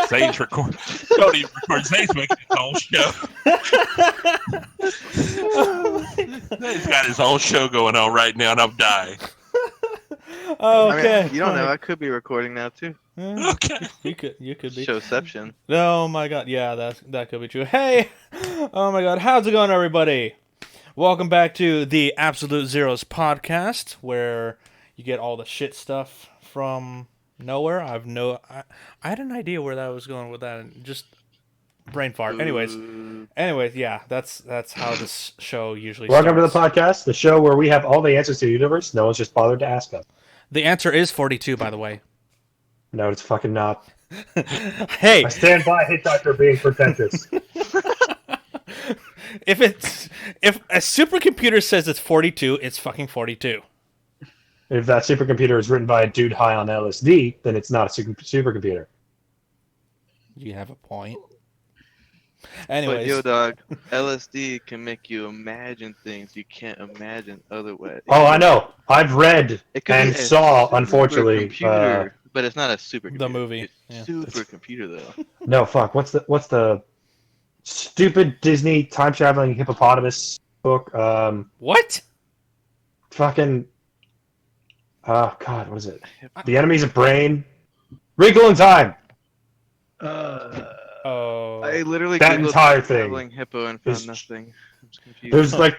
Zane's recording. Don't even record. Zane's making his own show. Zane's got his own show going on right now, and I'm dying. Oh, okay. I mean, you don't know. I could be recording now too. Okay. You could be. Showception. Oh my god, yeah, that could be true. Hey, oh my god, how's it going, everybody? Welcome back to the Absolute Zeros podcast, where you get all the shit stuff from nowhere. I had an idea where that was going with that, and just brain fart. Anyways, yeah, that's how this show usually Welcome to the starts. podcast, the show where we have all the answers to the universe. No one's just bothered to ask us. The answer is 42, by the way. No, it's fucking not. Hey, I stand by Hit Doctor being pretentious. if a supercomputer says it's 42, it's fucking 42. If that supercomputer is written by a dude high on LSD, then it's not a supercomputer. You have a point. But Anyways, yo, dog, LSD can make you imagine things you can't imagine otherwise. Oh, I know. I've read It could and be a saw, unfortunately. supercomputer, but it's not a supercomputer. The movie, It's yeah. supercomputer though. No, fuck. What's the stupid Disney time traveling hippopotamus book? what? Fucking. Oh God, what is it? The Enemy's of Brain. Wrinkle in Time. Oh, I literally That googled entire thing traveling hippo and found is- nothing. I'm just confused. There's like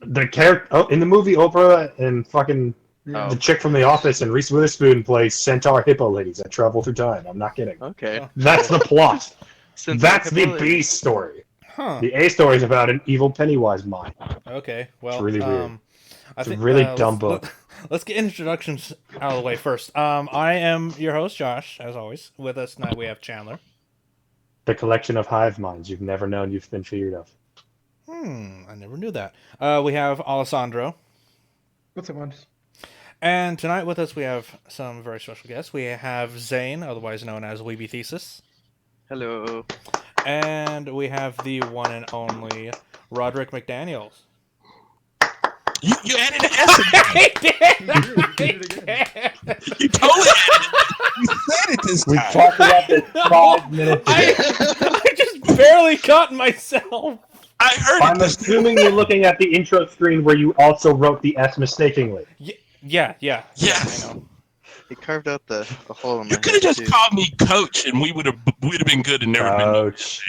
the character in the movie Oprah and fucking Oh, the chick from The Office and Reese Witherspoon play centaur hippo ladies that travel through time. I'm not kidding. okay. That's the plot. Since That's the hippo- B story. huh? The A story is about an evil Pennywise mind. Okay, well, It's really weird. I think a really dumb book. Let's get introductions out of the way first. I am your host, Josh, as always. With us tonight, we have Chandler. The collection of hive minds you've never known you've been feared of. I never knew that. We have Alessandro. What's up, Mons? And tonight with us, we have some very special guests. We have Zane, otherwise known as WeebyThesis. Hello. And we have the one and only Roderick McDaniels. You added an S in there. I did! You totally added it. You said it this We time. talked about this 5 minutes ago. I just barely caught myself. I heard I'm it this time. assuming you're looking at the intro screen where you also wrote the S mistakenly. Yeah. Yes. I know. He carved out the hole in my You could have head, just too. called me Coach, and we'd have been good and never been. Ouch.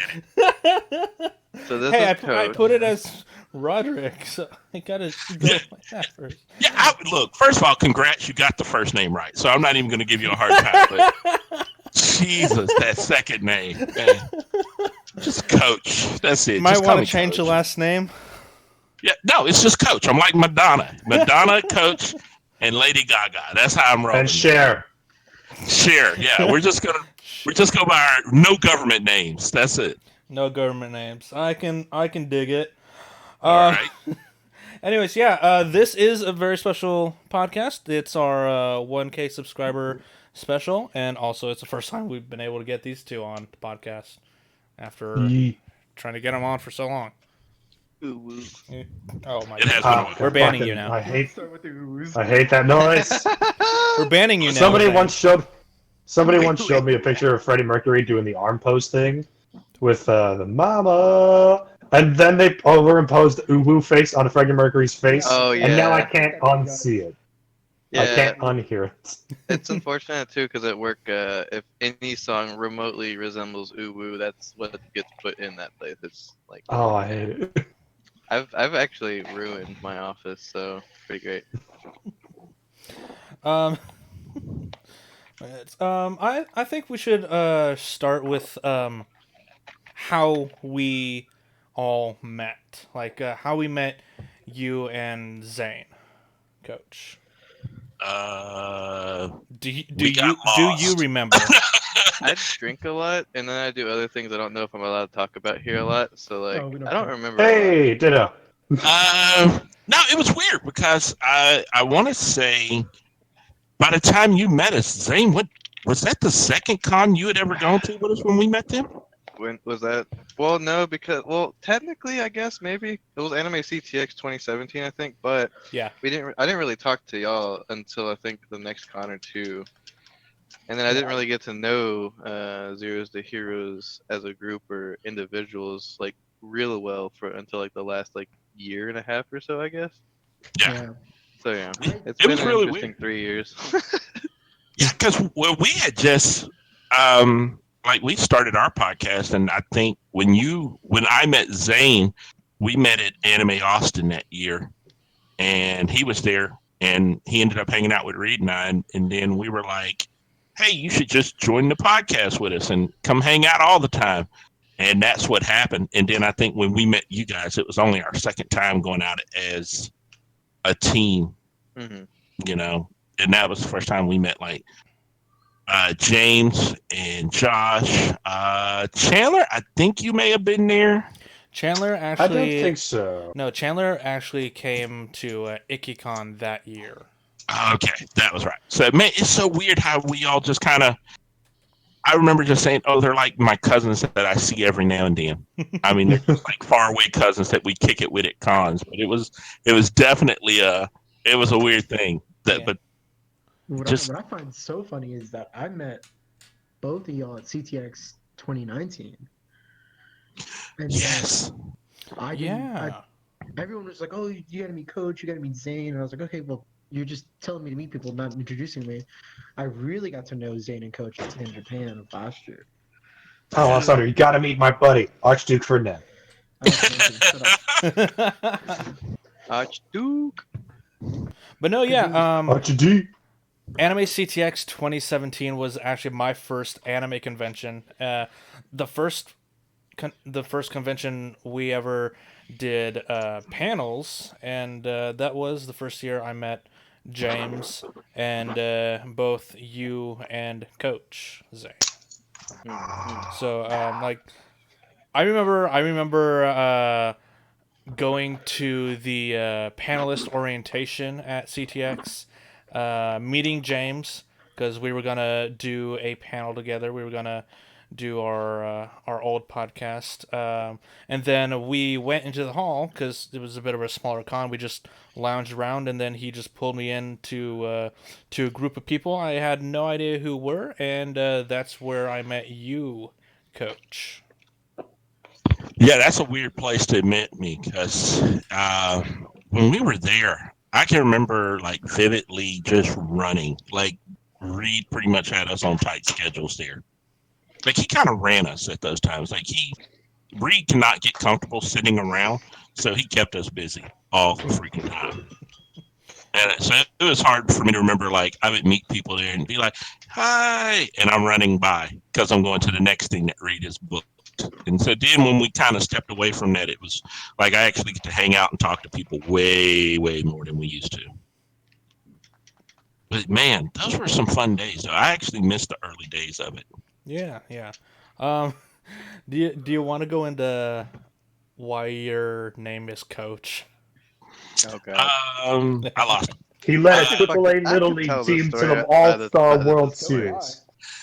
So this Hey, is I code. put it as Roderick, so I gotta go like that first. Yeah, look. First of all, congrats, you got the first name right. So I'm not even going to give you a hard time. But Jesus, that second name, man. Just Coach. That's it. Might Just call want me to change the Coach. last name. Yeah, no, it's just Coach. I'm like Madonna, Coach, and Lady Gaga. That's how I'm rolling. And Cher. Share. Yeah, we're just gonna by our no government names. That's it. No government names. I can dig it. All right. Anyways, yeah, this is a very special podcast. It's our 1K subscriber special, and also it's the first time we've been able to get these two on the podcast after trying to get them on for so long. Ooh, woo. Oh my It has god. been. We're banning Fucking- you now. I hate Start with the ooze. that noise. We're banning you now. Somebody Zane. once showed me a picture of Freddie Mercury doing the arm pose thing with the mama, and then they overimposed the uwu face on Freddie Mercury's face. Oh, And now yeah. I can't unsee it. I Yeah, can't unhear it. it's unfortunate too because at work, if any song remotely resembles "Ooh Woo," that's what gets put in that place. It's like Oh, I hate it. I've actually ruined my office, so pretty great. I think we should start with how we all met, like how we met you and Zane, Coach. Do We got you lost. remember? I drink a lot, and then I do other things I don't know if I'm allowed to talk about here a lot. So like, Oh, we don't I don't care. remember. a lot. Hey, ditto. No, it was weird because I want to say by the time you met us, Zane, what was that the second con you had ever gone to with us when we met them? When was that? Well, no, because technically, I guess maybe it was Anime CTX 2017, I think. But Yeah. I didn't really talk to y'all until I think the next con or two. And then I didn't really get to know Zeros to Heroes as a group or individuals like real well for until like the last like year and a half or so, I guess. Yeah. So yeah, it's It been was an really interesting weird. 3 years. Yeah, because we had just like we started our podcast, and I think when I met Zane, we met at Anime Austin that year, and he was there, and he ended up hanging out with Reed and I, and then we were like, "Hey, you should just join the podcast with us and come hang out all the time." And that's what happened. And then I think when we met you guys, it was only our second time going out as a team, hmm you know, and that was the first time we met like James and Josh. Chandler, I think you may have been there. Chandler I don't actually think so. no. Chandler actually came to IkiCon that year. Okay, that was right. So, man, it's so weird how we all just kind of. I remember just saying, "Oh, they're like my cousins that I see every now and then." I mean, they're just like faraway cousins that we kick it with at cons. But it was definitely it was a weird thing. That, Yeah. but What just I find so funny is that I met both of y'all at CTX 2019, and yes, I didn't. Yeah. Everyone was like, "Oh, you gotta meet Coach, you gotta meet Zane," and I was like, "Okay, well, you're just telling me to meet people, not introducing me." I really got to know Zane and Coach in Japan last year. Oh, I'm sorry. You gotta meet my buddy, Archduke Ferdinand. Shut up. Archduke. But no, yeah. Archduke. Anime CTX 2017 was actually my first anime convention. The first convention we ever did panels, and that was the first year I met James and both you and Coach Zane. So like I remember going to the panelist orientation at CTX, meeting James because we were gonna do a panel together. We were gonna do our old podcast, and then we went into the hall because it was a bit of a smaller con. We just lounged around, and then he just pulled me into to a group of people I had no idea who were, and that's where I met you, Coach. yeah, that's a weird place to admit me because when we were there, I can remember like vividly just running. Like Reed pretty much had us on tight schedules there. Like he kind of ran us at those times. Like Reed cannot get comfortable sitting around, so he kept us busy all the freaking time. And so it was hard for me to remember. Like I would meet people there and be like, "Hi," and I'm running by because I'm going to the next thing that Reed has booked. And so then when we kind of stepped away from that, it was like I actually get to hang out and talk to people way, way more than we used to. But man, those were some fun days. Though I actually missed the early days of it. Yeah, yeah. Um, do you want to go into why your name is Coach? Oh god. I lost. He led a I AAA I Little could League tell the team to story the by the All-Star by the World story. Series.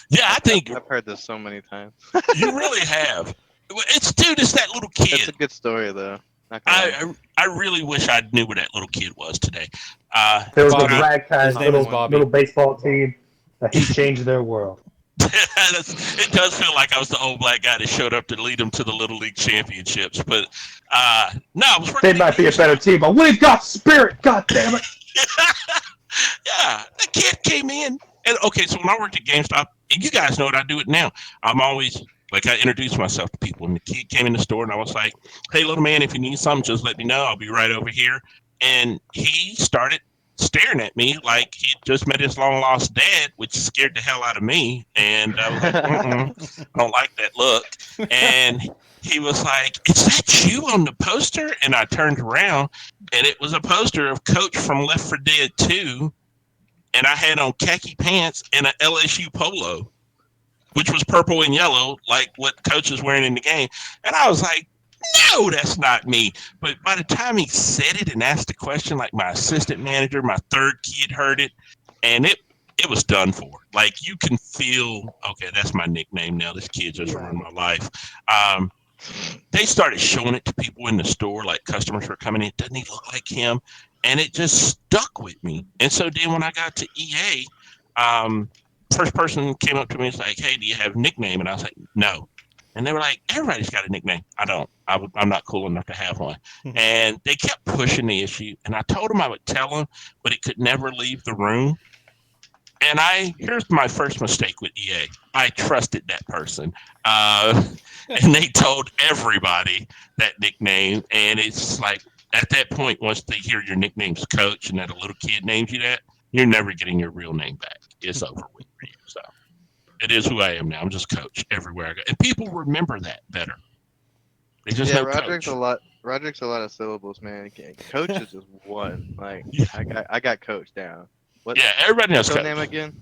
Yeah, I think I've heard this so many times. you really have. It's that little It's a kid. good story though. Not gonna lie. I really wish I knew where that little kid was today. There was Bobby. a ragtag His name is little, Bobby. little baseball team that he changed their world. It does feel like I was the old black guy that showed up to lead them to the Little League championships. But no, I was working. They might be a better team, but we've got spirit. God damn it! Yeah, the kid came in, and okay. So when I worked at GameStop, and you guys know it, I do it now. I'm always like I introduce myself to people, and the kid came in the store, and I was like, "Hey, little man, if you need something, just let me know. I'll be right over here." And he started staring at me like he just met his long lost dad, which scared the hell out of me. And I was like, I don't like that look. And he was like, "Is that you on the poster?" And I turned around, and it was a poster of Coach from Left 4 Dead 2. And I had on khaki pants and an LSU polo, which was purple and yellow, like what Coach is wearing in the game. And I was like, no, that's not me. But by the time he said it and asked the question, like my assistant manager, my third kid heard it, and it was done for. Like you can feel, okay, that's my nickname now. This kid just ruined my life. They started showing it to people in the store, like customers were coming in, doesn't he look like him? And it just stuck with me. And so then when I got to EA, first person came up to me and was like, "Hey, do you have a nickname?" And I was like, "No." And they were like, "Everybody's got a nickname." I don't. I'm not cool enough to have one. And they kept pushing the issue. And I told them I would tell them, but it could never leave the room. And here's my first mistake with EA. I trusted that person. And they told everybody that nickname. And it's like, at that point, once they hear your nickname's Coach and that a little kid names you that, you're never getting your real name back. It's over with for you. So it is who I am now. I'm just Coach everywhere I go. And people remember that better. They just know Roderick's Coach. Roderick's a lot of syllables, man. Coach is just one. Like Yeah. I got Coach down. What? Yeah, everybody knows What's your Coach. name again?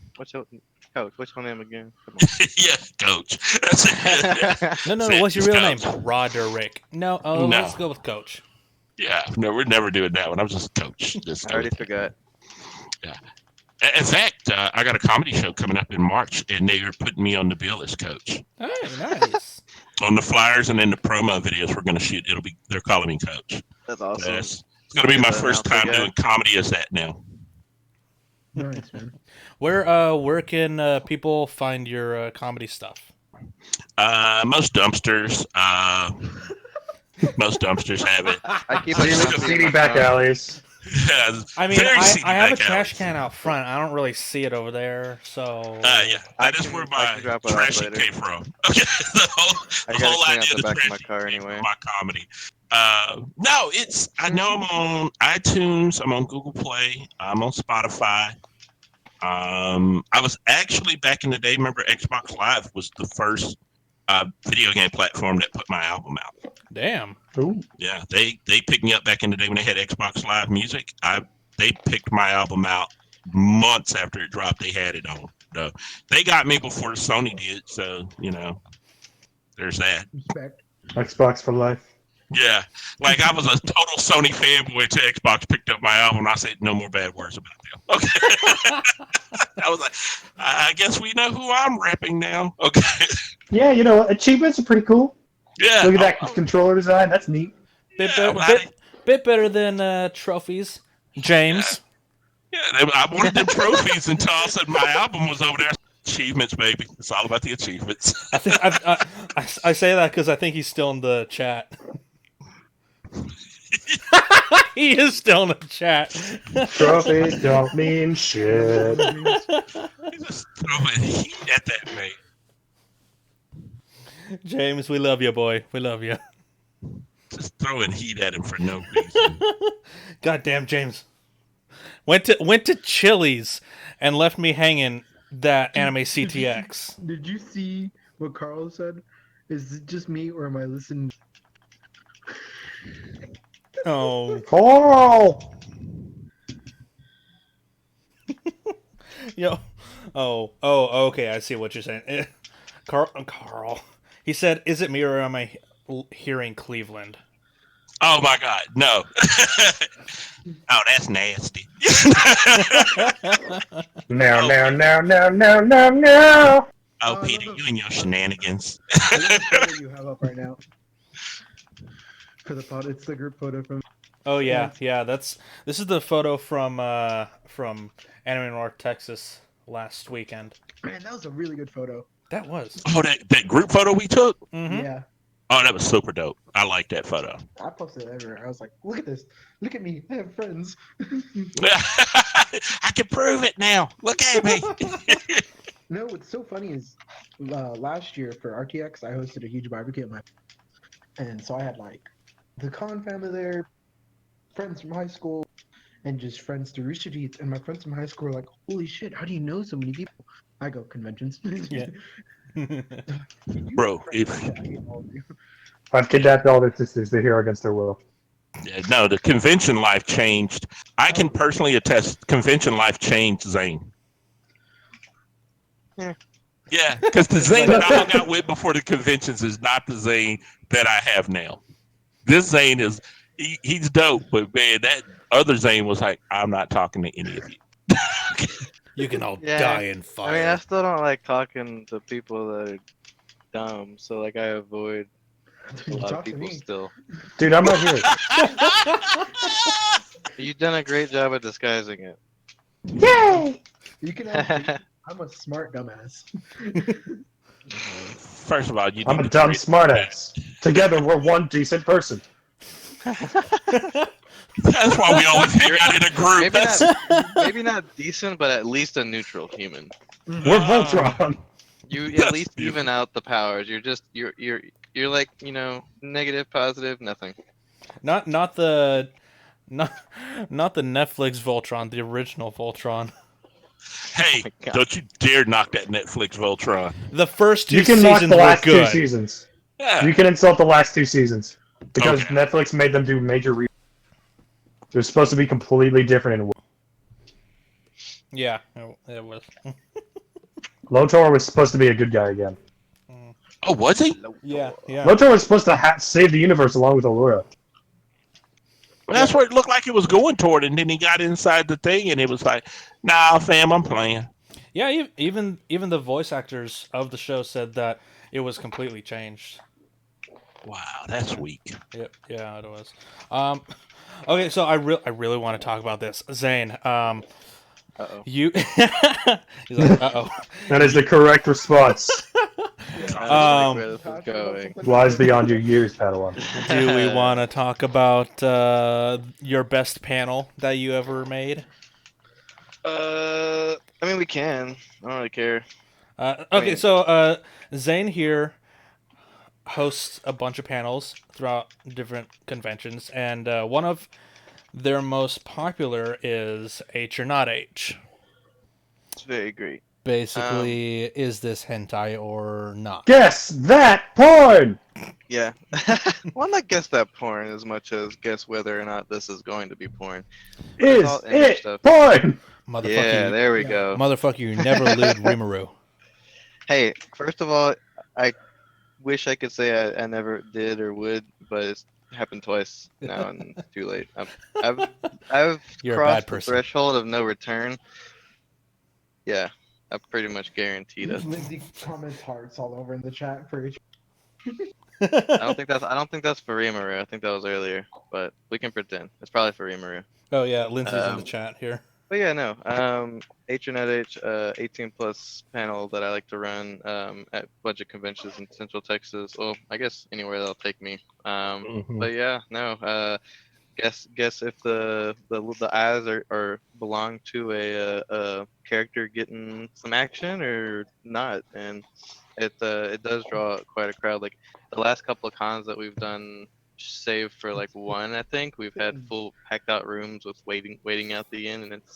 Coach? What's your name again? Come Yeah, Coach. That's it. No, That's it. what's your Just real Coach. name? Roderick. No, No. let's go with Coach. Yeah, no, we're never doing that one. I'm just Coach. I already forgot. In fact, I got a comedy show coming up in March, and they are putting me on the bill as Coach. Hey, nice. On the flyers and in the promo videos we're going to shoot, they're calling me Coach. That's awesome. Yes. It's going to be my Is that first announcer time guy? doing comedy as that now. Nice, man. Where can people find your comedy stuff? Most dumpsters. Most dumpsters have it. I keep CD back alleys. Yeah, I mean, very I seedy have a back trash alleys. can out front. I don't really see it over there, so. Yeah, I that is can- where I my can drop it off trash later. came from. Okay, the I whole gotta clean idea out of the the back of trash my car came from anyway. my comedy. No, I know I'm on iTunes. I'm on Google Play. I'm on Spotify. I was actually back in the day. Remember, Xbox Live was the first video game platform that put my album out. Damn. Ooh. Yeah, they picked me up back in the day when they had Xbox Live Music. They picked my album out months after it dropped. They had it on. So they got me before Sony did. So there's that. Respect. Xbox for life. Yeah, like I was a total Sony fanboy until Xbox picked up my album. And I said no more bad words about them. Okay, I was like, I guess we know who I'm rapping now. Okay, Yeah, achievements are pretty cool. yeah. Look at that controller design. That's neat. Bit better than trophies. James. Yeah, I wanted them trophies until all of a sudden my album was over there. Achievements, baby. It's all about the achievements. I think I say that because I think he's still in the chat. He is still in the chat. Trophies don't mean shit. He's just throwing heat at that mate. James, we love you, boy. We love you. Just throwing heat at him for no reason. Goddamn, James. Went to Chili's and left me hanging that anime CTX. Did you see what Carl said? Is it just me or am I listening? Oh, Carl! yo. Oh, okay. I see what you're saying. Carl. He said, "Is it me or am I hearing Cleveland?" Oh my God, no. Oh, that's nasty. No, no, no, no, no, no, no! Oh, I Peter, love you and your shenanigans. I love the photo you have up right now. For the photo, it's the group photo from. Oh yeah. This is the photo from Anime North, Texas last weekend. Man, that was a really good photo. That was. Oh, that group photo we took? Mm-hmm. Yeah, Oh, that was super dope. I like that photo. I posted it everywhere. I was like, look at this. Look at me. I have friends. I can prove it now. Look at me. No, what's so funny is last year for RTX, I hosted a huge barbecue at my, and so I had like the Khan family there, friends from high school, and just friends to Rooster Teeth. And my friends from high school were like, "Holy shit, how do you know so many people?" I go conventions. Yeah. Bro, if I've kidnapped all their sisters. They're here against their will. no, the convention life changed. I can personally attest convention life changed Zane. Yeah, because the Zane that I hung out with before the conventions is not the Zane that I have now. This Zane is he's dope, but man, that other Zane was like, I'm not talking to any of you. You can all Yeah. die in fire. I mean, I still don't like talking to people that are dumb, so like I avoid a lot of Talk to people me. still. Dude, I'm right here. You've done a great job at disguising it. Yay! You can have. I'm a smart dumbass. First of all, you I'm need a to dumb create- smartass. Together, we're one decent person. That's why we always hang out in a group. Maybe That's, maybe not decent, but at least a neutral human. We're Voltron. You at That's least beautiful. even out the powers. You're like, you know, negative, positive, nothing. not the not the Netflix Voltron, the original Voltron. hey, my God. don't you dare knock that Netflix Voltron. The first two You can knock seasons the were last two good. seasons. Yeah. You can insult the last two seasons because Okay. Netflix made them do major. They're supposed to be completely different. In Yeah, it was. Lotor was supposed to be a good guy again. Oh, was he? Yeah. Lotor was supposed to save the universe along with Allura. That's what it looked like it was going toward, and then he got inside the thing, and it was like, "Nah, fam, I'm playing." Yeah, even the voice actors of the show said that it was completely changed. Wow, that's weak. Yep, yeah, it was. Okay, so I really want to talk about this, Zane. Uh-oh. You, he's like, uh-oh. That is the correct response. I don't like where this is going. Lies beyond your years, Padawan. Do we want to talk about your best panel that you ever made? I mean, we can. I don't really care. Okay, so Zane here hosts a bunch of panels throughout different conventions, and one of their most popular is H or Not H. It's very great. Basically, is this hentai or not? Guess that porn! Yeah. Well, not guess that porn as much as guess whether or not this is going to be porn. Is all image it stuff. porn? Motherfucker, Yeah, there we go. Motherfucker, you never lewd Rimuru. Hey, first of all, I wish I could say I never did or would, but it's happened twice now and it's too late. I've You're a crossed bad the person. threshold of no return. Yeah, I pretty much guaranteed it. Lindsay comments hearts all over in the chat for each. I don't think that's for Rimuru. I think that was earlier, but we can pretend. It's probably for Rimuru. Oh yeah, Lindsay's in the chat here. But yeah, no. H 18 plus panel that I like to run at a bunch of conventions in Central Texas. Well, I guess anywhere that'll take me. But yeah, no. Guess if the eyes are belong to a character getting some action or not, and it does draw quite a crowd. Like the last couple of cons that we've done, save for like one, I think we've had full packed out rooms with waiting out the inn, and it's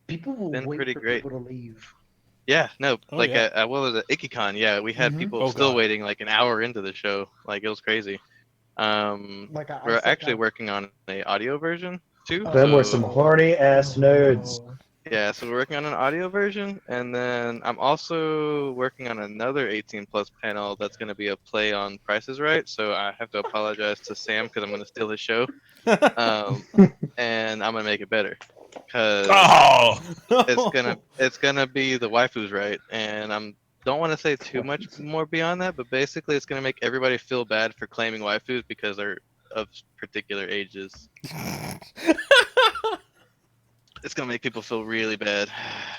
People will been wait pretty for great. people to leave. Yeah, no, Oh, like yeah. at what was it, IkiCon? Yeah, we had Mhm. people Oh, still God. waiting like an hour into the show. Like it was crazy. Like I We're sat actually down- working on a audio version too. Them were so- some horny ass nerds. Oh. Yeah, so we're working on an audio version, and then I'm also working on another 18 plus panel that's going to be a play on Price is Right. So I have to apologize to Sam because I'm going to steal his show, and I'm going to make it better because Oh, it's gonna be the waifu's right, and don't want to say too much more beyond that, but basically it's gonna make everybody feel bad for claiming waifus because they're of particular ages. It's gonna make people feel really bad.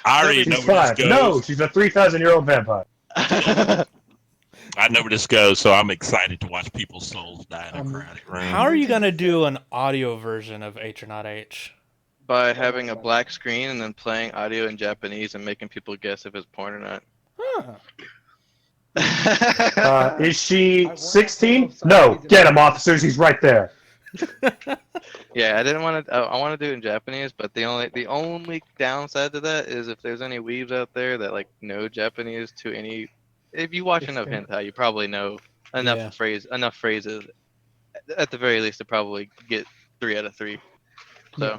I already know She's where this 5. goes. No, she's a 3,000-year-old vampire. I know where this goes, so I'm excited to watch people's souls die in a crowded room. How are you gonna do an audio version of H or Not H? By having a black screen and then playing audio in Japanese and making people guess if it's porn or not. Huh. Is she 16? No, get him, officers. He's right there. Yeah, I didn't want to. I want to do it in Japanese, but the only downside to that is if there's any weebs out there that like know Japanese to any. If you watch enough hentai, you probably know enough Yeah. enough phrases. At the very least, to probably get 3 out of 3. So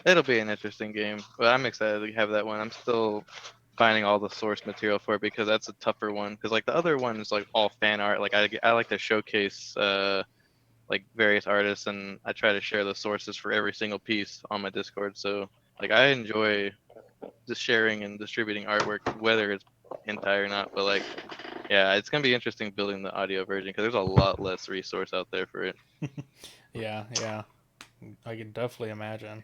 it'll be an interesting game. But I'm excited to have that one. I'm still finding all the source material for it because that's a tougher one. Because like the other one is like all fan art. Like I like to showcase like various artists, and I try to share the sources for every single piece on my Discord. So like I enjoy just sharing and distributing artwork, whether it's hentai or not. But like, yeah, it's gonna be interesting building the audio version because there's a lot less resource out there for it. Yeah, I can definitely imagine.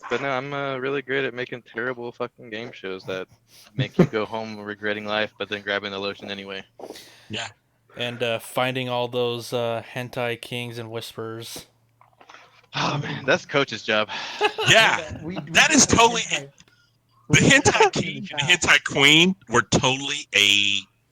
But no, I'm really great at making terrible fucking game shows that make you go home regretting life, but then grabbing the lotion anyway. Yeah. And finding all those hentai kings and whisperers. Oh man, that's coach's job. Yeah. That is totally the hentai king and the hentai queen were totally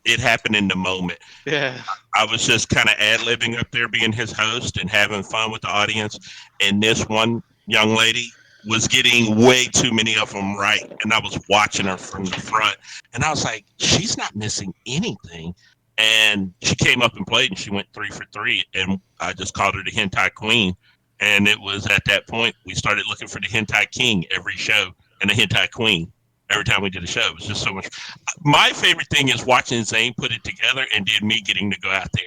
it happened in the moment. Yeah. I was just kind of ad-libbing up there being his host and having fun with the audience, and this one young lady was getting way too many of them right, and I was watching her from the front, and I was like, she's not missing anything. And she came up and played, and she went 3 for 3, and I just called her the hentai queen. And it was at that point we started looking for the hentai king every show and the hentai queen every time we did a show. It was just so much. My favorite thing is watching Zane put it together and did me getting to go out there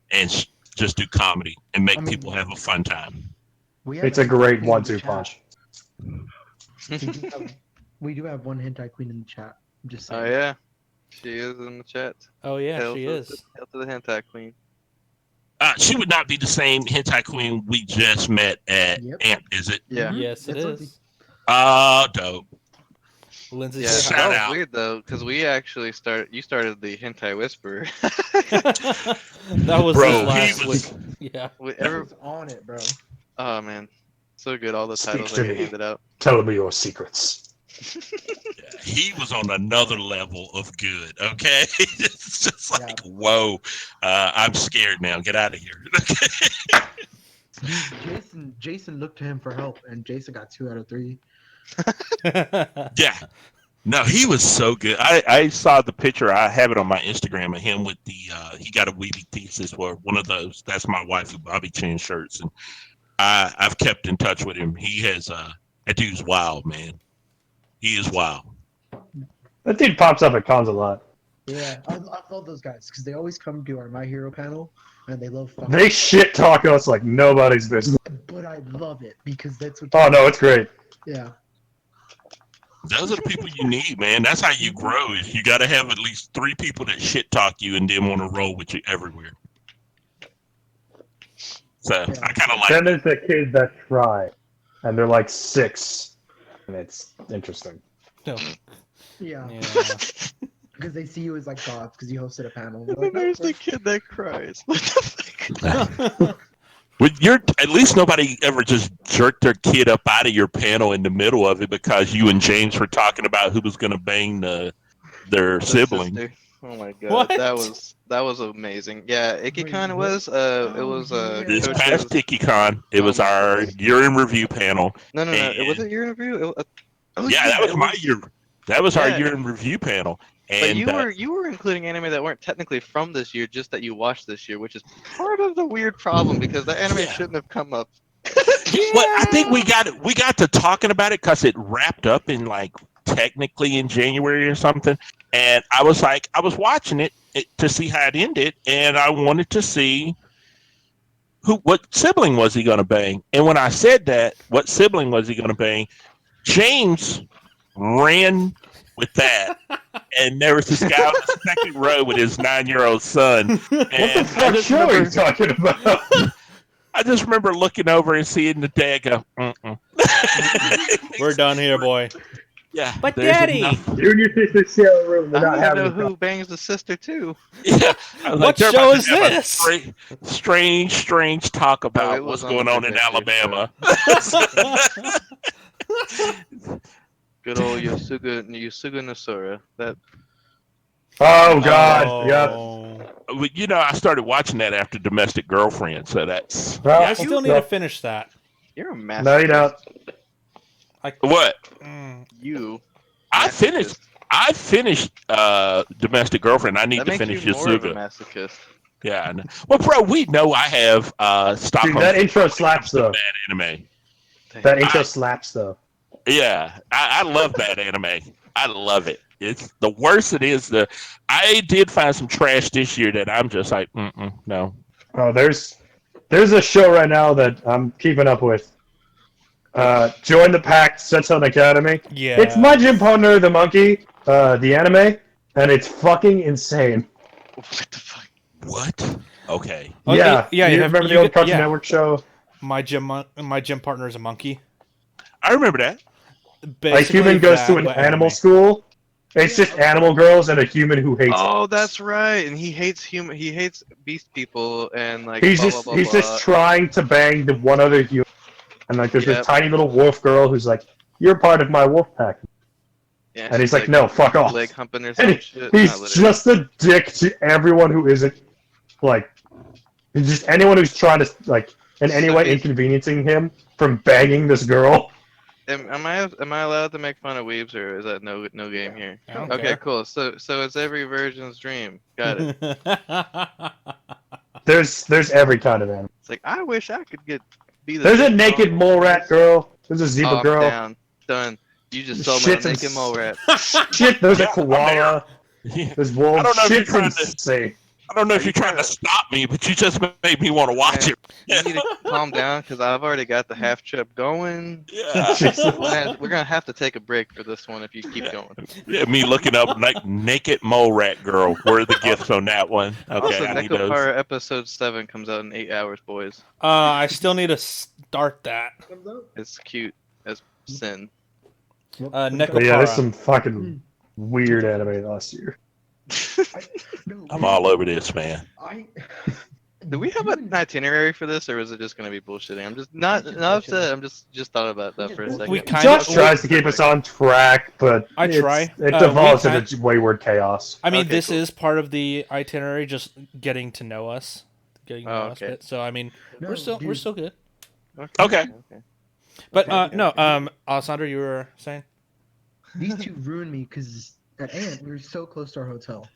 and just do comedy and make people have a fun time. It's a great 1-2 punch. We do have one hentai queen in the chat. I'm just saying. Oh yeah, she is in the chat. Oh yeah, Hail she to is. Hail to the hentai queen. She would not be the same hentai queen we just met at Yep. AMP, is it? Yeah. Yes, it That's is. Dope. Lindsay, Yeah, say Shout that was out. weird though, because we actually you started the hentai whisperer. hi. That was Bro, his he last was- week. Yeah. I was on it, bro. Oh man, so good, all the Speak titles to that get me. handed out. Tell me your secrets. He was on another level of good, okay? It's just like, Yeah. whoa, I'm scared now. Get out of here. Jason looked to him for help, and Jason got 2 out of 3. Yeah. No, he was so good. I saw the picture. I have it on my Instagram of him with the, he got a WeebyThesis or one of those. That's my wife, Bobby Chin shirts. And I've kept in touch with him. He has, that dude's wild, man. He is wild. That dude pops up at cons a lot. Yeah, I love those guys because they always come to our My Hero panel, and they love fucking. They shit talk us like nobody's business. But I love it because that's what. Oh no, it's great. Yeah. Those are the people you need, man. That's how you grow. Is you got to have at least 3 people that shit talk you and then want to roll with you everywhere. So Yeah. I kind of like. Then there's the kids that try, and they're like 6, and it's interesting. No. Yeah. Yeah. Because they see you as like gods because you hosted a panel. And then there's the kid that cries. What the fuck? With your, at least nobody ever just jerked their kid up out of your panel in the middle of it because you and James were talking about who was going to bang their sibling. Sister. Oh my god, What? that was amazing. Yeah, IkiCon was. It was. This Coach's- past DickyCon, it was Oh my our God. year in review panel. No, and- was it your interview? Yeah, that was my year. That was our Yeah. year in review panel. But And you were including anime that weren't technically from this year, just that you watched this year, which is part of the weird problem because that anime Yeah. shouldn't have come up. well, I think we got to talking about it because it wrapped up in like technically in January or something. And I was watching it to see how it ended, and I wanted to see what sibling was he going to bang. And when I said that, what sibling was he going to bang? James ran with that, and there was this guy on the second row with his 9-year-old son. What the And fuck show are you talking about? I just remember looking over and seeing the dad go, mm-mm. We're done here, boy. Yeah, But there's Daddy! enough. You and your sister share a room. They're I not don't having know a who bangs the sister too. Yeah, I was What they're show about to is have a this? strange talk it about was what's on going the on in Projector Alabama. Good old Yusuga Nasura. That Oh God, Oh. yep. Well, you know, I started watching that after Domestic Girlfriend, so that's Well, I still need to finish that. you're a master. No, you don't. what You. I masochist. finished Domestic Girlfriend. I need That to makes finish you more of a Yasuga. masochist. Yeah, I know. Well, bro, we know I have Dude, Stockholm that intro slaps though. bad anime. That intro slaps though. Yeah, I love bad anime. I love it. It's the worst it is. I did find some trash this year that I'm just like, no. Oh, there's a show right now that I'm keeping up with. Join the Pact, Setsun Academy. Yeah. It's my gym partner, the monkey, the anime, and it's fucking insane. What the fuck? What? Okay. Oh, Yeah, yeah. You remember the old Cartoon yeah. Network show? My gym partner is a monkey. I remember that. A Basically human goes that, to an but animal anime. school. It's just animal girls and a human who hates. Oh, it. that's right. And he hates He hates beast people and like He's blah just blah blah he's blah. just trying to bang the one other human, and like there's this Yep. tiny little wolf girl who's like, "You're part of my wolf pack," Yeah, and he's she's like, "No, fuck off." leg humping or some And shit. he's Not literally. just a dick to everyone who isn't like, he's just anyone who's trying to like in any So way he's- inconveniencing him from banging this girl. Am I allowed to make fun of weebs or is that no game here? I don't Okay, care. cool. So it's every virgin's dream. Got it. There's every kind of animal. It's like I wish I could be the. There's a big naked dog. mole rat girl. There's a zebra Off, girl. down, done. You just sold me a Shit's ins- naked mole rat. Shit, there's a Yeah, I'm koala. Yeah. There's wolves. I don't know if you're Shit's trying to- insane. I don't know if you're trying to stop me, but you just made me want to watch Man, it. You need to calm down because I've already got the half trip going. Yeah. We're gonna have to take a break for this one if you keep going. Yeah, me looking up like naked mole rat girl. Where are the gifts on that one? Okay, Also, I need Neko those. Horror episode 7 comes out in 8 hours, boys. I still need to start that. It's cute as sin. Neko- But yeah, there's Para. some fucking weird anime last year. I'm all over this, man. Do we have an itinerary for this, or is it just gonna be bullshitting? I'm just not upset. I'm just thought about that for a second. We kind Josh of- tries to keep us on track, but I try. It We devolves kind- into wayward chaos. I mean, Okay, this cool. is part of the itinerary, just getting to know us, getting to know us a okay. bit. So I mean, we're still good. Okay. But Okay, no, okay. Alessandro, you were saying? These two ruined me because at Ant we were so close to our hotel,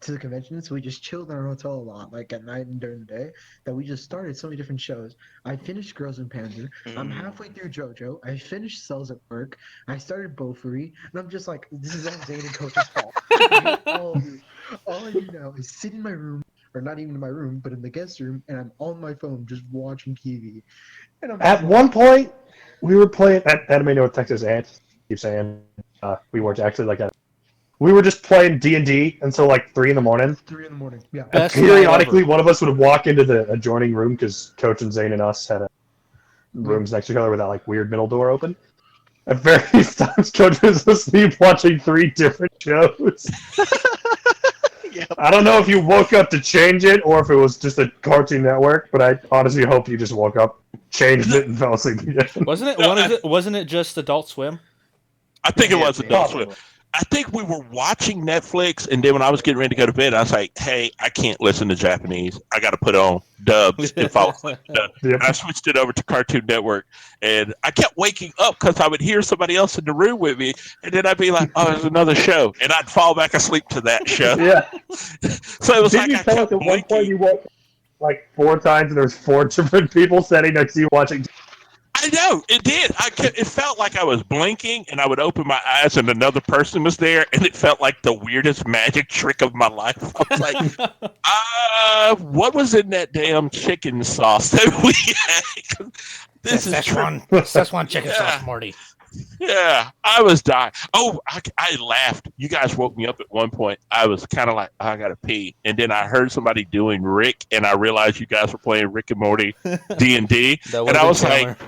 to the convention, so we just chilled in our hotel a lot, like at night and during the day, that we just started so many different shows. I finished Girls in Panzer. I'm halfway through JoJo. I finished Cells at Work. I started Beaufry, and I'm just like, this is all Zane and Coach's fault. all I do now is sit in my room, or not even in my room, but in the guest room, and I'm on my phone just watching TV. And I'm At one point, we were playing at Anime North Texas Ant. Keep saying we weren't actually like that. We were just playing D&D until like 3 in the morning. 3 in the morning. Yeah. And Best night periodically, ever. one of us would walk into the adjoining room because Coach and Zane and us had rooms next to each other with that like weird middle door open. At various times, Coach was asleep watching 3 different shows. Yep. I don't know if you woke up to change it or if it was just a Cartoon Network, but I honestly hope you just woke up, changed it, and fell asleep again. Wasn't it just Adult Swim? I think it Yeah, was yeah. Adult Swim. I think we were watching Netflix, and then when I was getting ready to go to bed, I was like, "Hey, I can't listen to Japanese. I got to put on dubs and fall asleep." Yep. And I switched it over to Cartoon Network, and I kept waking up because I would hear somebody else in the room with me, and then I'd be like, "Oh, there's another show," and I'd fall back asleep to that show. Yeah. So it was Didn't like you I tell us kept at one point blinking. you woke up like 4 times and there was 4 different people sitting next to you watching? I know it did. It felt like I was blinking, and I would open my eyes, and another person was there, and it felt like the weirdest magic trick of my life. I was like, what was in that damn chicken sauce that we had? This is Szechuan chicken Yeah. sauce, Morty. Yeah, I was dying. Oh, I laughed. You guys woke me up at one point. I was kind of like, I gotta pee, and then I heard somebody doing Rick, and I realized you guys were playing Rick and Morty D&D, That and I was would've been like,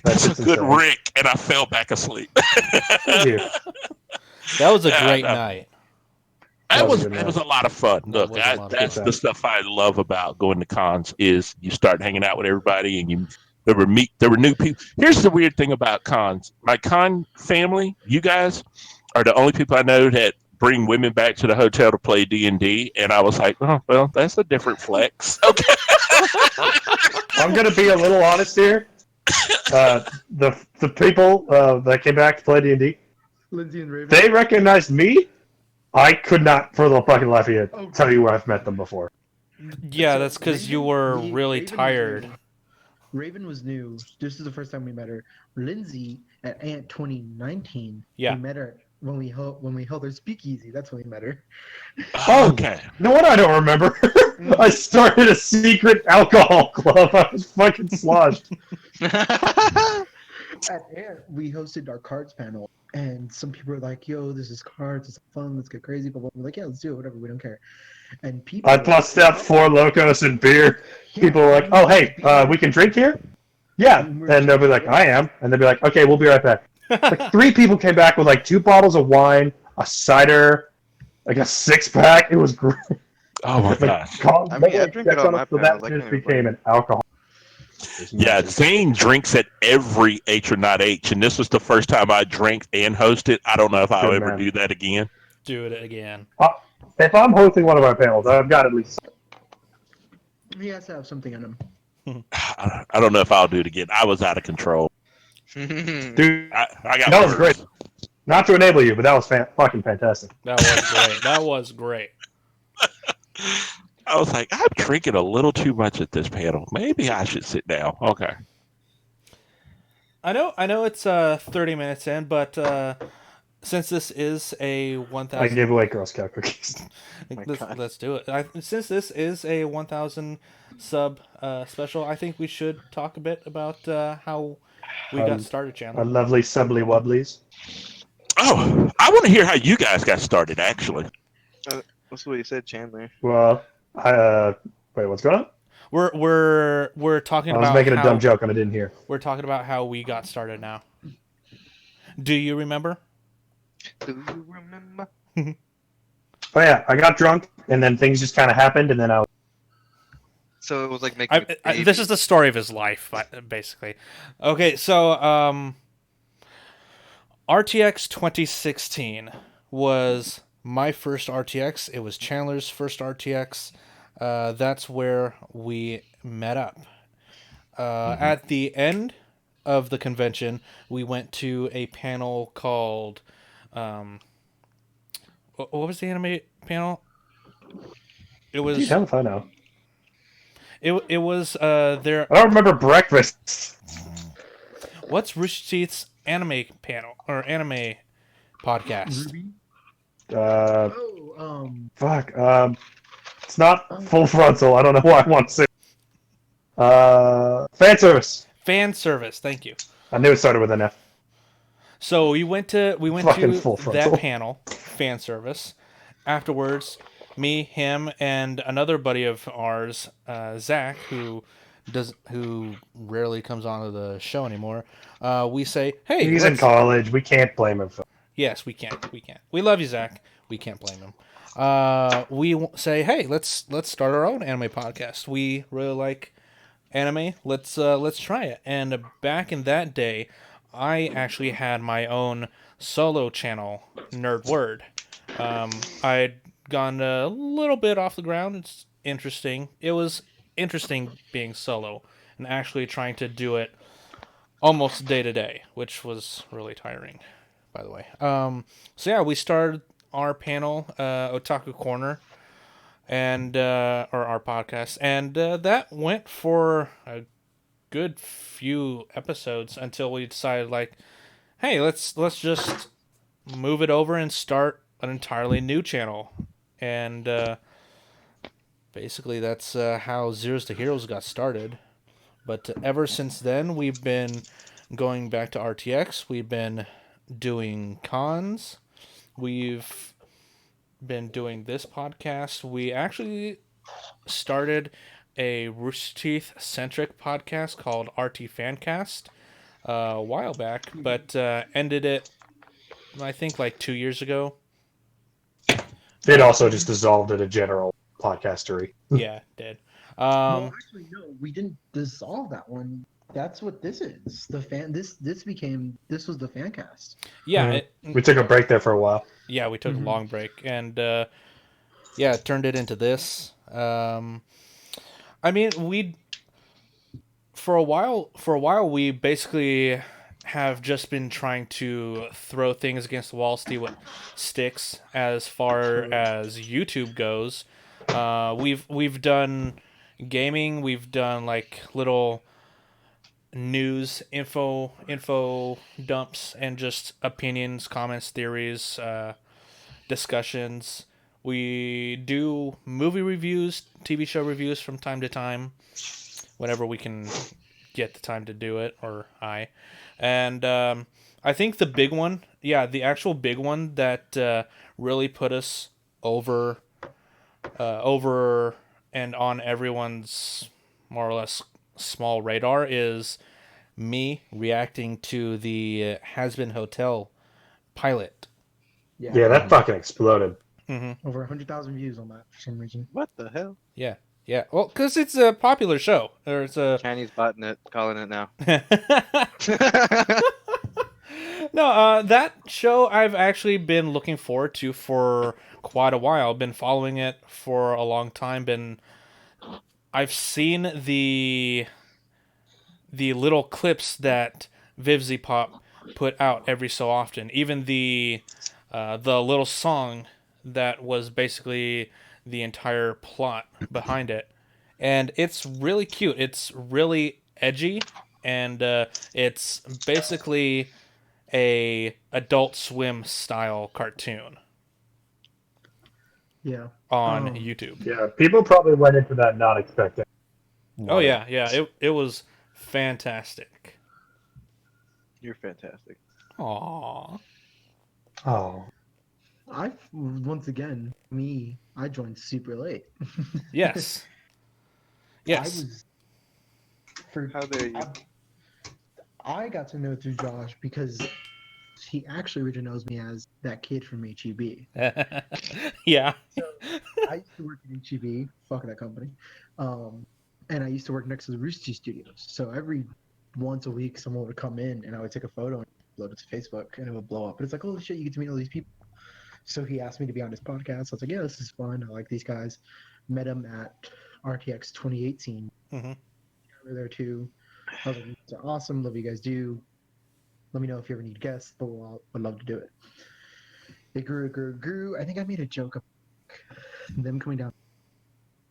that's That's a good insane. Rick, and I fell back asleep. Yeah. that was a Yeah, great no. night. That was a good it was a lot of fun. That Look, was a lot of that's fun. the stuff I love about going to cons is you start hanging out with everybody and there were new people. Here's the weird thing about cons. My con family, you guys, are the only people I know that bring women back to the hotel to play D&D, and I was like, oh well, that's a different flex. Okay. I'm gonna be a little honest here. The people that came back to play D&D, Lindsay and Raven. they recognized me. I could not, for the fucking life of you, Oh. tell you where I've met them before. Yeah, So that's because you Raven- were we- really Raven was tired. new. Raven was new. This is the first time we met her. Lindsay at Ant 2019. Yeah. We met her when we held her speakeasy. That's when we met her. Okay. No wonder I don't remember. I started a secret alcohol club. I was fucking sloshed. At Ant, we hosted our cards panel, and some people were like, "Yo, this is cards. It's fun. Let's get crazy." But we're like, "Yeah, let's do it. Whatever. We don't care." And people. I bust out 4 Locos and beer. People were like, "Oh, hey, we can drink here?" Yeah, and they'll be like, "I am," and they'll be like, "Okay, we'll be right back." Like 3 people came back with like 2 bottles of wine, a cider, like a 6-pack. It was great. Oh my Like, gosh. I mean, I drink it on my so panels. that I just can't even became blame an alcohol. Yeah, Zane drinks at every H or not H, and this was the first time I drank and hosted. I don't know if I'll Good ever man. do that again. Do it again. If I'm hosting one of our panels, I've got at least. He has to have something in him. I don't know if I'll do it again. I was out of control. it. Dude, I got that was words. great. Not to enable you, but that was fucking fantastic. That was great. That was great. I was like, I'm drinking a little too much at this panel. Maybe I should sit down. Okay. I know it's 30 minutes in, but since this is a I 1,000, gave away Girl Scout cookies. let's do it. Since this is a 1,000 sub special, I think we should talk a bit about how we got started, Our Chandler. lovely subbly wubblies. Oh, I want to hear how you guys got started, actually. That's what you said, Chandler. Well, wait, what's going on? We're talking I was about making a how, dumb joke and I didn't hear. We're talking about how we got started now. Do you remember? Do you remember? Oh yeah, I got drunk and then things just kind of happened and then I was. So it was like making. This is the story of his life, basically. Okay, so RTX 2016 was my first RTX. It was Chandler's first RTX. That's where we met up. At the end of the convention, we went to a panel called... what was the anime panel? It was... Geez, hell if I know. It was their... I don't remember breakfast. What's Rooster Teeth's anime panel or anime podcast? Ruby? Uh, Fuck. It's not full frontal. I don't know why I want to say. Fan service. Fan service. Thank you. I knew it started with an F. So we went to Fucking full frontal. that panel, fan service. Afterwards, me, him, and another buddy of ours, Zach, who rarely comes onto the show anymore. We say, "Hey, He's in college. We can't blame him for. Yes, we can. We can. We love you, Zach. We can't blame him. We say, hey, let's start our own anime podcast. We really like anime. Let's try it. And back in that day, I actually had my own solo channel, Nerd Word. I'd gone a little bit off the ground. It's interesting. It was interesting being solo and actually trying to do it almost day to day, which was really tiring, by the way. So yeah, we started our panel, Otaku Corner, and or our podcast, and that went for a good few episodes until we decided, like, hey, let's just move it over and start an entirely new channel, and basically that's how Zeros to Heroes got started. But ever since then, we've been going back to RTX. We've been doing cons. We've been doing this podcast. We actually started a Rooster Teeth centric podcast called RT Fancast a while back, but ended it, I think, like 2 years ago. It also just dissolved at a general podcastery. Yeah, it did. Well, actually, no, we didn't dissolve that one. That's what this is. The fan. This was the fan cast. Yeah, We took a break there for a while. yeah, we took a long break, and yeah, turned it into this. I mean, we for a while we basically have just been trying to throw things against the wall, see what sticks as far as YouTube goes. We've done gaming, we've done like little news info dumps and just opinions, comments, theories, discussions. We do movie reviews, TV show reviews from time to time, whenever we can get the time to do it, or I. And I think the big one, the actual big one that really put us over and on everyone's more or less small radar is me reacting to the Has-Been Hotel pilot. Yeah, that fucking exploded. Over 100,000 views on that for some reason. What the hell? Yeah. Well, because it's a popular show. Or it's a... Chinese botnet calling it now. No, that show I've actually been looking forward to for quite a while. Been following it for a long time. I've seen the little clips that Vivzy Pop put out every so often. Even the little song that was basically the entire plot behind it, and it's really cute. It's really edgy, and it's basically a Adult Swim style cartoon Yeah. on YouTube. Yeah, people probably went into that not expecting. Oh yeah. It was fantastic. You're fantastic. Aww. Oh. Once again, I joined super late. Yes. Yes. How dare you? I got to know through Josh because he actually originally knows me as that kid from HEB. Yeah. I used to work at HEB, fuck that company, and I used to work next to the Rooster Studios. So every once a week, someone would come in and I would take a photo and upload it to Facebook, and it would blow up. But it's like, holy shit, you get to meet all these people. So he asked me to be on his podcast. I was like, yeah, this is fun. I like these guys. Met him at RTX 2018. Mhm. Over there too. I was like, you guys are awesome. Love what you guys do. Let me know if you ever need guests. But would love to do it. It grew. I think I made a joke of them coming down.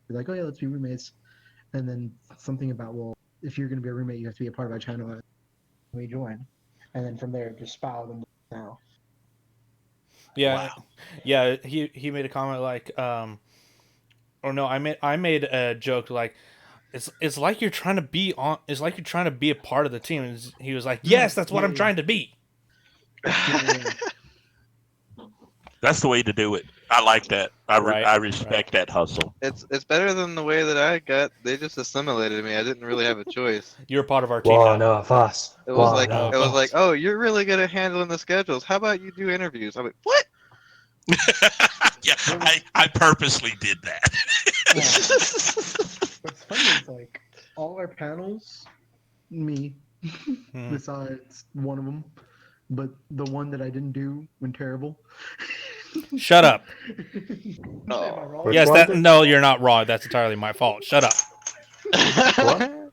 They're like, oh yeah, let's be roommates. And then something about, well, if you're going to be a roommate, you have to be a part of our channel. We join. And then from there, it just spiraled into now. Yeah. Wow. Yeah, he made a comment like or no, I made a joke like it's like you're trying to be on it's like you're trying to be a part of the team, and he was like, "Yes, that's what I'm trying to be." That's the way to do it. I like that. I respect that hustle. It's better than the way that I got. They just assimilated me. I didn't really have a choice. You're a part of our team. One of us. It was like, oh, you're really good at handling the schedules. How about you do interviews? I'm like, what? Yeah, I purposely did that. What's funny is like all our panels, me, besides one of them, but the one that I didn't do went terrible. Shut up. Oh. Which Yes, one? no, you're not wrong. That's entirely my fault. Shut up. What?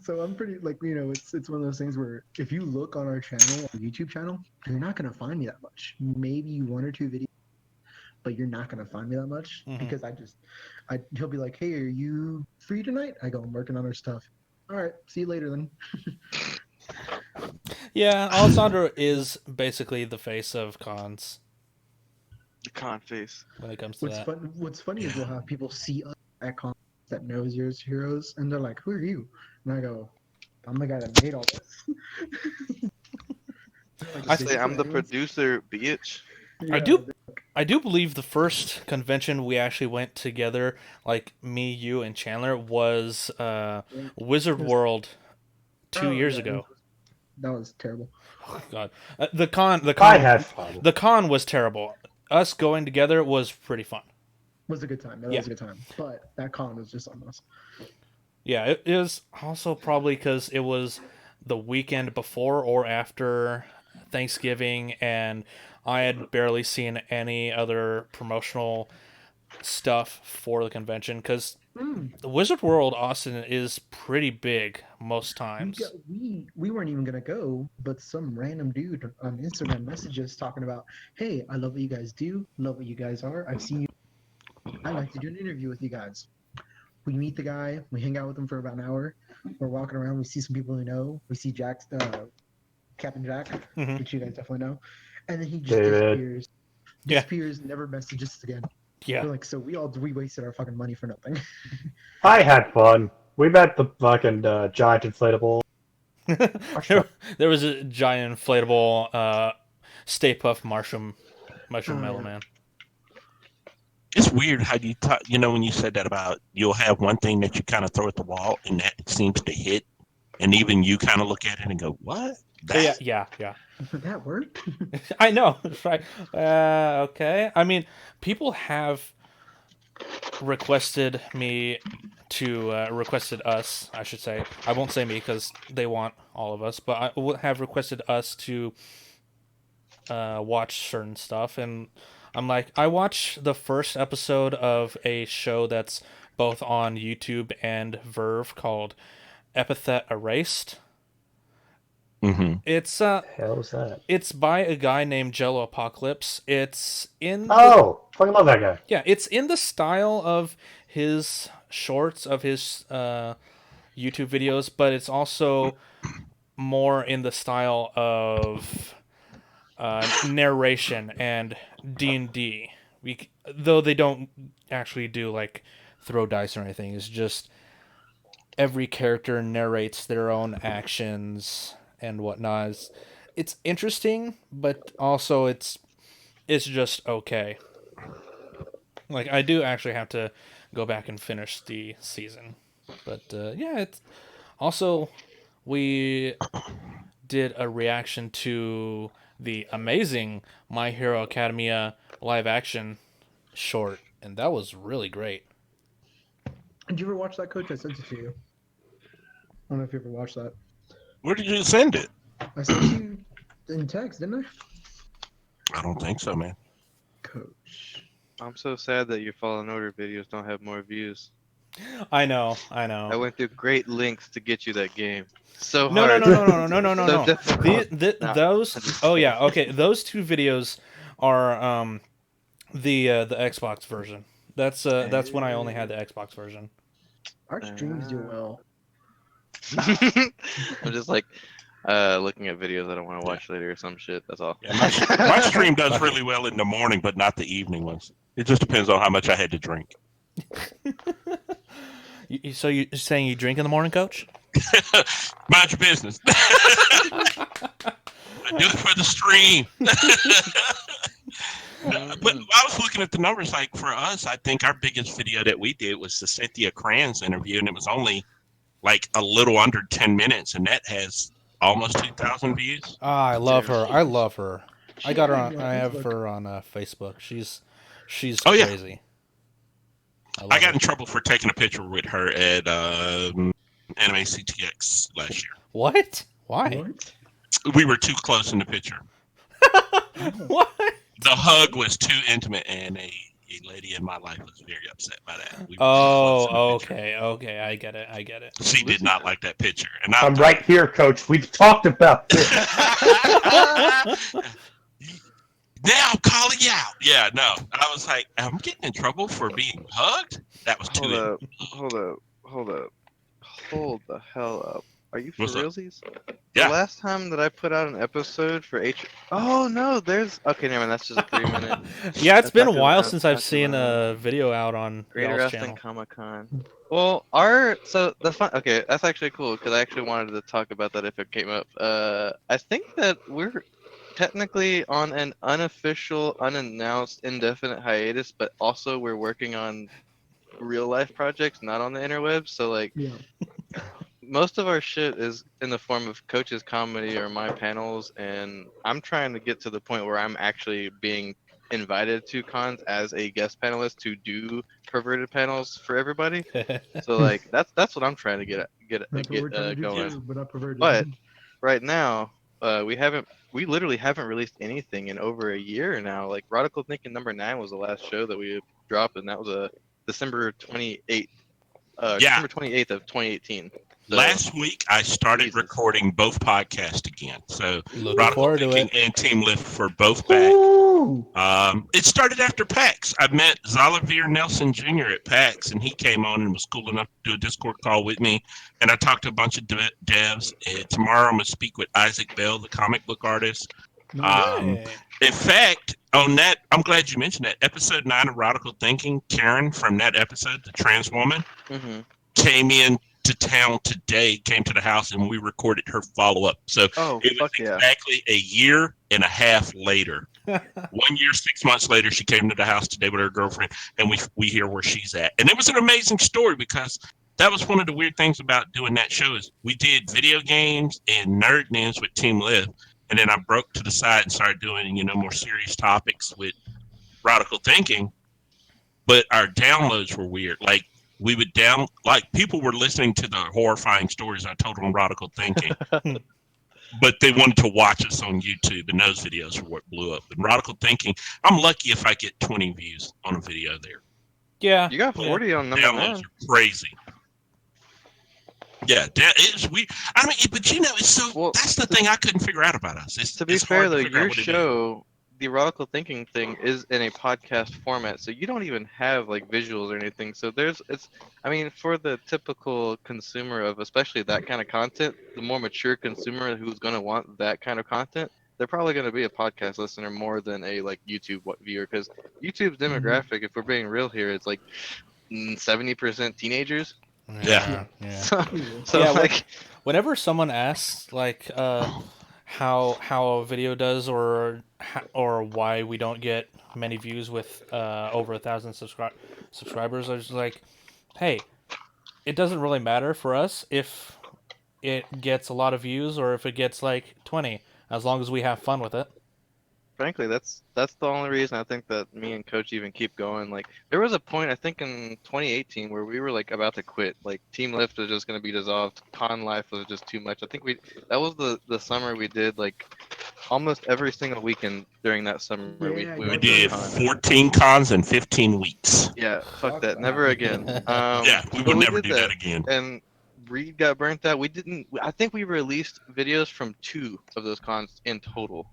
So I'm pretty it's one of those things where if you look on our channel, our YouTube channel, you're not gonna find me that much. Maybe one or two videos, but you're not gonna find me that much because he'll be like, hey, are you free tonight? I go, I'm working on our stuff. All right, see you later then. Yeah, Alessandro is basically the face of cons. The con face. When it comes to that. What's funny is we'll have people see us at cons that know Zero's Heroes, and they're like, who are you? And I go, I'm the guy that made all this. I say I'm the producer, bitch. Yeah, I do believe the first convention we actually went together, like me, you, and Chandler, was Wizard World 2 years ago. That was terrible. Oh, God, the con I had fun. The con was terrible. Us going together was pretty fun. Was a good time. That was a good time. But that con was just on us. Yeah, it is also probably because it was the weekend before or after Thanksgiving, and I had barely seen any other promotional stuff for the convention because the Wizard World Austin is pretty big most times. We weren't even gonna go, but some random dude on Instagram messages talking about, hey, I love what you guys do, love what you guys are. I've seen you. I'd like to do an interview with you guys. We meet the guy, we hang out with him for about an hour. We're walking around, we see some people we know. We see Captain Jack, which you guys definitely know. And then he just disappears. Disappears, never messages us again. Yeah. We're like, so we wasted our fucking money for nothing. I had fun. We met the fucking giant inflatable. there was a giant inflatable Stay Puft Marshmallow Man. It's weird how you when you said that about you'll have one thing that you kind of throw at the wall and that seems to hit. and even you kind of look at it and go, "What? That?" Yeah. That worked. I know, right? Okay. I mean, people have requested me to requested us, I should say. I won't say me because they want all of us, but I would have requested us to watch certain stuff, and I'm like, I watched the first episode of a show that's both on YouTube and Verve called Epithet Erased. Mm-hmm. It's Hell is that? it's by a guy named Jello Apocalypse. It's in Oh, fucking love that guy. yeah, it's in the style of his shorts, of his YouTube videos, but it's also more in the style of narration and D&D. Though they don't actually do like throw dice or anything. It's just every character narrates their own actions and whatnot. It's interesting, but also it's just okay. Like, I do actually have to go back and finish the season, but yeah, it's also we did a reaction to the amazing My Hero Academia live action short, and that was really great. Did you ever watch that, Coach? I sent it to you. I don't know if you ever watched that. Where did you send it? I sent you in text, didn't I? I don't think so, man. Coach. I'm so sad that your Fallen Order videos don't have more views. I know. I went through great lengths to get you that game. So No, hard. no. So difficult. No. Those. Oh yeah, okay. Those two videos are the Xbox version. That's when I only had the Xbox version. Our streams do well. I'm just like looking at videos I don't want to watch later or some shit. That's all. Yeah, my stream does really well in the morning, but not the evening ones. It just depends on how much I had to drink. So you're saying you drink in the morning, Coach? Mind your business. I do it for the stream. But I was looking at the numbers. Like for us, I think our biggest video that we did was the Cynthia Cran's interview, and it was only like a little under 10 minutes, and that has almost 2,000 views. I love her. I love her. I got her on. I have her on Facebook. She's Oh, yeah. crazy. I got in trouble for taking a picture with her at Anime CTX last year. What? Why? What? We were too close in the picture. What? The hug was too intimate, and a lady in my life was very upset by that. We were too close in the Oh, picture. okay. I get it. She did not like that picture, and I'm right here, Coach. We've talked about this. Now I'm calling you out. Yeah, no. I was like, I'm getting in trouble for being hugged? That was too Hold the hell up. Are you for What's up? realsies? Yeah. The last time that I put out an episode for Oh no, there's okay, never mind. That's just a 3-minute. Yeah, it's been a Talking while about- since I've talking seen about a video out on Greater y'all's Wrestling channel. Comic-Con. Well, so the fun. Okay, that's actually cool because I actually wanted to talk about that if it came up. I think that we're technically on an unofficial, unannounced, indefinite hiatus, but also we're working on real life projects, not on the interwebs. So like, Yeah. most of our shit is in the form of Coach's comedy or my panels, and I'm trying to get to the point where I'm actually being invited to cons as a guest panelist to do perverted panels for everybody. So like that's what I'm trying to get That's what we're trying to do going. too, but not perverted. But right now, we literally haven't released anything in over a year now. Like Radical Thinking #9 was the last show that we dropped, and that was a December 28th. December 28th of 2018. So, Last week, I started Jesus. recording both podcasts again. So, Looking Radical forward to Thinking it. and Team Lift for both back. Ooh. It started after PAX. I met Zolivir Nelson Jr. at PAX, and he came on and was cool enough to do a Discord call with me. And I talked to a bunch of devs. Tomorrow, I'm going to speak with Isaac Bell, the comic book artist. Hey. In fact, on that, I'm glad you mentioned that. Episode 9 of Radical Thinking, Karen from that episode, the trans woman, mhm. came in to town today, came to the house, and we recorded her follow-up. So Oh, it was fuck yeah. exactly a year and a half later. 1 year, 6 months later, she came to the house today with her girlfriend, and we hear where she's at. And it was an amazing story because that was one of the weird things about doing that show is we did video games and nerd news with Team Live, and then I broke to the side and started doing more serious topics with Radical Thinking. But our downloads were weird. Like we would people were listening to the horrifying stories I told on Radical Thinking, but they wanted to watch us on YouTube, and those videos were what blew up. And Radical Thinking, I'm lucky if I get 20 views on a video there. Yeah. You got 40 on number Downloads 1. are crazy. Yeah, it's weird. I mean, but it's so. Well, that's the thing I couldn't figure out about us. To be fair, though, your show, the Radical Thinking thing, is in a podcast format, so you don't even have like visuals or anything. So for the typical consumer of especially that kind of content, the more mature consumer who's going to want that kind of content, they're probably going to be a podcast listener more than a like YouTube viewer, because YouTube's demographic, if we're being real here, it's like 70% teenagers. Yeah. So Yeah, like, whenever someone asks like how a video does or why we don't get many views with over 1,000 subscribers, I was like, hey, it doesn't really matter for us if it gets a lot of views or if it gets like 20, as long as we have fun with it. frankly, that's the only reason I think that me and Coach even keep going. Like, there was a point I think in 2018 where we were like about to quit. Like, Team Lift was just gonna be dissolved. Con life was just too much. I think that was the summer we did like almost every single weekend during that summer. Yeah, We went did to a con. 14 cons in 15 weeks. Yeah, fuck Fuck that. that. Never again. Yeah, we but would never did do that again. And Reed got burnt out. I think we released videos from 2 of those cons in total.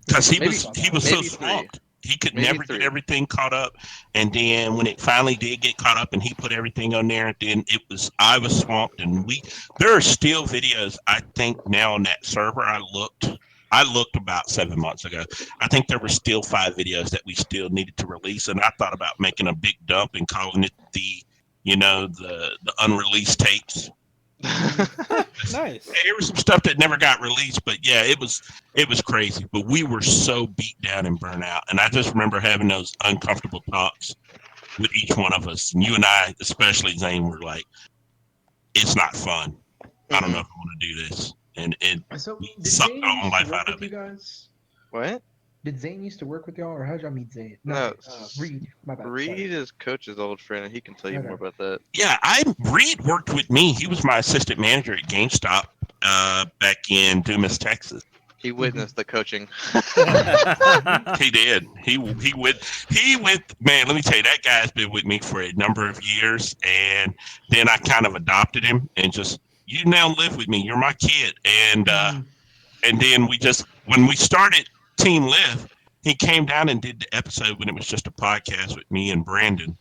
Because he Maybe- was so maybe 3. swamped. He could Maybe never 3. get everything caught up. And then when it finally did get caught up and he put everything on there, then I was swamped. And there are still videos, I think now on that server. I looked about 7 months ago. I think there were still 5 videos that we still needed to release. And I thought about making a big dump and calling it the unreleased tapes. Nice. There was some stuff that never got released, but yeah, it was crazy. But we were so beat down and burnt out, and I just remember having those uncomfortable talks with each one of us. And you and I, especially Zane, were like, "It's not fun. I don't know if I want to do this," and So we did sucked Zane our own used to life work out of with it. you guys? What? Did Zane used to work with y'all, or how did y'all meet Zane? No, Reed. My bad. Reed sorry. is Coach's old friend, and he can tell you Okay. more about that. Yeah, Reed worked with me. He was my assistant manager at GameStop back in Dumas, Texas. He witnessed the coaching. He did. He went. Man, let me tell you, that guy's been with me for a number of years, and then I kind of adopted him and just, you now live with me. You're my kid, and then when we started Team Live, he came down and did the episode when it was just a podcast with me and Brandon.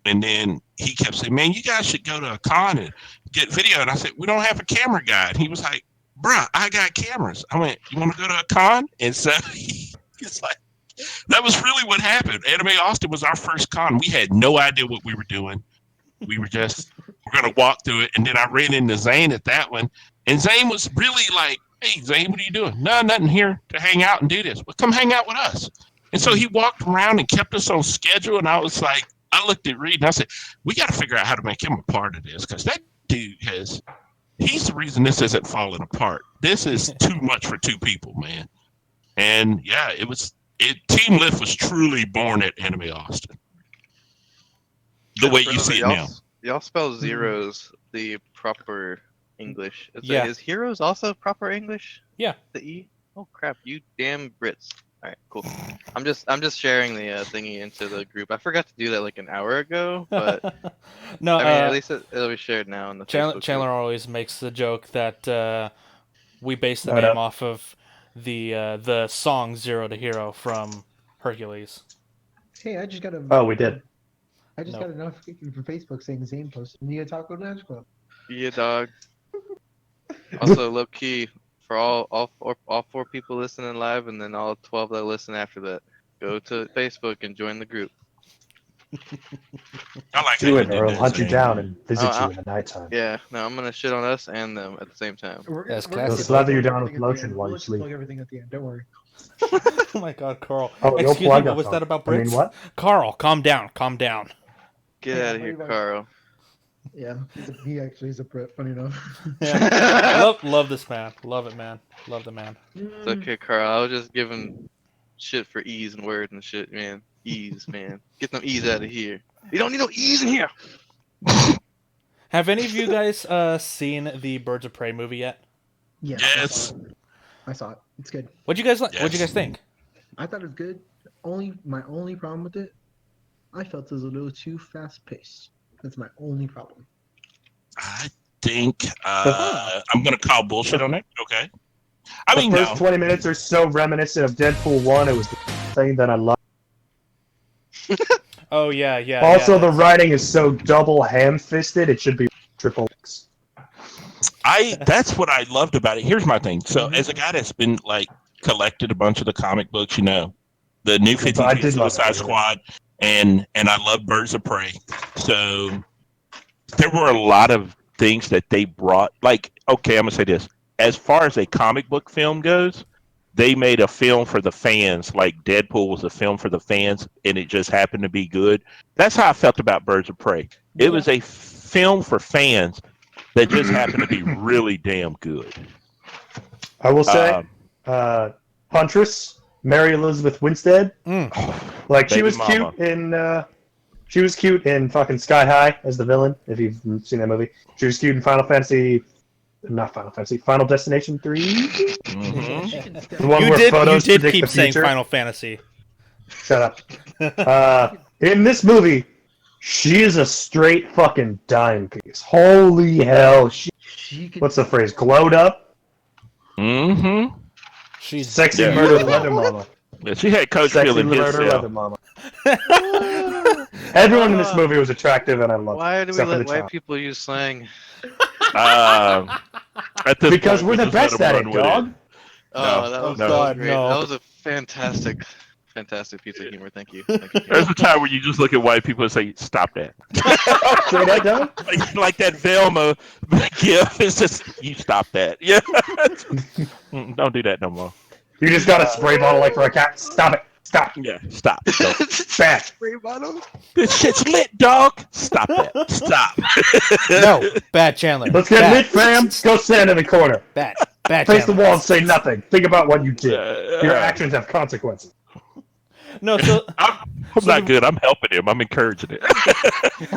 And then he kept saying, "Man, you guys should go to a con and get video." And I said, "We don't have a camera guy." And he was like, "Bruh, I got cameras." I went, "You want to go to a con?" And so it's like, that was really what happened. Anime Austin was our first con. We had no idea what we were doing. We were going to walk through it. And then I ran into Zane at that one. And Zane was really like, "Hey, Zane, what are you doing?" "No, nothing, here to hang out and do this." "Well, come hang out with us." And so he walked around and kept us on schedule. And I was like, I looked at Reed and I said, "We got to figure out how to make him a part of this, because that dude he's the reason this isn't falling apart. This is too much for 2 people, man." And yeah, Team Lift was truly born at Anime Austin. The way you see it now. Y'all spell zeros the proper English. Yeah. Is heroes also proper English? Yeah. The E? Oh crap, you damn Brits. Alright, cool. I'm just sharing the thingy into the group. I forgot to do that like an hour ago, but No, I mean, at least it'll be shared now in the Facebook Chandler group. always makes the joke that we base the Right name up. off of the song "Zero to Hero" from Hercules. Hey, I just got a. Oh, we did. I just No. got a notification from Facebook saying Zane posted Nia Taco Dance Club. Yeah, dog. Also, low key for all 4 people listening live, and then all 12 that listen after that, go to Facebook and join the group. I like Do how it, you did or I'll that, hunt you Zane. down and visit Oh, you in the nighttime. Yeah, no, I'm gonna shit on us and them at the same time. That's gonna classic. Slather you down plug with everything at the lotion end. while We'll you let sleep. plug everything at the end. Don't worry. Oh my God, Carl! Oh, you'll Excuse me, plug what us was on. that about I mean, Brits? what? Carl, calm down, calm down. Get Yeah, out of here, pretty much. Carl. Yeah, he actually is a Brit. Funny enough. Yeah. Love this man. Love it, man. Love the man. It's okay, Carl. I was just giving shit for E's and words and shit, man. E's, man. Get them E's out of here. You don't need no E's in here. Have any of you guys seen the Birds of Prey movie yet? Yes. Yes. I saw it. It's good. What'd you guys like? What'd you Yes. guys think? I thought it was good. My only problem with it, I felt it was a little too fast paced. That's my only problem. I think I'm gonna call bullshit on it. Okay. I The mean, first no. 20 minutes are so reminiscent of Deadpool 1. It was the thing that I love. Oh yeah. Also, yeah, the writing is so double ham-fisted, it should be triple X. That's what I loved about it. Here's my thing. So, Mhm. as a guy that's been like collected a bunch of the comic books, you know, the New I 52 did love Suicide it, yeah. Squad, and I love Birds of Prey. So there were a lot of things that they brought. Like, okay, I'm gonna say this: as far as a comic book film goes, they made a film for the fans. Like Deadpool was a film for the fans, and it just happened to be good. That's how I felt about Birds of Prey. It was a film for fans that just happened to be really damn good. I will say, Um, Huntress, Mary Elizabeth Winstead, like she Baby was mama. cute in fucking Sky High as the villain. If you've seen that movie, she was cute in Final Destination 3. mhm. The one You where did photos predict keep the saying future. Final Fantasy. Shut up. In this movie, she is a straight fucking dime piece. Holy hell! She could. What's the phrase? Glowed up, Mhm. She's sexy Yeah. murder leather mama. Yeah, she had Coach Sexy feeling his murder leather self. mama. Everyone in this movie was attractive, and I loved Why it, do we except for let the white child. people use slang? At this Because point, we're we the just let best them at run it, with dog. Oh, that was, no. that was God, great. no. That was a fantastic piece of humor. Thank you. Thank you. There's a time where you just look at white people and say, "Stop that!" Say that, dog. like that Velma gif. It's just you stop that. Yeah, don't do that no more. You just got a spray bottle like for a cat. Stop it. Stop. Yeah, stop. Don't. Bad. Spray bottle. This shit's lit, dog. Stop that. Stop. no bad Chandler. Let's get bad. lit, fam. Go stand in the corner. Bad Face the Chandler. wall and say nothing. Think about what you did. Your Yeah. actions have consequences. No, so I'm not good. I'm helping him. I'm encouraging it.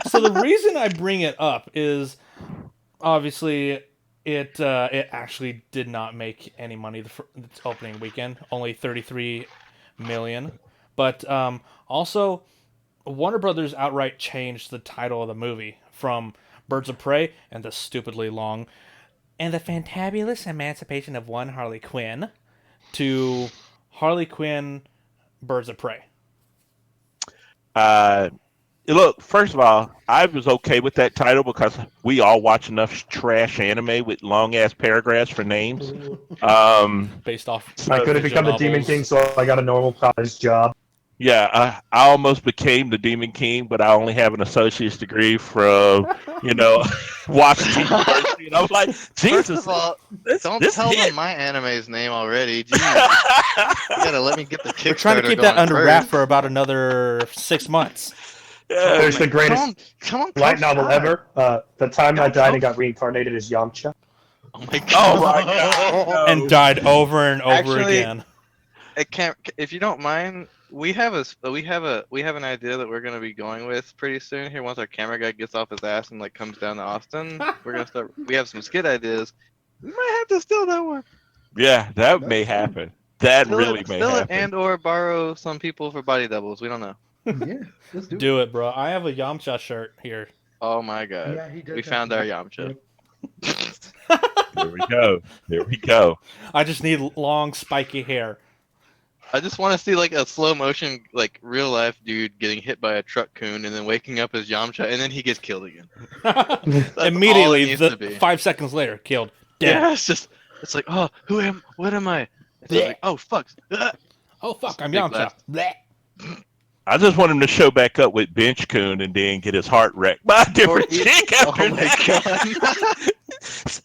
so the reason I bring it up is obviously it actually did not make any money its opening weekend, only 33 million. But also, Warner Brothers outright changed the title of the movie from Birds of Prey and the stupidly long and the fantabulous emancipation of one Harley Quinn to Harley Quinn Birds of Prey. Look, first of all, I was okay with that title because we all watch enough trash anime with long ass paragraphs for names. Based off. I could have visual become the Demon novels. King, so I got a normal college job. Yeah, I almost became the Demon King, but I only have an associate's degree from, Washington University. And I was like, Jesus, First of all, this don't this tell hit. them my anime's name already. Jeez. You gotta let me get the Kickstarter We're trying to keep that going under first. wrap for about another 6 months. Yeah, There's the greatest Come on, light come novel on. ever. The time I Don't died and tell- got reincarnated as Yamcha. Oh my god. Oh my God, no. And died over and over Actually, again. It can't. If you don't mind, we have an idea that we're gonna be going with pretty soon here. Once our camera guy gets off his ass and comes down to Austin, we're gonna start. We have some skit ideas. We might have to steal that one. Yeah, that may That's fine. happen. That Steal really it, may steal it, happen. and/or borrow some people for body doubles. We don't know. Yeah, let's do it. Do it, bro. I have a Yamcha shirt here. Oh my god. Yeah, he does We have found to- our Yamcha. There we go. There we go. I just need long, spiky hair. I just want to see a slow motion, real life dude getting hit by a truck coon and then waking up as Yamcha and then he gets killed again. all Immediately, it needs to be. 5 seconds later, killed. Dead. Yeah, it's like, oh, what am I? It's like, oh fuck. Ah. Oh, fuck, I'm Big Yamcha. laugh. Bleh. I just want him to show back up with Bench Coon and then get his heart wrecked by a different Or eat- chick after Oh my that. god.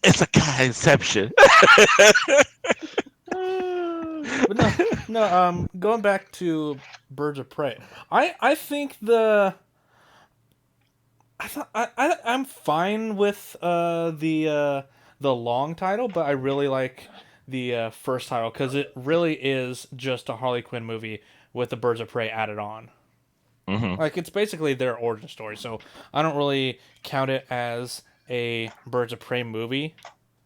It's a guy inception. But no, going back to Birds of Prey, I think I'm fine with the long title, but I really like the first title because it really is just a Harley Quinn movie with the Birds of Prey added on. Hmm. Like it's basically their origin story, so I don't really count it as a Birds of Prey movie,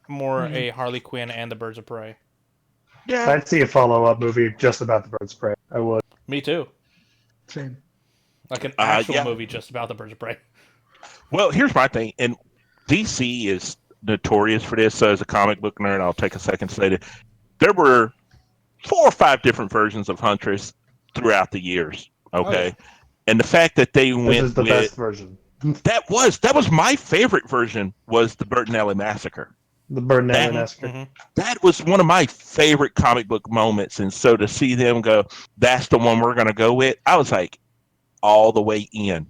more Mhm. a Harley Quinn and the Birds of Prey. Yeah. I'd see a follow-up movie just about the Birds of Prey. I would. Me too, Same. like an actual Yeah. movie just about the Birds of Prey. Well, here's my thing, and DC is notorious for this. So, as a comic book nerd, I'll take a second to say that there were 4 or 5 different versions of Huntress throughout the years. Oh yeah, Okay, and the fact that they This went is the with best version. that was my favorite version was the Bertinelli Massacre. The Burton Alley That Massacre. mm-hmm. that was one of my favorite comic book moments, and so to see them go, that's the one we're going to go with. I was like, all the way in.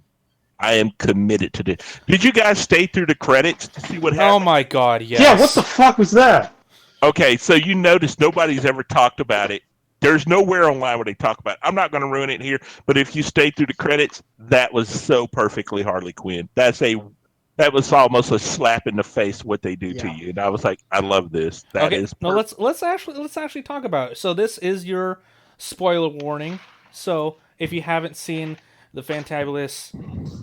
I am committed to this. Did you guys stay through the credits to see what Oh happened? my god, yes. Yeah, what the fuck was that? Okay, so you notice nobody's ever talked about it. There's nowhere online where they talk about it. I'm not going to ruin it here, but if you stay through the credits, that was so perfectly Harley Quinn. That was almost a slap in the face what they do to Yeah. you, and I was like, I love this. That Okay, is no, let's actually talk about it. So this is your spoiler warning. So if you haven't seen the Fantabulous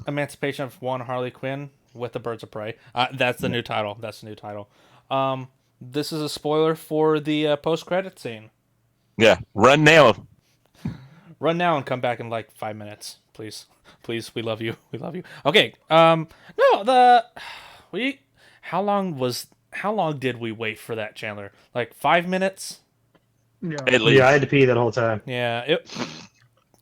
Emancipation of One Harley Quinn with the Birds of Prey, that's the new title. That's the new title. This is a spoiler for the post-credit scene. Yeah, run now. Run now and come back in like 5 minutes, please. Please, we love you. We love you. Okay. No, we. How long did we wait for that, Chandler? Like 5 minutes? Yeah. At least. Yeah, I had to pee that whole time. Yeah.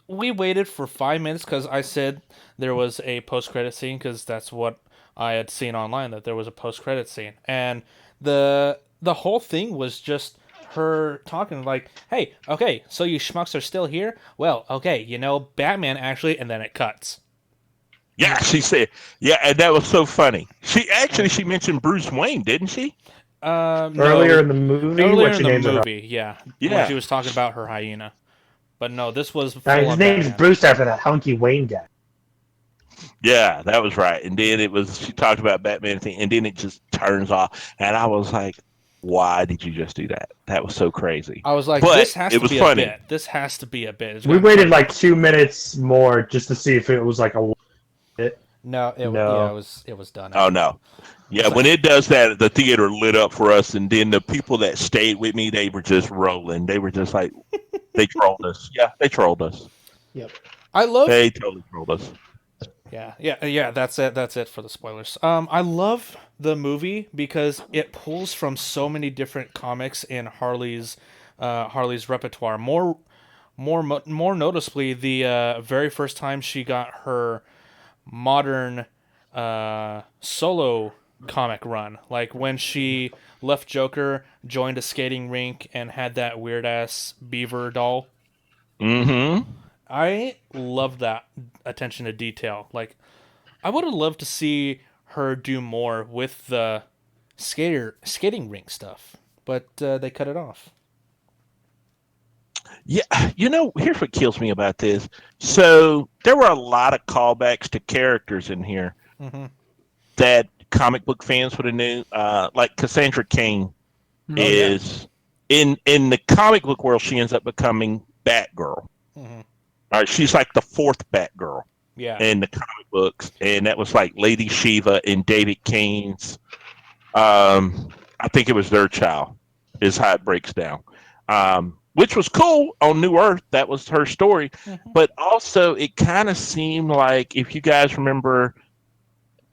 We waited for 5 minutes because I said there was a post-credit scene because that's what I had seen online, that there was a post-credit scene, and the whole thing was just her talking like, "Hey, okay, so you schmucks are still here? Well, okay, Batman actually," and then it cuts. Yeah, she said. Yeah, and that was so funny. She mentioned Bruce Wayne, didn't she? Earlier No, in the movie, earlier when in she the names her. movie, yeah, when Yeah. she was talking about her hyena, but no, this was full His on name's Batman. Bruce after that hunky Wayne guy. Yeah, that was right. And then she talked about Batman thing, and then it just turns off. And I was like, why did you just do that? That was so crazy. I was like, But this has it to was be funny. a bit. This has to be a bit. It's We gonna waited turn- like 2 minutes more just to see if it was like a bit. No, No. it was done. Oh, no. Yeah, when it does that, the theater lit up for us. And then the people that stayed with me, they were just rolling. They were just like, they trolled us. Yeah, they trolled us. I love. They totally trolled us. Yeah. That's it. That's it for the spoilers. I love the movie because it pulls from so many different comics in Harley's repertoire. More noticeably, the very first time she got her modern solo comic run, like when she left Joker, joined a skating rink, and had that weird ass beaver doll. Mm-hmm. I love that attention to detail. Like, I would have loved to see her do more with the skating rink stuff, but they cut it off. Yeah, here's what kills me about this. So there were a lot of callbacks to characters in here Mm-hmm. that comic book fans would have knew. Like Cassandra Cain is in the comic book world, she ends up becoming Batgirl. Mm-hmm. All right, she's like the 4th Batgirl Yeah. in the comic books, and that was like Lady Shiva and David Kane's. I think it was their child, is how it breaks down. Which was cool on New Earth. That was her story, Mhm. but also it kind of seemed like, if you guys remember,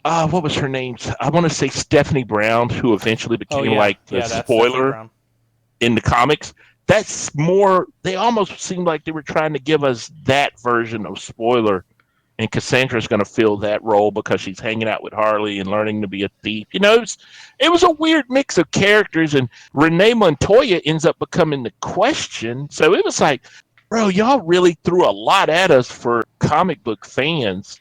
what was her name? I want to say Stephanie Brown, who eventually became like the that's Stephanie spoiler Brown. in the comics. That's more. They almost seemed like they were trying to give us that version of spoiler, and Cassandra's going to fill that role because she's hanging out with Harley and learning to be a thief. It was a weird mix of characters, and Renee Montoya ends up becoming the Question. So it was like, bro, y'all really threw a lot at us for comic book fans.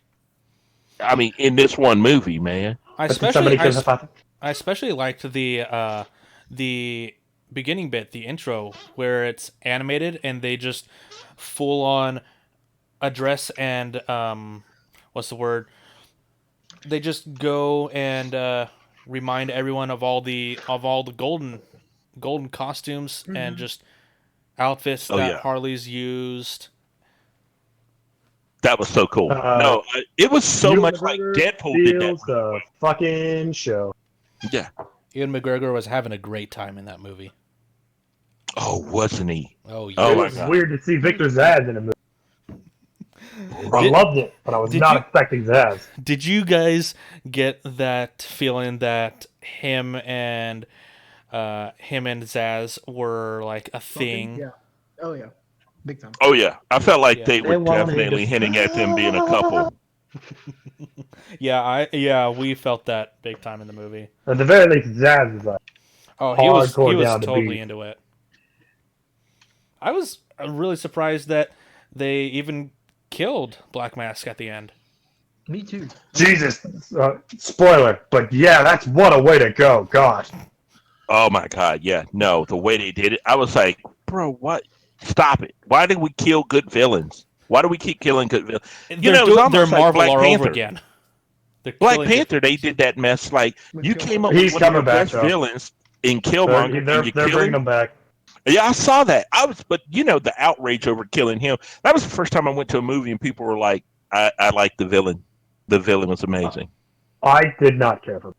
I mean, in this one movie, man. I But did somebody especially kill her father? I especially liked the beginning bit, the intro, where it's animated and they just full on address and what's the word? they just go and remind everyone of all the golden costumes and just outfits Oh, that yeah. Harley's used. That was so cool. Uh, It was so Ewan much like McGregor Deadpool did that. steals the fucking show. Yeah. Ian McGregor was having a great time in that movie. Oh, wasn't he? Oh It yeah. Oh, my was God. weird to see Victor Zaz in a movie. I Did- loved it, but I was did not you- expecting Zaz. Did you guys get that feeling that him and Zaz were like a thing? Yeah. Oh yeah. Big time. Oh, yeah. I felt like Yeah. they were They wanted definitely to- hinting at them being a couple. Yeah, we felt that big time in the movie. At the very least, Zaz is like, Oh, he was Hardcore down to totally beat. into it. I was really surprised that they even killed Black Mask at the end. Me too. Jesus, spoiler, but yeah, that's what a way to go. God. Oh, my God. Yeah. No, the way they did it, I was like, bro, what? Stop it. Why did we kill good villains? Why do we keep killing good villains? They're, know, it was almost they're like Marvel Black all Panther. over again. They're Black killing Panther, they did that mess. Like, you came up with He's one of coming your back, best though. villains in Killmonger, They're and you bringing kill him. him back. Yeah, I saw that. But the outrage over killing him. That was the first time I went to a movie and people were like, I like the villain. The villain was amazing. I did not care for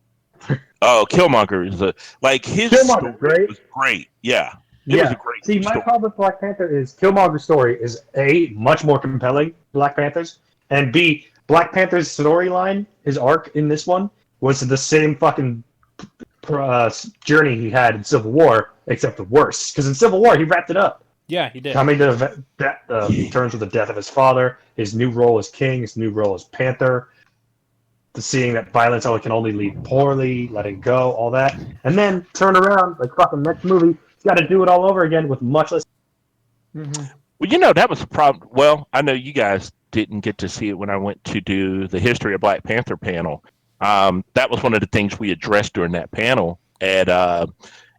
him. Oh, Killmonger is his Killmonger's story great. was great. Yeah, it was a great See, my story. problem with Black Panther is Killmonger's story is A, much more compelling than Black Panther's, and B, Black Panther's storyline, his arc in this one, was the same fucking journey he had in Civil War, except worse. Because in Civil War, he wrapped it up. Yeah, he did. Coming to terms with the death of his father, his new role as king, his new role as Panther, to seeing that violence can only lead poorly, letting go, all that, and then turn around like fucking next movie. He's got to do it all over again with much less. Mm-hmm. Well, that was a problem. Well, I know you guys didn't get to see it when I went to do the history of Black Panther panel. That was one of the things we addressed during that panel, and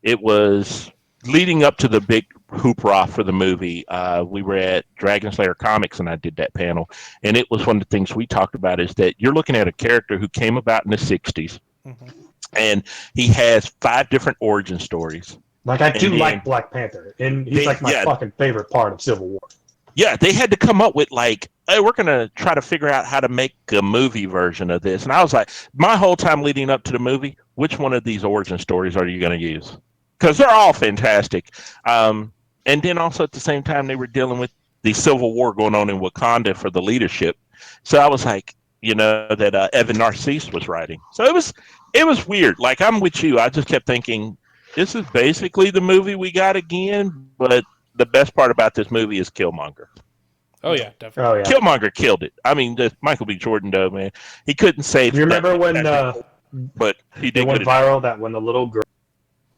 it was leading up to the big hoopla for the movie. We were at Dragon Slayer Comics, and I did that panel, and it was one of the things we talked about is that you're looking at a character who came about in the 60s, and he has 5 different origin stories. Like, I do And like Black Panther, and he's like my fucking favorite part of Civil War. Yeah, they had to come up with like, hey, we're going to try to figure out how to make a movie version of this. And I was like, my whole time leading up to the movie, which one of these origin stories are you going to use? Because they're all fantastic. And then also at the same time, they were dealing with the Civil War going on in Wakanda for the leadership. So I was like, that Evan Narcisse was writing. So it was weird. Like, I'm with you. I just kept thinking, this is basically the movie we got again, but the best part about this movie is Killmonger. Oh yeah, definitely. Oh yeah. Killmonger killed it. I mean, Michael B. Jordan, though, man, he couldn't save. You remember when but he it did went get it. viral that when the little girl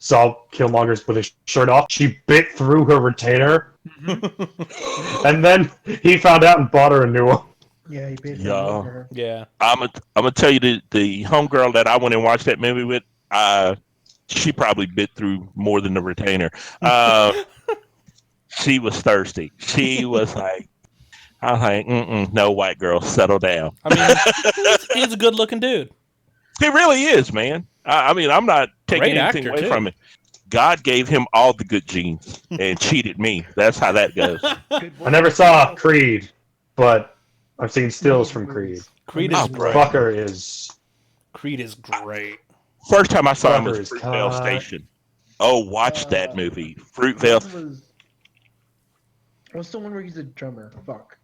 saw Killmonger's with his shirt off, she bit through her retainer, and then he found out and bought her a new one. Yeah, he paid for Yeah. her. Yeah. I'm gonna tell you the homegirl that I went and watched that movie with. She probably bit through more than the retainer. She was thirsty. She was like, I was like, no, white girl, settle down. I mean, he's a good-looking dude. He really is, man. I mean, I'm not taking Great anything actor, away too. from it. God gave him all the good genes and cheated me. That's how that goes. I never saw Creed, but I've seen stills from Creed. Creed Oh, is bro. great. Fucker is Creed is great. First time I saw him was Fucker is Fruitvale cut. Station. Oh, watch that movie. Fruitvale. What's the one where he's a drummer? Fuck.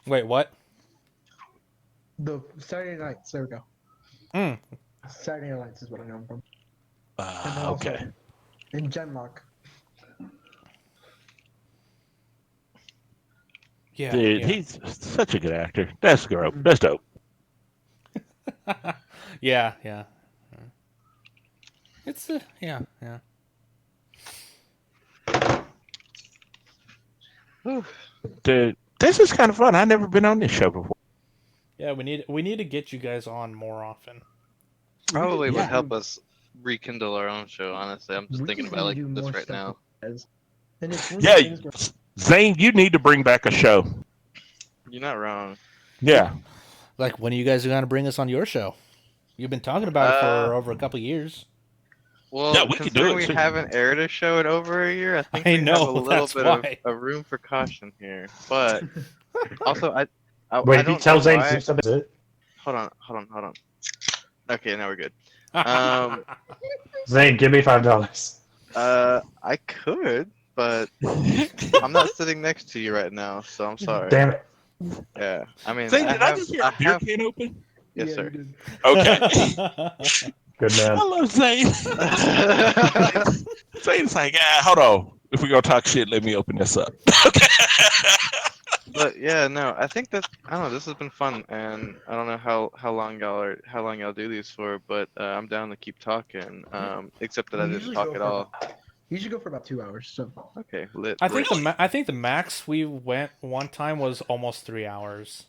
Wait, what? The Saturday Nights. There we go. Mm. Saturday Nights is what I know him from. And then also Okay. in Genlock. Yeah. Dude, yeah. he's such a good actor. That's dope. That's dope. Yeah. It's yeah. Dude, this is kind of fun. I've never been on this show before. Yeah, we need to get you guys on more often. Probably would Yeah. help us rekindle our own show. Honestly, I'm just We thinking can about like do this more right stuff now. with guys. And it's one of Yeah, the things where Zane, you need to bring back a show. You're not wrong. Yeah. Like, when are you guys going to bring us on your show? You've been talking about it for Uh, over a couple years. Well, Yeah, we could do considering it we soon. haven't aired a show in over a year, I think I we have a know, little that's bit why. of room for caution here. But also, Wait, I if you don't tell know Zane why. to do something, Hold on. Okay, now we're good. Um, Zane, give me $5. I could, but I'm not sitting next to you right now, so I'm sorry. Damn it. Yeah, I mean, Zane, did I just hear I a beer have. can open? Yes, Yeah, you sir. did. Okay. Good man. I love Zane. Zane's like, hold on. If we're gonna talk shit, let me open this up. Okay. But yeah, no, I think that I don't know. This has been fun, and I don't know how long y'all do these for, but I'm down to keep talking. Except that I We didn't usually talk go at for all. about. You should go for about 2 hours. So Okay, lit. I think Really? I think the max we went one time was almost 3 hours.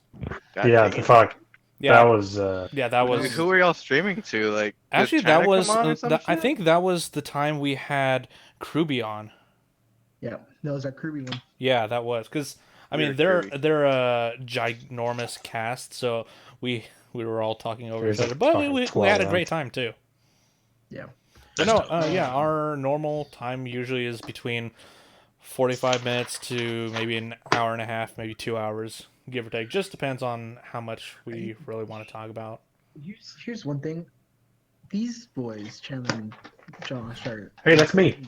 God Yeah, damn. fuck. Yeah, That was, yeah, that Dude, was who were y'all streaming to? Like, did actually that China was come on or some I shit? think that was the time we had Kruby on. yeah, that was that Kirby one. Yeah, that was because I mean Weird Kirby. they're a ginormous cast, so we were all talking over There's each other, like but fucking we 12 had a of great time too. Yeah. But That's no, dope. yeah, our normal time usually is between 45 minutes to maybe an hour and a half, maybe 2 hours, give or take. Just depends on how much we really want to talk about. Here's one thing. These boys, Chandler and Josh, are Hey, that's me.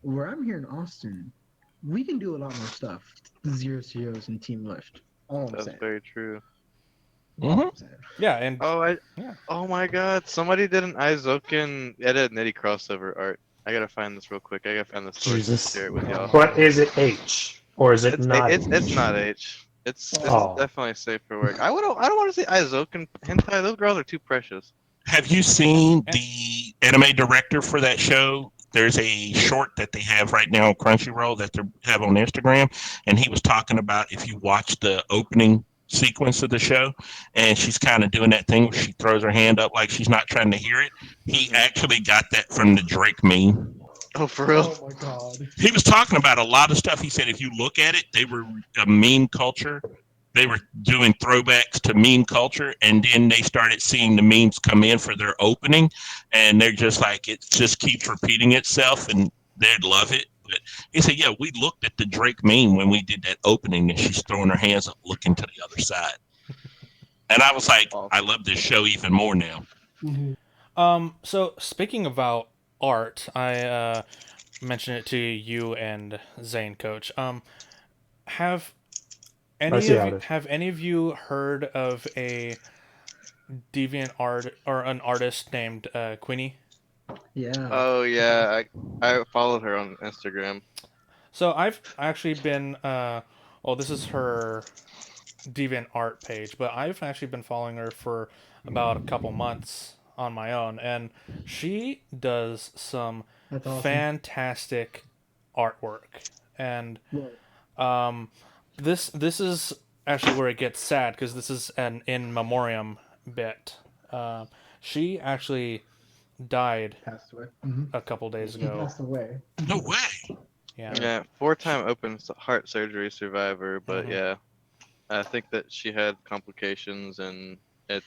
where I'm here in Austin. We can do a lot more stuff. Zero COs and Team Lift. All I'm That's saying. very true. All Mhm. I'm saying. Yeah, and Yeah. Oh my God! Somebody did an Izoken edit Nitty crossover art. I gotta find this real quick. I gotta find the source and Jesus. share it with y'all. What is it, H? Or is it not It's H? not H. It's Oh. definitely safe for work. I don't want to say Izoken hentai. Those girls are too precious. Have you seen the anime director for that show? There's a short that they have right now on Crunchyroll that they have on Instagram, and he was talking about if you watch the opening sequence of the show, and she's kind of doing that thing where she throws her hand up like she's not trying to hear it. He actually got that from the Drake meme. Oh, for real? Oh my god. He was talking about a lot of stuff. He said if you look at it, they were a meme culture. They were doing throwbacks to meme culture, and then they started seeing the memes come in for their opening, and they're just like it just keeps repeating itself, and they'd love it. But he said, "Yeah, we looked at the Drake meme when we did that opening, and she's throwing her hands up, looking to the other side." And I was like, "I love this show even more now." So speaking about art, I mentioned it to you and Zane, Coach. Have I see how it is. have any of you heard of a deviant art or an artist named Quinny? Yeah. Oh yeah, I followed her on Instagram. So I've actually been this is her deviant art page, but I've actually been following her for about a couple months on my own, and she does some That's awesome. fantastic artwork. And this is actually where it gets sad because this is an in memoriam bit. She actually died Passed away. a couple days He ago. passed away. No way. Yeah. Yeah, 4-time open heart surgery survivor, but Mhm. yeah, I think that she had complications and it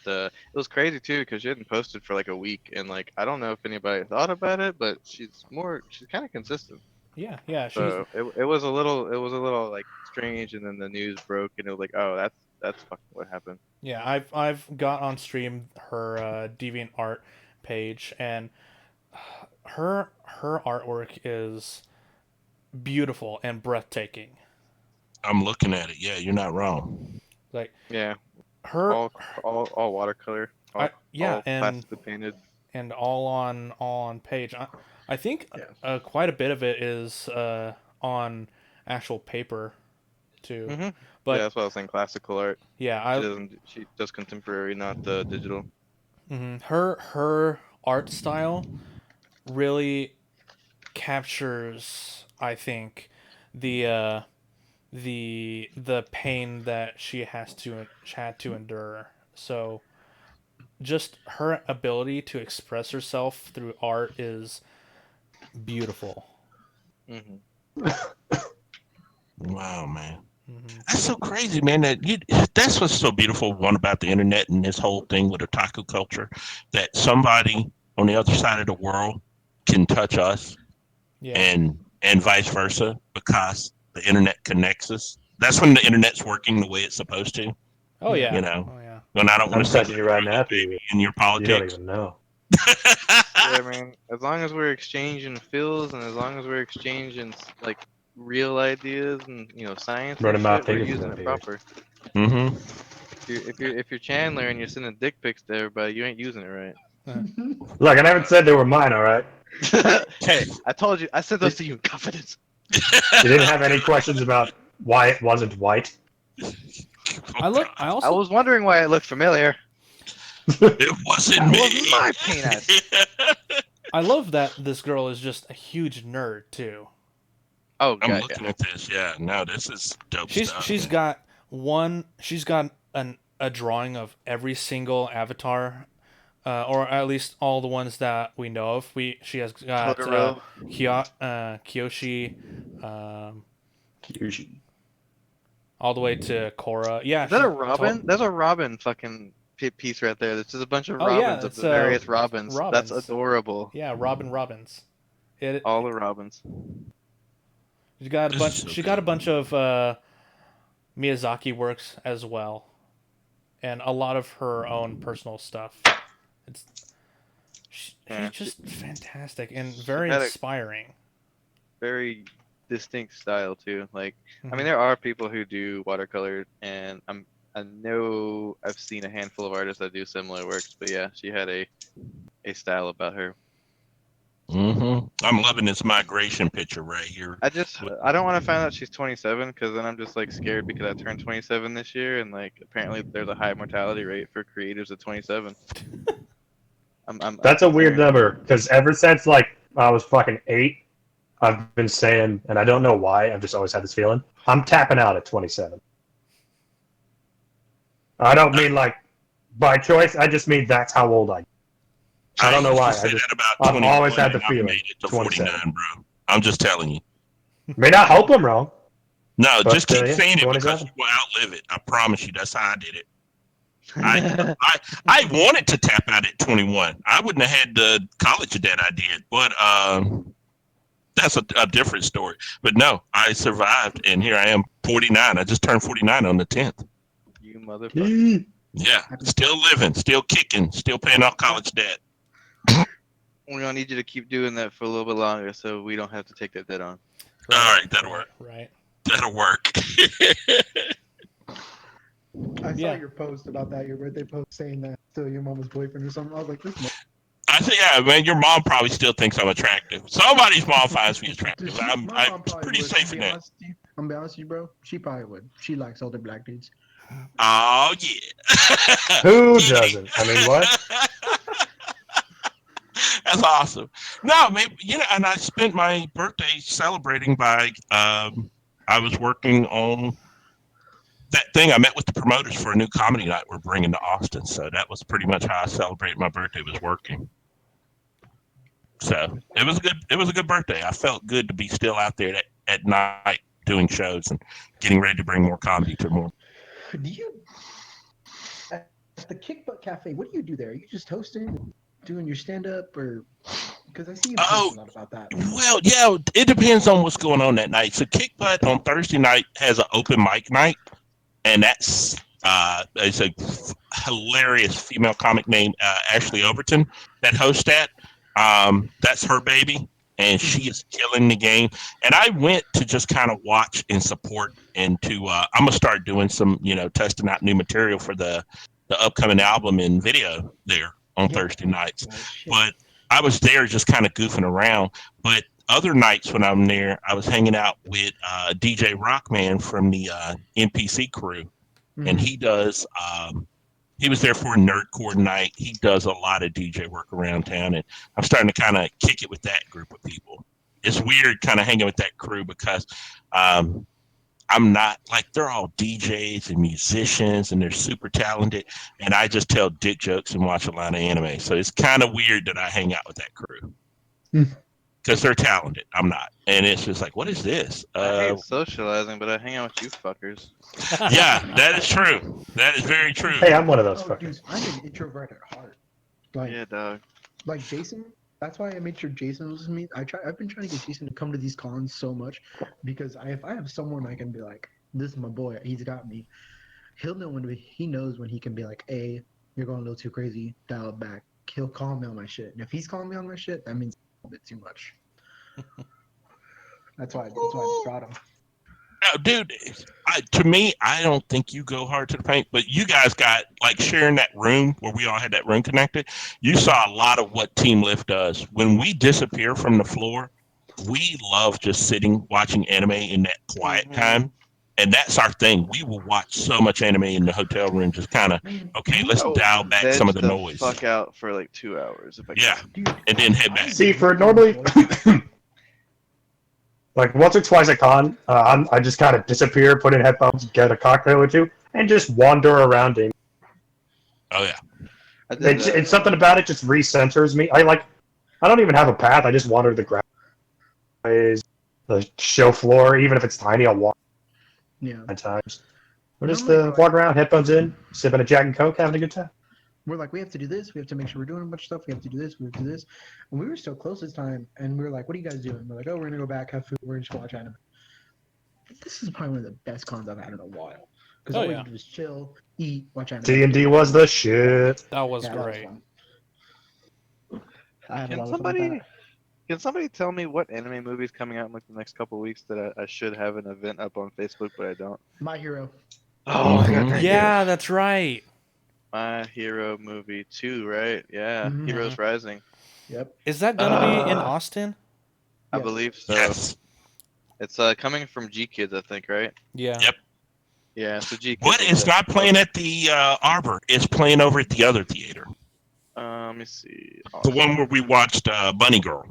was crazy too because she hadn't posted for like a week and like I don't know if anybody thought about it, but she's kind of consistent. Yeah, yeah. She's So it was a little like strange, and then the news broke, and it was like, oh, that's fucking what happened. yeah. I've got on stream her deviant art page, and her artwork is beautiful and breathtaking. I'm looking at it. Yeah, you're not wrong. Like Yeah, her, all watercolor, all and plastically painted. and all on page. I think Yeah. quite a bit of it is on actual paper too. Mm-hmm. But Yeah, that's what I was saying. Classical art. yeah, She does contemporary, not the digital. her art style really captures, I think, the the pain that she had to endure. So just her ability to express herself through art is beautiful. Mm-hmm. Wow, man. That's so crazy, man. That's what's so beautiful one about the internet and this whole thing with otaku culture, that somebody on the other side of the world can touch us, Yeah. and vice versa, because the internet connects us. That's when the internet's working the way it's supposed to. Oh yeah. You know, Oh yeah. and I don't I'm want to see touching you right now, baby in your you don't politics. even know. Yeah, I mean, as long as we're exchanging feels and as long as we're exchanging like real ideas and science and Running my shit, we're fingers using through my it fingers. proper. Mm-hmm. If you're Chandler and you're sending dick pics to everybody, you ain't using it right. Look, I never said they were mine, all right? Hey, I told you, I said those to you in confidence. You didn't have any questions about why it wasn't white? I I also was wondering why it looked familiar. It wasn't That me. wasn't my penis. I love that this girl is just a huge nerd too. Oh, I'm God, looking at this. Yeah, no, this is dope stuff. She's got a drawing of every single avatar, or at least all the ones that we know of. She has got Totoro. Kyoshi, Kyushi. all the way to Korra. Yeah, Is that a she- robin? That's a robin fucking piece right there. There's just a bunch of Oh, yeah, robins of it's, the various robins. robins. That's adorable. Yeah, Robin Robbins. All the robins. She got a This bunch. is so She got a good. bunch of Miyazaki works as well, and a lot of her own personal stuff. She's Yeah. just fantastic and very had a- inspiring. Very distinct style too. Like, I Mhm. mean, there are people who do watercolor, and I know I've seen a handful of artists that do similar works, but yeah, she had a style about her. Mm-hmm. I'm loving this migration picture right here. I don't want to find out she's 27 because then I'm just like scared because I turned 27 this year and like apparently there's a high mortality rate for creatives at 27. That's a weird concerned. number, because ever since, like, I was fucking 8, I've been saying, and I don't know why, I've just always had this feeling, I'm tapping out at 27. I don't mean, like, by choice, I just mean that's how old I am. I don't know used to why, say I just- that about I've 21, always had the and I've feeling, made it to 27. 49, bro. I'm just telling you. May not hope I'm wrong. No, But, just keep yeah, saying it because 27. you will outlive it. I promise you. That's how I did it. I wanted to tap out at 21. I wouldn't have had the college debt I did, but that's a different story. But no, I survived, and here I am, 49. I just turned 49 on the 10th. You motherfucker. Yeah, still living, still kicking, still paying off college debt. We're gonna need you to keep doing that for a little bit longer so we don't have to take that debt on. All right, that'll work. Right. That'll work. I saw Yeah. your post about that, your birthday post saying that still your mama's boyfriend or something. I was like, this. I say, yeah, man, your mom probably still thinks I'm attractive. Somebody's mom finds me attractive. I'm My mom I'm probably pretty would, safe in that. I'm be honest with you, bro. She probably would. She likes older black dudes. Oh yeah. Who doesn't? I mean, what? That's awesome. No, man, and I spent my birthday celebrating by I was working on that thing. I met with the promoters for a new comedy night we're bringing to Austin. So that was pretty much how I celebrated my birthday, was working. So it was a good birthday. I felt good to be still out there at night doing shows and getting ready to bring more comedy to more. Do you at the Kick Butt Cafe? What do you do there? Are you just hosting, doing your stand up, or because I see you post a lot about that. Well, yeah, it depends on what's going on that night. So Kick Butt on Thursday night has an open mic night, and that's it's a hilarious female comic named Ashley Overton that hosts that. That's her baby, and she is killing the game. And I went to just kind of watch and support, and to I'm gonna start doing some, testing out new material for the upcoming album and video there on Thursday nights. But I was there just kind of goofing around. But other nights when I'm there, I was hanging out with DJ Rockman from the NPC crew, and he does. He was there for a Nerdcore night. He does a lot of DJ work around town, and I'm starting to kind of kick it with that group of people. It's weird kind of hanging with that crew because I'm not like, they're all DJs and musicians and they're super talented, and I just tell dick jokes and watch a lot of anime. So it's kind of weird that I hang out with that crew. because they're talented. I'm not, and it's just like, what is this? I hate socializing, but I hang out with you fuckers. Yeah, that is true. That is very true. Hey, I'm one of those Oh, fuckers. dude, I'm an introvert at heart. Like, Yeah, dog. like Jason. That's why I made sure Jason was with me. I've been trying to get Jason to come to these cons so much because if I have someone I can be like, this is my boy, he's got me. He'll know he knows when he can be like, hey, you're going a little too crazy, dial it back. He'll call me on my shit, and if he's calling me on my shit, that means a bit too much. That's why I brought him. Dude, to me, I don't think you go hard to the paint, but you guys got, like, sharing that room where we all had that room connected. You saw a lot of what Team Lift does. When we disappear from the floor, we love just sitting, watching anime in that quiet time. And that's our thing. We will watch so much anime in the hotel room, just kind of, okay, let's dial back some of the noise. Fuck out for like 2 hours if I Yeah, can. Dude, and then head back. See, for normally, like once or twice at con, I just kind of disappear, put in headphones, get a cocktail or two, and just wander around. Oh, yeah. It's something about it just recenters me. I don't even have a path. I just wander the ground, the show floor, even if it's tiny. I'll walk yeah. at times. We're just Normally, walk around, headphones in, sipping a Jack and Coke, having a good time. We're like, we have to do this. We have to make sure we're doing a bunch of stuff. We have to do this. We have to do this. And we were so close this time, and we were like, what are you guys doing? We're like, oh, we're gonna go back, have food. We're gonna just watch anime. This is probably one of the best cons I've had in a while. Because all we do is chill, eat, watch anime. D&D was the shit. That was Yeah, great. I had a Can lot of fun with that. can somebody tell me what anime movie's coming out in like the next couple weeks that I should have an event up on Facebook, but I don't? My Hero. Oh, I got that. Yeah, that's right. My Hero movie 2, right? Yeah, Mhm. Heroes Rising. Yep. Is that gonna be in Austin? I Yes. believe so. Yes. It's coming from G Kids, I think, right? Yeah. Yep. Yeah, so G Kids. But it's not playing at the Arbor. It's playing over at the other theater. Let me see. The one where we watched Bunny Girl.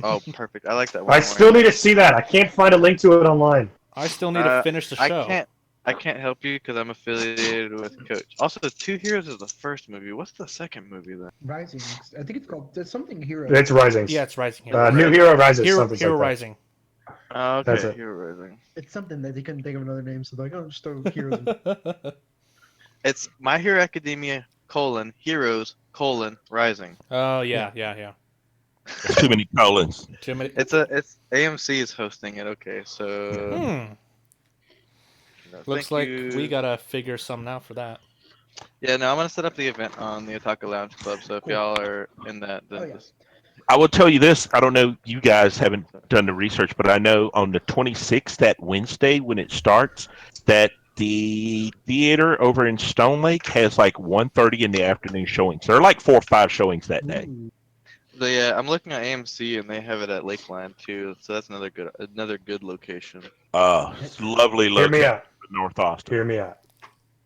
Oh, perfect. I like that one. I still need to see that. I can't find a link to it online. I still need to finish the show. I can't help you because I'm affiliated with Coach. Also, the Two Heroes is the first movie. What's the second movie then? Rising. I think it's called there's something Hero. It's Rising. Yeah, it's Rising. Hero. New Hero Rises. Hero something like that. Rising. Oh, That's okay, it. Hero Rising. It's something that they couldn't think of another name, so they're like, oh, just throw Heroes in. It's My Hero Academia, Heroes, Rising. Oh yeah. There's too many colons. Too many. It's AMC is hosting it, okay, so... Looks like we gotta figure something out for that. Yeah, no, I'm gonna set up the event on the Otaku Lounge Club, so if y'all are in that, then Oh, yeah. just... I will tell you this. I don't know. You guys haven't done the research, but I know on the 26th, that Wednesday when it starts, that the theater over in Stone Lake has like 1:30 in the afternoon showings. There are like 4 or 5 showings that day. Ooh. I'm looking at AMC and they have it at Lakeland too, so that's another good location. It's lovely Hear me location out. in North Austin. Hear me out.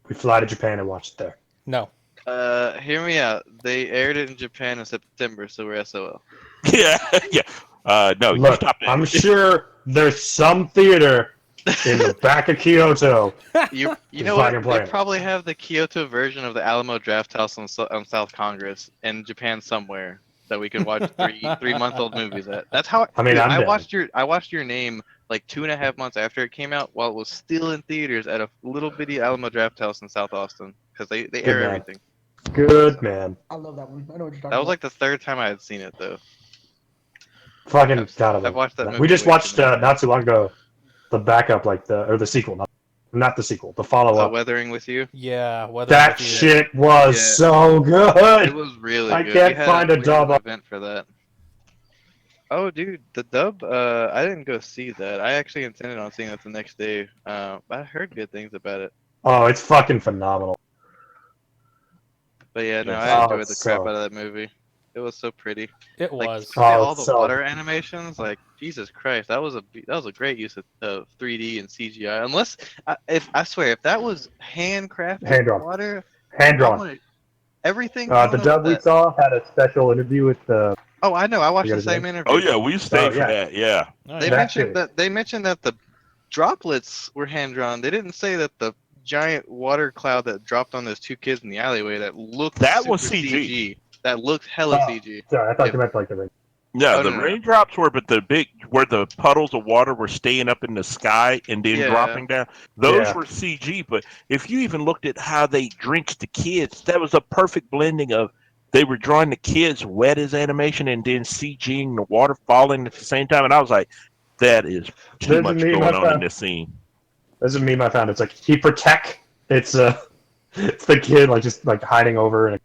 We fly to Japan and watch it there. No. Hear me out. They aired it in Japan in September, so we're SOL. Yeah, yeah. No, you Look, stop that. I'm sure there's some theater in the back of Kyoto. You Just know what? fucking play They it. probably have the Kyoto version of the Alamo Draft House on South Congress in Japan somewhere that we can watch 3-month-old movies at. That's how. I mean, dude, I'm I down. watched your name like 2.5 months after it came out, while it was still in theaters at a little bitty Alamo Draft House in South Austin, because they air man. everything. Good man. I love that one. I know what you're talking That was about. like the 3rd time I had seen it though. Fucking I've God, I've watched that movie We just way watched too many not too long ago the backup, the sequel, not the sequel, the follow up. Weathering with You. Yeah. Whether That with you- shit was Yeah. so good. It was really I good. can't We had find a we had dub an up. event for that. Oh, dude, the dub. I didn't go see that. I actually intended on seeing it the next day. I heard good things about it. Oh, it's fucking phenomenal. But yeah, no, Yes. I Oh, enjoyed the it's crap so- out of that movie. It was so pretty. It Like was. especially Oh, all it's the so- water animations, like Jesus Christ, that was a great use of 3D and CGI. Unless, if I swear, if that was handcrafted Hand-drawn. water, Hand I drawn. wanted everything. The dub we saw had a special interview with the. Oh, I know. I watched You got the his same name? interview. Oh yeah, we stayed for yeah. that. Yeah. Oh, They yeah. mentioned that the droplets were hand drawn. They didn't say that the giant water cloud that dropped on those 2 kids in the alleyway that looked That was super CG. That looked hella Oh. CG. Sorry, I thought Yep. you meant like the ring. Yeah, Oh, the no, no. raindrops were, but the big where the puddles of water were staying up in the sky and then Yeah. dropping down. Those Yeah. were CG. But if you even looked at how they drenched the kids, that was a perfect blending of they were drawing the kids wet as animation and then CGing the water falling at the same time. And I was like, that is too There's a much meme going I on in found. this scene. There's a meme I found. It's like he protect. It's it's the kid like just like hiding over, and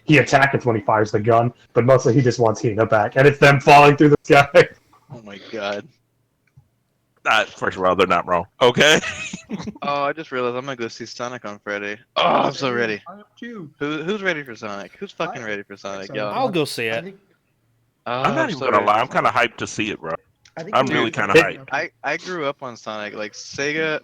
he attack. It's when he fires the gun, but mostly he just wants Hina back, and it's them falling through the sky. Oh my god. First of all, they're not wrong. Okay. Oh, I just realized I'm gonna go see Sonic on Friday. Oh, I'm so ready. I am too. Who's ready for Sonic? Who's fucking I- ready for Sonic, so, y'all? I'll go see I it. think Oh, I'm not even so gonna ready lie. for I'm kind of Sonic. hyped to see it, bro. I think I'm we really need to kinda go hyped. up. I grew up on Sonic, like Sega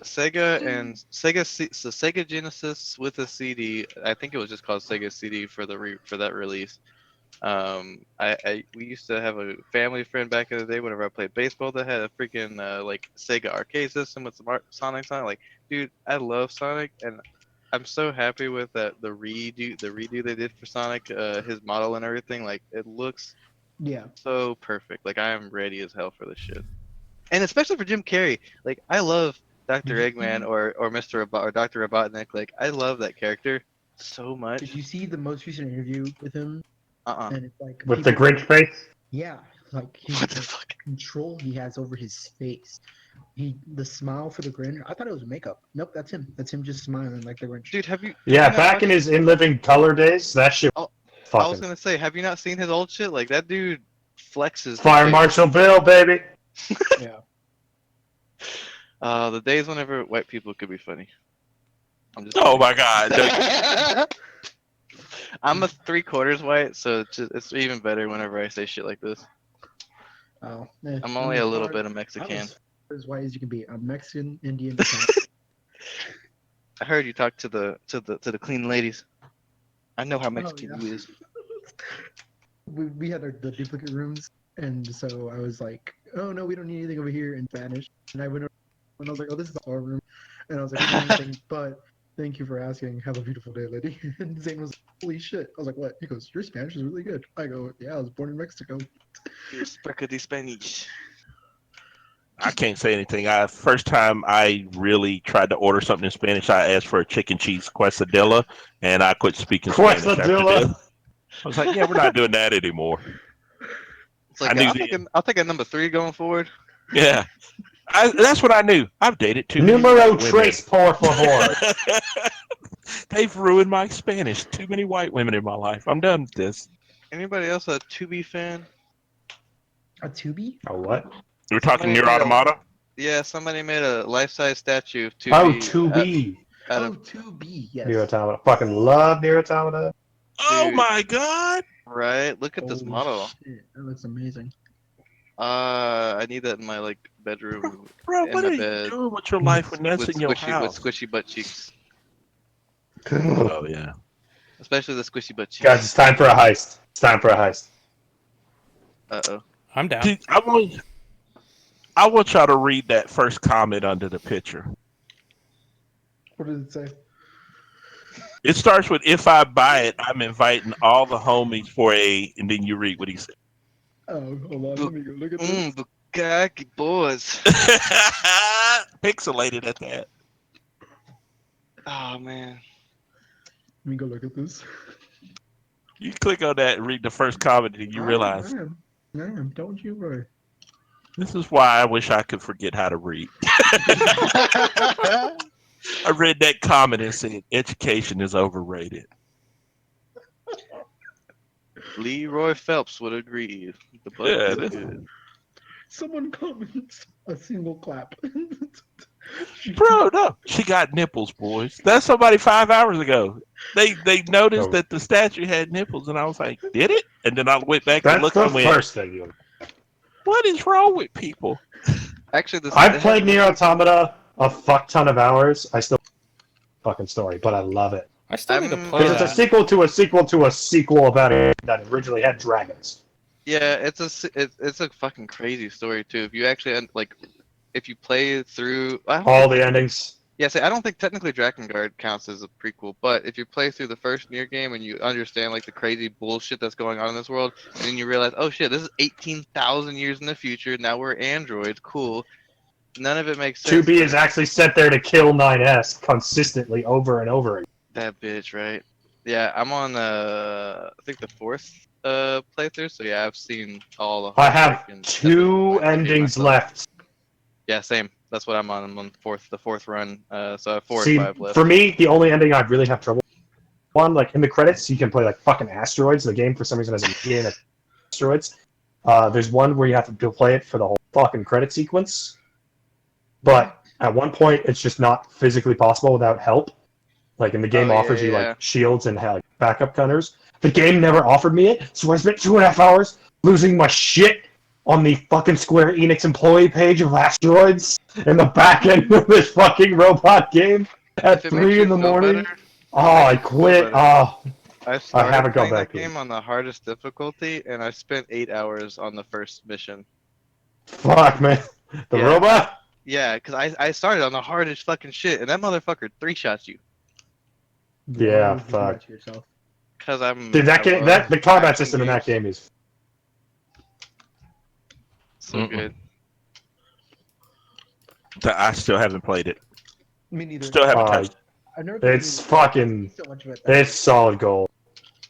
Genesis with a CD. I think it was just called Sega CD for for that release. We used to have a family friend back in the day whenever I played baseball that had a freaking like Sega arcade system with some Sonic on. Like, dude, I love Sonic, and I'm so happy with the redo they did for Sonic, his model and everything. Like, it looks Yeah. so perfect. Like, I am ready as hell for this shit. And especially for Jim Carrey. Like, I love Dr. Eggman or Mr. or Dr. Robotnik. Like, I love that character so much. Did you see the most recent interview with him? And it's like With the people- Grinch face. Yeah, like What the the fuck? control he has over his face. The smile for the grin. I thought it was makeup. Nope, that's him. That's him just smiling like the Grinch. Dude, have you? Yeah, have you not back in watched- his In Living Color days, that shit. Oh, I was Fucking gonna say, have you not seen his old shit? Like, that dude flexes. the Fire face. Marshal Bill, baby. Yeah. The days whenever white people could be funny. I'm just. Oh my god. I'm a 3/4 white, so it's even better whenever I say shit like this. Oh. I'm only a little bit of I'm Mexican. as white as you can be. I'm Mexican, Indian. I heard you talk to the clean ladies. I know how Mexican yeah. you is. we had the duplicate rooms, and so I was like, "Oh no, we don't need anything over here in Spanish." And I went over, and I was like, "Oh, this is our room," and I was like, "We don't need anything, but thank you for asking. Have a beautiful day, lady." And Zane was like, "Holy shit!" I was like, "What?" He goes, "Your Spanish is really good." I go, "Yeah, I was born in Mexico." You're spaghetti Spanish. I can't say anything. First time I really tried to order something in Spanish, I asked for a chicken cheese quesadilla, and I quit speaking Spanish after Quesadilla. that. I was like, yeah, we're not doing that anymore. It's like I knew I'll take a number 3 going forward. Yeah, that's what I knew. I've dated too many Numero white women. tres, por favor. They've ruined my Spanish. Too many white women in my life. I'm done with this. Anybody else a 2B fan? A Tubi? Oh, what? We're talking Somebody near made a- Automata. Yeah, somebody made a life-size statue of 2B. Oh, 2B. Out Oh, of, 2B. Yes. Nier Automata. Fucking love Nier Automata. Oh Dude. my god! right? Look at this Holy model. shit, that looks amazing. I need that in my bedroom Bro, in what my are bed you doing with your life when that's with in your squishy house? squishy butt cheeks, Oh yeah. especially the squishy butt cheeks. Guys, it's time for a heist. It's time for a heist. Uh-oh. I'm down. Dude, I want y'all to read that first comment under the picture. What did it say? It starts with, "If I buy it, I'm inviting all the homies for a," and then you read what he said. Oh, hold on. Let me go look at this. Bukkake boys. Pixelated at that. Oh man. Let me go look at this. You click on that and read the first comment, and you realize I am. Don't you worry. this is why I wish I could forget how to read. I read that comment and said, "Education is overrated." Leroy Phelps would agree. The butt Yeah, is this- good. Someone comments a single clap. Bro, no, she got nipples, boys. That's somebody 5 hours ago. They noticed Oh. that the statue had nipples, and I was like, "Did it?" And then I went back and That's looked the and went, first thing you. "What is wrong with people?" Actually, this I've played Nier Automata a fuck ton of hours. I still fucking story, but I love it. I still need to I'm- play Because it's a that. sequel to a sequel to a sequel about it that originally had dragons. Yeah, it's a fucking crazy story too. If you actually if you play through All the endings. Yeah, see, I don't think technically Drakengard counts as a prequel, but if you play through the first Nier game and you understand like the crazy bullshit that's going on in this world, and then you realize, oh shit, this is 18,000 years in the future. Now we're androids. Cool. None of it makes sense. 2B is actually set there to kill 9S consistently over and over again. That bitch, right? Yeah, I'm on I think the fourth playthrough. So yeah, I've seen all the. I have heartbreaking 2 episodes I made endings myself. left. Yeah, same. That's what I'm on. I'm on the fourth run. So I have 4 See, and 5 left. for me, the only ending I'd really have trouble. One, like in the credits, you can play like fucking asteroids. The game for some reason has a game of asteroids. There's one where you have to go play it for the whole fucking credit sequence, but at one point it's just not physically possible without help. Like, and the game offers you like shields and like backup gunners. The game never offered me it, so I spent 2.5 hours losing my shit on the fucking Square Enix employee page of asteroids in the back end of this fucking robot game at 3 in the morning. I quit. I haven't gone back the game on the hardest difficulty, and I spent 8 hours on the first mission. Fuck, man. The robot? Yeah, because I started on the hardest fucking shit, and that motherfucker 3-shots you. Yeah, fuck. Because I'm. Dude, the combat system in that game is so good. I still haven't played it. Me neither. Still haven't touched it. I never it's fucking. so much of it. It's solid gold.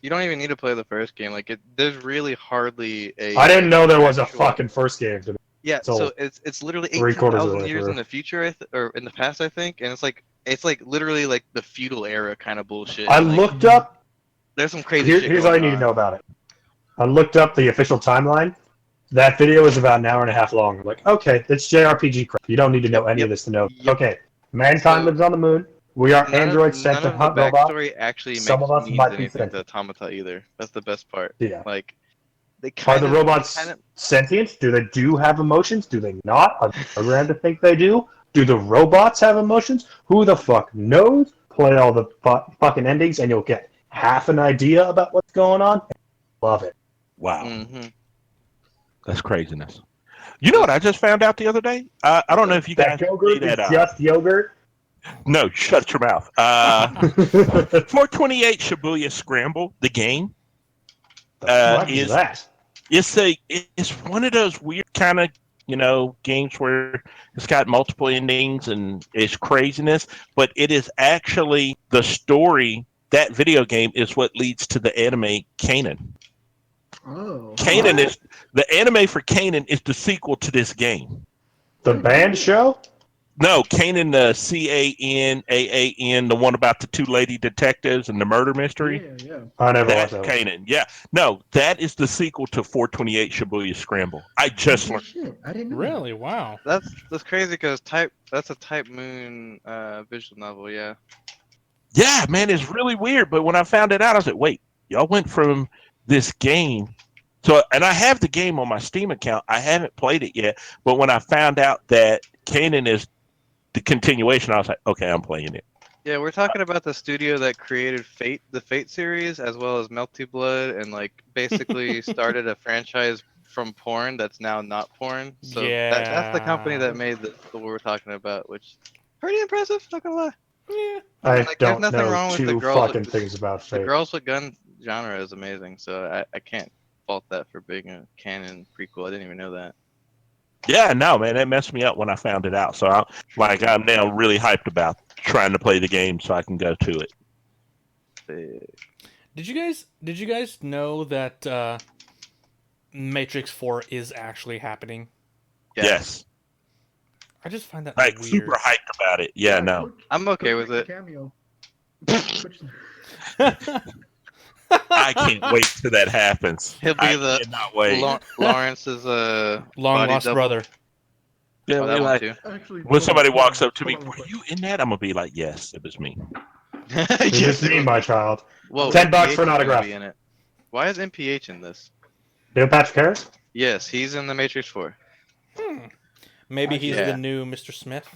You don't even need to play the first game. Like there's really hardly a. I didn't know there was a fucking first game. Yeah, so it's literally 3/4 18,000 years in the future, or in the past, I think, and it's like literally like the feudal era kind of bullshit. I like, looked up. There's some crazy shit. Here's all you need to know about it. I looked up the official timeline. That video is about an hour and a half long. I'm like, okay, it's JRPG crap. You don't need to know any of this to know. Okay, mankind lives on the moon. We are androids sent to hunt robots. Backstory actually Some makes of us means might be anything sentient. to Automata either. That's the best part. Yeah. Like they Are the robots sentient? Do they have emotions? Do they not? Are they programmed to think they do? Do the robots have emotions? Who the fuck knows? Play all the fucking endings and you'll get half an idea about what's going on. Love it. Wow. Mm-hmm. That's craziness. You know what I just found out the other day? I don't know if you guys yogurt see that. Is just yogurt? No, shut your mouth. 428 Shibuya Scramble, the game. What is that? It's one of those weird kind of games where it's got multiple endings and it's craziness, but it is actually the story. That video game is what leads to the anime Kanon. Oh. Kanon is the anime for Kanon is the sequel to this game. The band show? No, Kanan, the Canaan, the one about the 2 lady detectives and the murder mystery. Yeah. I never That's watched that. Kanan. Yeah, no, that is the sequel to 428 Shibuya Scramble. I just learned. Shit, I didn't know. Really? Wow. That's crazy because that's a Type Moon visual novel. Yeah. Yeah, man, it's really weird. But when I found it out, I was like, wait, y'all went from this game. So, and I have the game on my Steam account. I haven't played it yet. But when I found out that Kanan is the continuation, I was like, okay, I'm playing it. Yeah, we're talking about the studio that created Fate, the Fate series, as well as Melty Blood, and like basically started a franchise from porn that's now not porn. So that's the company that made what we're talking about, which is pretty impressive. Not gonna lie. Yeah. I Like, don't there's nothing know wrong with the two girls fucking with- things about The Fate. Girls with Guns genre is amazing, so I can't fault that for being a canon prequel. I didn't even know that. Yeah, no, man, that messed me up when I found it out. So I'm now really hyped about trying to play the game so I can go to it. Did you guys know that Matrix 4 is actually happening? Yes. I just find that Like weird. super hyped about it. Yeah, no. I'm okay with it. Cameo. I can't wait till that happens. He'll be I cannot wait. Lawrence's Long body lost double. brother. Yeah, Oh, we're that one like, too. Actually, when somebody walks up to me, hold on were real quick. you in that? I'm gonna be like, yes, it was me. It's just me, my child. Whoa, $10 MPH for an is gonna autograph. be in it. Why is MPH in this? Neil Patrick Harris? Yes, he's in the Matrix 4. Maybe he's Yeah. the new Mr. Smith.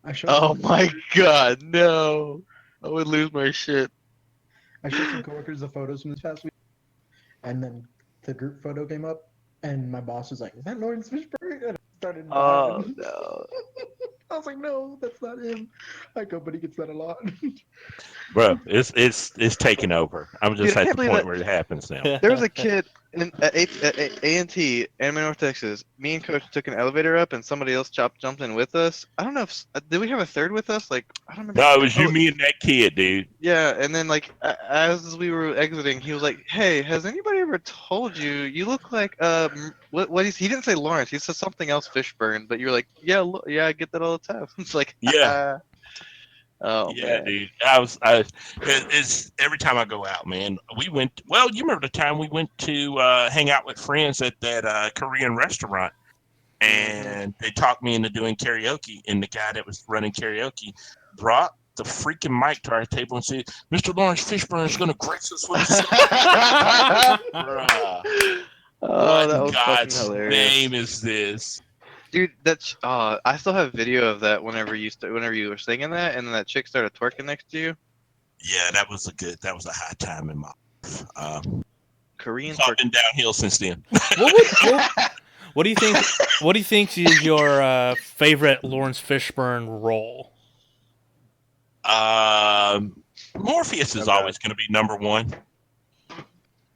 I showed Oh some- my god, no. I would lose my shit. I showed some coworkers the photos from this past week, and then the group photo came up, and my boss was like, "Is that Lawrence Fishburne?" And I started Oh laughing. no. I was like, no, that's not him. I go, but he gets that a lot. Bro, it's taking over. I'm Dude, just I at can't the believe point that where it happens now. there was a kid at A&T, Anime North Texas. Me and Coach took an elevator up, and somebody else jumped in with us. I don't know if did we have a third with us? Like I don't remember. No, it was you, Oh, me, and that kid, dude. yeah, and then like as we were exiting, he was like, "Hey, has anybody ever told you look like what he didn't say Lawrence, he said something else Fishburne, but you're like, yeah, yeah, I get that all the time." It's like, Yeah. oh Yeah, man, dude. It's every time I go out, man. We went. Well, you remember the time we went to hang out with friends at that Korean restaurant, and they talked me into doing karaoke. And the guy that was running karaoke brought the freaking mic to our table and said, "Mr. Lawrence Fishburne is going to grace us with his song." Bruh, oh, what that in was fucking God's hilarious. name is this? Dude, that's I still have video of that whenever you were singing that, and then that chick started twerking next to you. Yeah, that was a high time in my life. Korean It's all twerk. been downhill since then. What do you think? What do you think is your favorite Lawrence Fishburne role? Morpheus is Okay. always going to be number one.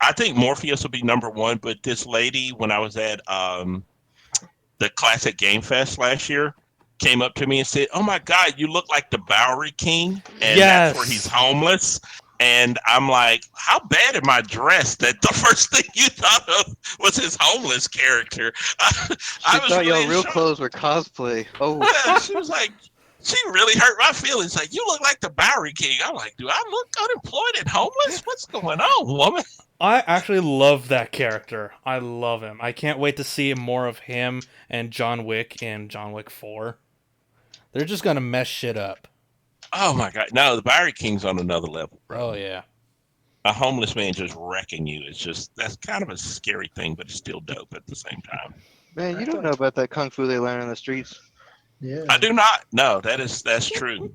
I think Morpheus will be number one, but this lady, when I was at the Classic Game Fest last year, came up to me and said, "Oh my God, you look like the Bowery King," and Yes. that's where he's homeless. And I'm like, how bad am I dressed that the first thing you thought of was his homeless character? I She was thought really y'all real shocked. clothes were cosplay. Oh, Yeah, she was like, she really hurt my feelings. Like, you look like the Bowery King. I'm like, do I look unemployed and homeless? What's going on, woman? I actually love that character. I love him. I can't wait to see more of him and John Wick in John Wick 4. They're just gonna mess shit up. Oh my God. No, the Bowery King's on another level, bro. Oh yeah. A homeless man just wrecking you. It's just, that's kind of a scary thing, but it's still dope at the same time. man, you don't know about that kung fu they learn in the streets. Yeah. I do not. No, that's true.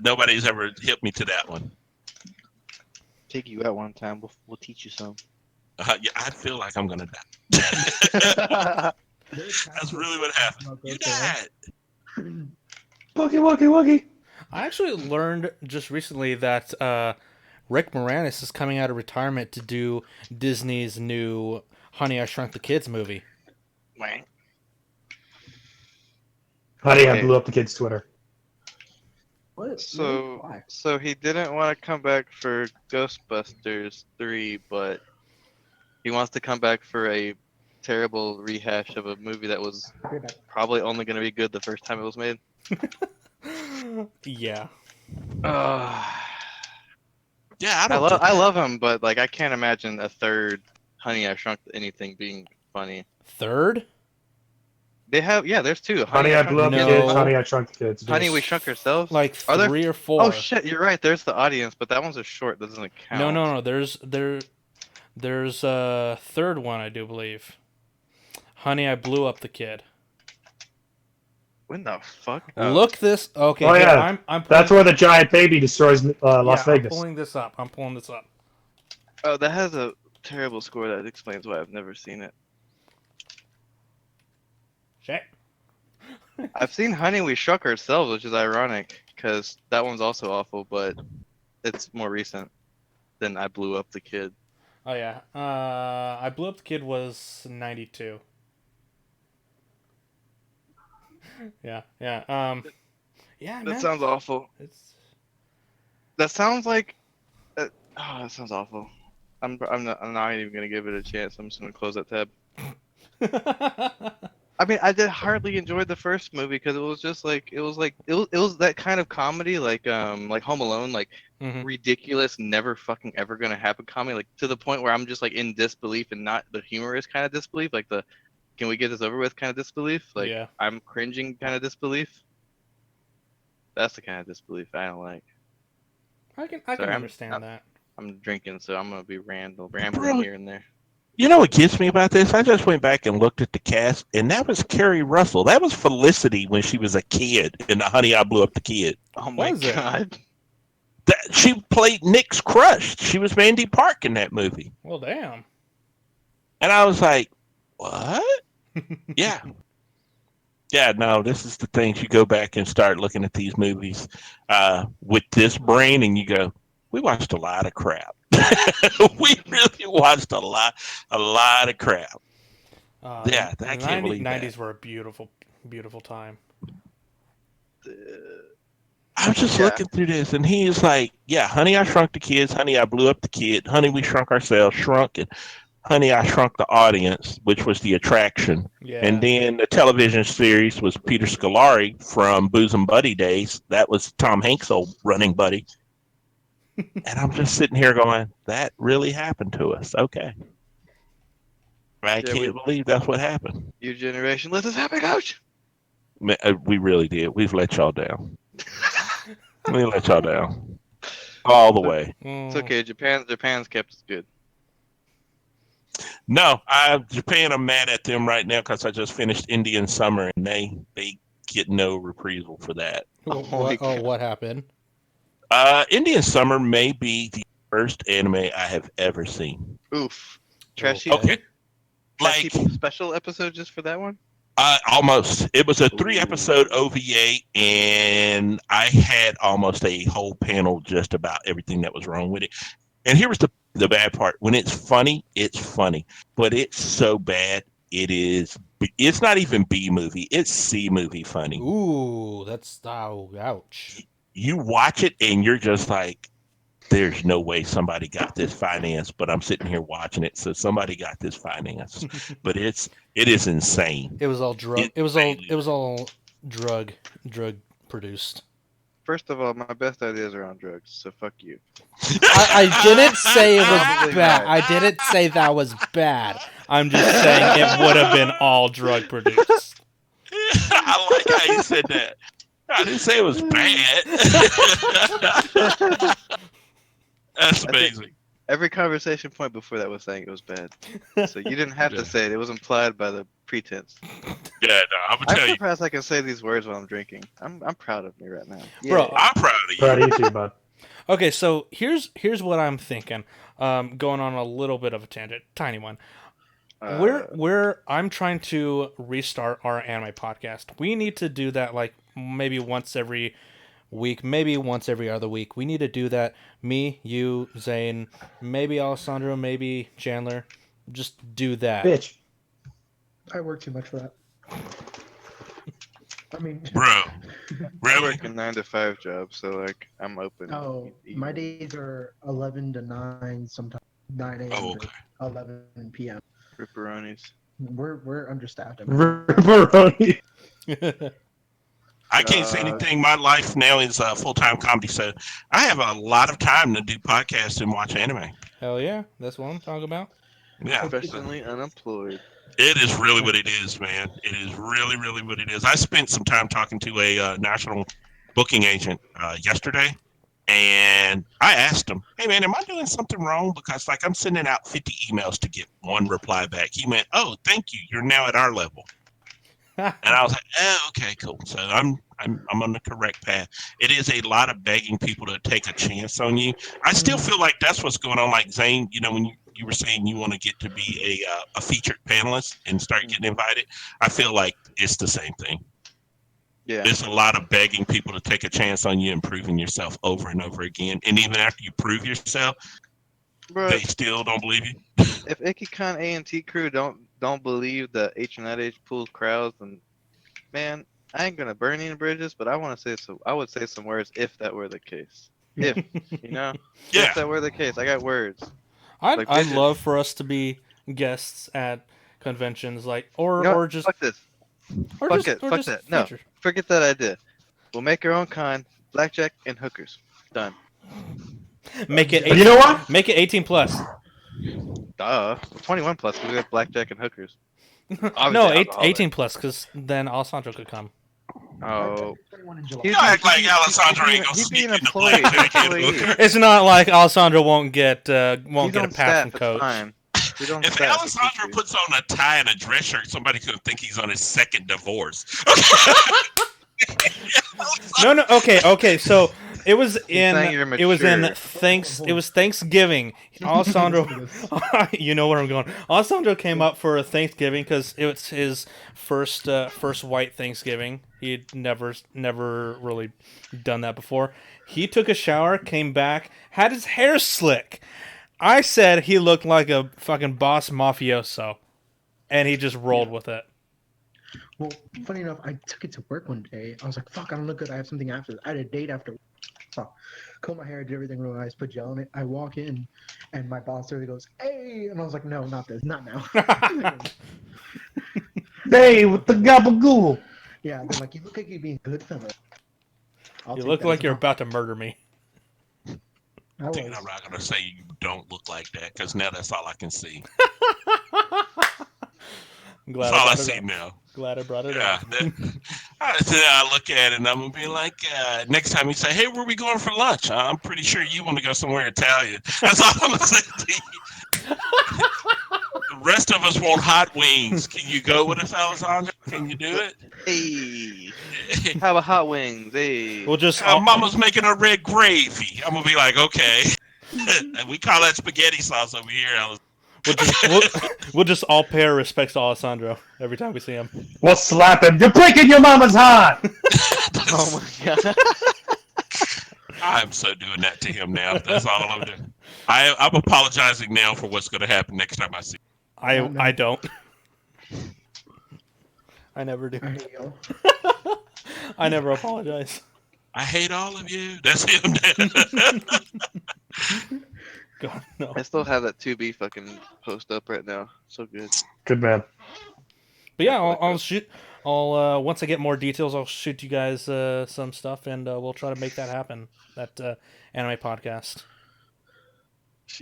Nobody's ever hit me to that one. Take you out one time. We'll teach you some. Yeah, I feel like I'm gonna die. That's really what happened. You died. Wookie, wookie, wookie. I actually learned just recently that Rick Moranis is coming out of retirement to do Disney's new Honey, I Shrunk the Kids movie. Wang. Honey, I Okay. blew up the kid's Twitter. What? So, Why? so he didn't want to come back for Ghostbusters 3, but he wants to come back for a terrible rehash of a movie that was Okay, back. probably only going to be good the first time it was made. Yeah. Yeah, I love him, but like I can't imagine a third Honey I Shrunk Anything being funny. Third? They have there's two. Honey, I blew up the No. kids. Honey, I shrunk the kids. Honey, We Shrunk Ourselves. Like Are there- 3 or 4. Oh shit, you're right. There's the audience, but that one's a short. That doesn't count. No. There's a third one, I do believe. Honey, I Blew Up the Kid. When the fuck? Look this. Okay. Oh, here, yeah. I'm pulling, That's where the giant baby destroys Las yeah, Vegas. I'm pulling this up. Oh, that has a terrible score. That explains why I've never seen it. Shit. I've seen Honey, We Shrunk Ourselves, which is ironic because that one's also awful, but it's more recent than I Blew Up the Kid. Oh yeah. I Blew Up the Kid was 92. Yeah. Yeah, That man. sounds awful. It's That sounds like. That sounds awful. I'm not even gonna give it a chance. I'm just gonna close that tab. I mean, I did hardly enjoy the first movie because it was just like it was that kind of comedy like Home Alone, like Mhm. ridiculous, never fucking ever gonna happen comedy, like to the point where I'm just like in disbelief and not the humorous kind of disbelief, like the can we get this over with kind of disbelief, like Yeah. I'm cringing kind of disbelief. That's the kind of disbelief I don't like. I can Sorry, understand that. I'm drinking, so I'm gonna be rambling Bro. here and there. You know what gets me about this? I just went back and looked at the cast, and that was Kerry Russell. That was Felicity when she was a kid in the Honey, I Blew Up the Kid. Oh my Was it? god. She played Nick's crush. She was Mandy Park in that movie. Well, damn. And I was like, what? Yeah. Yeah, no, this is the things you go back and start looking at these movies with this brain, and you go, we watched a lot of crap. We really watched a lot of crap. Yeah, The I can't believe that. 90s were a beautiful, beautiful time. I was just Yeah. looking through this, and he's like, "Yeah, Honey, I Shrunk the Kids. Honey, I Blew Up the Kid. Honey, We Shrunk Ourselves. Shrunk, and Honey, I Shrunk the Audience, which was the attraction." Yeah. And then the television series was Peter Scolari from Bosom Buddy days. That was Tom Hanks' old running buddy. And I'm just sitting here going, "That really happened to us." Okay, I Yeah, can't believe that's what happened. Your generation let this happen, coach. We really did. We've let y'all down. We let y'all down all the way. It's okay. Japan's kept us good. No, Japan. I'm mad at them right now because I just finished Indian Summer and they get no reprisal for that. What happened? Indian Summer may be the worst anime I have ever seen. Oof. Trashy. Okay, Trashy like special episode just for that one. almost. It was a 3-episode Ooh. OVA, and I had almost a whole panel just about everything that was wrong with it. And here was the bad part. When it's funny, but it's so bad. It's not even B movie. It's C movie funny. Ooh, that's ouch. You watch it and you're just like, there's no way somebody got this finance, but I'm sitting here watching it, so somebody got this finance. But it is insane. It was all drug. It was all drug produced. First of all, my best ideas are on drugs, so fuck you. I didn't say it was Probably bad. right. I didn't say that was bad. I'm just saying it would have been all drug produced. I like how you said that. I didn't say it was bad. That's amazing. Every conversation point before that was saying it was bad. So you didn't have to say it. It was implied by the pretense. Yeah, no, I'm gonna I'm tell you, surprised I can say these words while I'm drinking. I'm proud of me right now. Bro, Yay. I'm proud of you. Proud of you too, bud. Okay, so here's what I'm thinking. Going on a little bit of a tangent, tiny one. I'm trying to restart our anime podcast. We need to do that like maybe once every week, maybe once every other week. We need to do that. Me, you, Zane, maybe Alessandro, maybe Chandler. Just do that. Bitch. I work too much for that. I mean, Bro, I really? work a 9 to 5 job, so like I'm open. oh, my days are 11 to 9, sometimes 9 a.m. Oh, okay. to 11 p.m. Ripperonis. We're understaffed. I mean, Ripperoni. I can't say anything. My life now is full-time comedy, so I have a lot of time to do podcasts and watch anime. Hell yeah, that's what I'm talking about. Yeah, Professionally unemployed. it is really what it is, man. It is really, really what it is. I spent some time talking to a national booking agent yesterday, and I asked him, "Hey, man, am I doing something wrong? Because like I'm sending out 50 emails to get one reply back." He went, "Oh, thank you. You're now at our level." And I was like, "Oh, okay, cool." So I'm on the correct path. It is a lot of begging people to take a chance on you. I still feel like that's what's going on. Like Zane, you know, when you were saying you want to get to be a featured panelist and start getting invited, I feel like it's the same thing. Yeah. There's a lot of begging people to take a chance on you and proving yourself over and over again. And even after you prove yourself, Bro, they still don't believe you. if Ikicon A&T crew don't believe that H&H pulls crowds, then man, I ain't gonna burn any bridges, but I want to say so. I would say some words if that were the case. If you know, Yeah. if that were the case, I got words. I'd Like, I'd bitches. love for us to be guests at conventions, like or You know what? or just Fuck this. or fuck just it, or fuck just that. No. feature. Forget that idea. We'll make our own con, blackjack and hookers. Done. Make it But you know what? Make it 18 plus. Duh. 21 plus because we have blackjack and hookers. No, Obviously, alcohol, 18 plus, because then Alessandro could come. Oh. 21 in July. He'd You act be- like he'd be- Alessandro he'd be- ain't gonna he'd be sneak an in the employee, blackjack and employee. hooker. It's not like Alessandro won't get He's a on pass staff, from it's coach. fine. He's on If staff, it's Alessandro easy. puts on a tie and a dress shirt, somebody could think he's on his second divorce. No, okay. So It was saying in. you're It was in mature. It was Thanksgiving. Alessandro, Listen to this. you know where I'm going. Alessandro came up for Thanksgiving because it was his first white Thanksgiving. He'd never really done that before. He took a shower, came back, had his hair slick. I said he looked like a fucking boss mafioso, and he just rolled with it. Well, funny enough, I took it to work one day. I was like, fuck, I don't look good. I have something after. I had a date after. So, comb my hair, did everything real nice, put gel in it. I walk in, and my boss literally goes, hey! And I was like, no, not this, not now. Hey, with the gabagool. Yeah, they're like, you look like you're being good fella. I'll You take look that like as a you're compliment. about to murder me. I was. Dude, I'm not gonna say you don't look like that because now that's all I can see. I'm That's glad all I I brought see it up. now. Glad I brought it Yeah, up. I look at it and I'm gonna be like, next time you say, "Hey, where are we going for lunch?" I'm pretty sure you want to go somewhere Italian. That's all I'm gonna say to you. The rest of us want hot wings. Can you go with us, Alessandro? Can you do it? Hey, how about hot wings? Hey, We'll just Mama's making a red gravy. I'm gonna be like, okay. And we call that spaghetti sauce over here. we'll just all pay our respects to Alessandro every time we see him. We'll slap him. You're breaking your mama's heart. oh my god. I'm so doing that to him now. That's all I'm doing. I'm apologizing now for what's going to happen next time I see him. I don't. I never do. I hate y'all. I never apologize. I hate all of you. That's him now. God no. I still have that 2B fucking post up right now. So good. Good man. But yeah, I'll shoot. I'll once I get more details, I'll shoot you guys some stuff, and we'll try to make that happen. That anime podcast.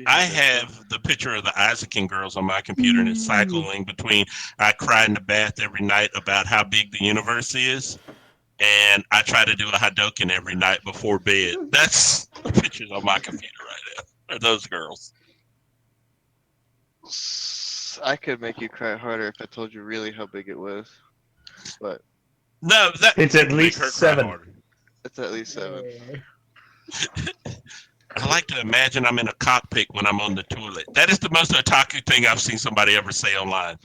I have the picture of the Isaacan girls on my computer, and it's cycling between I cry in the bath every night about how big the universe is, and I try to do a Hadoken every night before bed. That's the pictures on my computer right now. Are those girls? I could make you cry harder if I told you really how big it was, but No, that It's at make least her cry 7. harder. it's at least 7. Hey. I like to imagine I'm in a cockpit when I'm on the toilet. That is the most otaku thing I've seen somebody ever say online.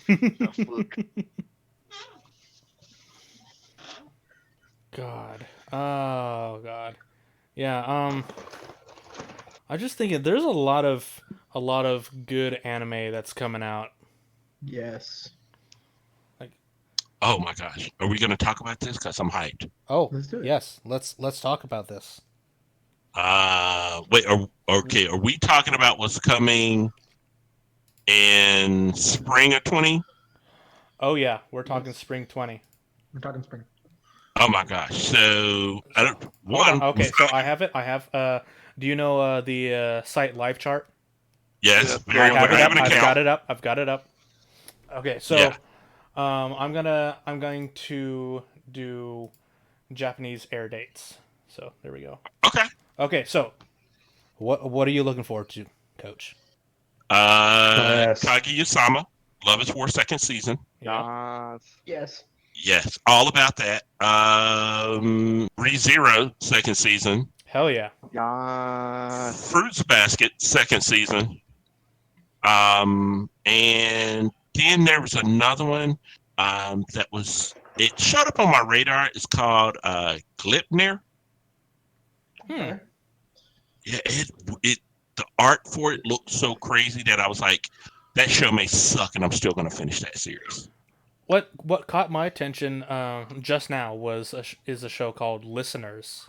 God. Oh God. Yeah. I'm just thinking. There's a lot of good anime that's coming out. Yes. Oh my gosh. Are we going to talk about this? Because I'm hyped. Oh, Let's do it. yes. Let's talk about this. Wait, okay. Are we talking about what's coming in spring of 20? Oh yeah, we're talking spring 20. We're talking spring. Oh my gosh. So, I don't, Hold on. one. Okay, so I have it. I have. Do you know the site live chart? Yes, Yeah, very I have aware. it I up. have an I've account. got it up. I've got it up. Okay, so Yeah. I'm going to do Japanese air dates. So there we go. Okay. Okay, so what are you looking forward to, Coach? Yes. Kaguya-sama, Love is War second season. Yeah. Yes. Yes, all about that. ReZero second season. Hell yeah. Fruits Basket second season. And then there was another one that was it showed up on my radar. It's called Glipnir. Hmm. Yeah, it the art for it looked so crazy that I was like, that show may suck, and I'm still gonna finish that series. What caught my attention just now was is a show called Listeners.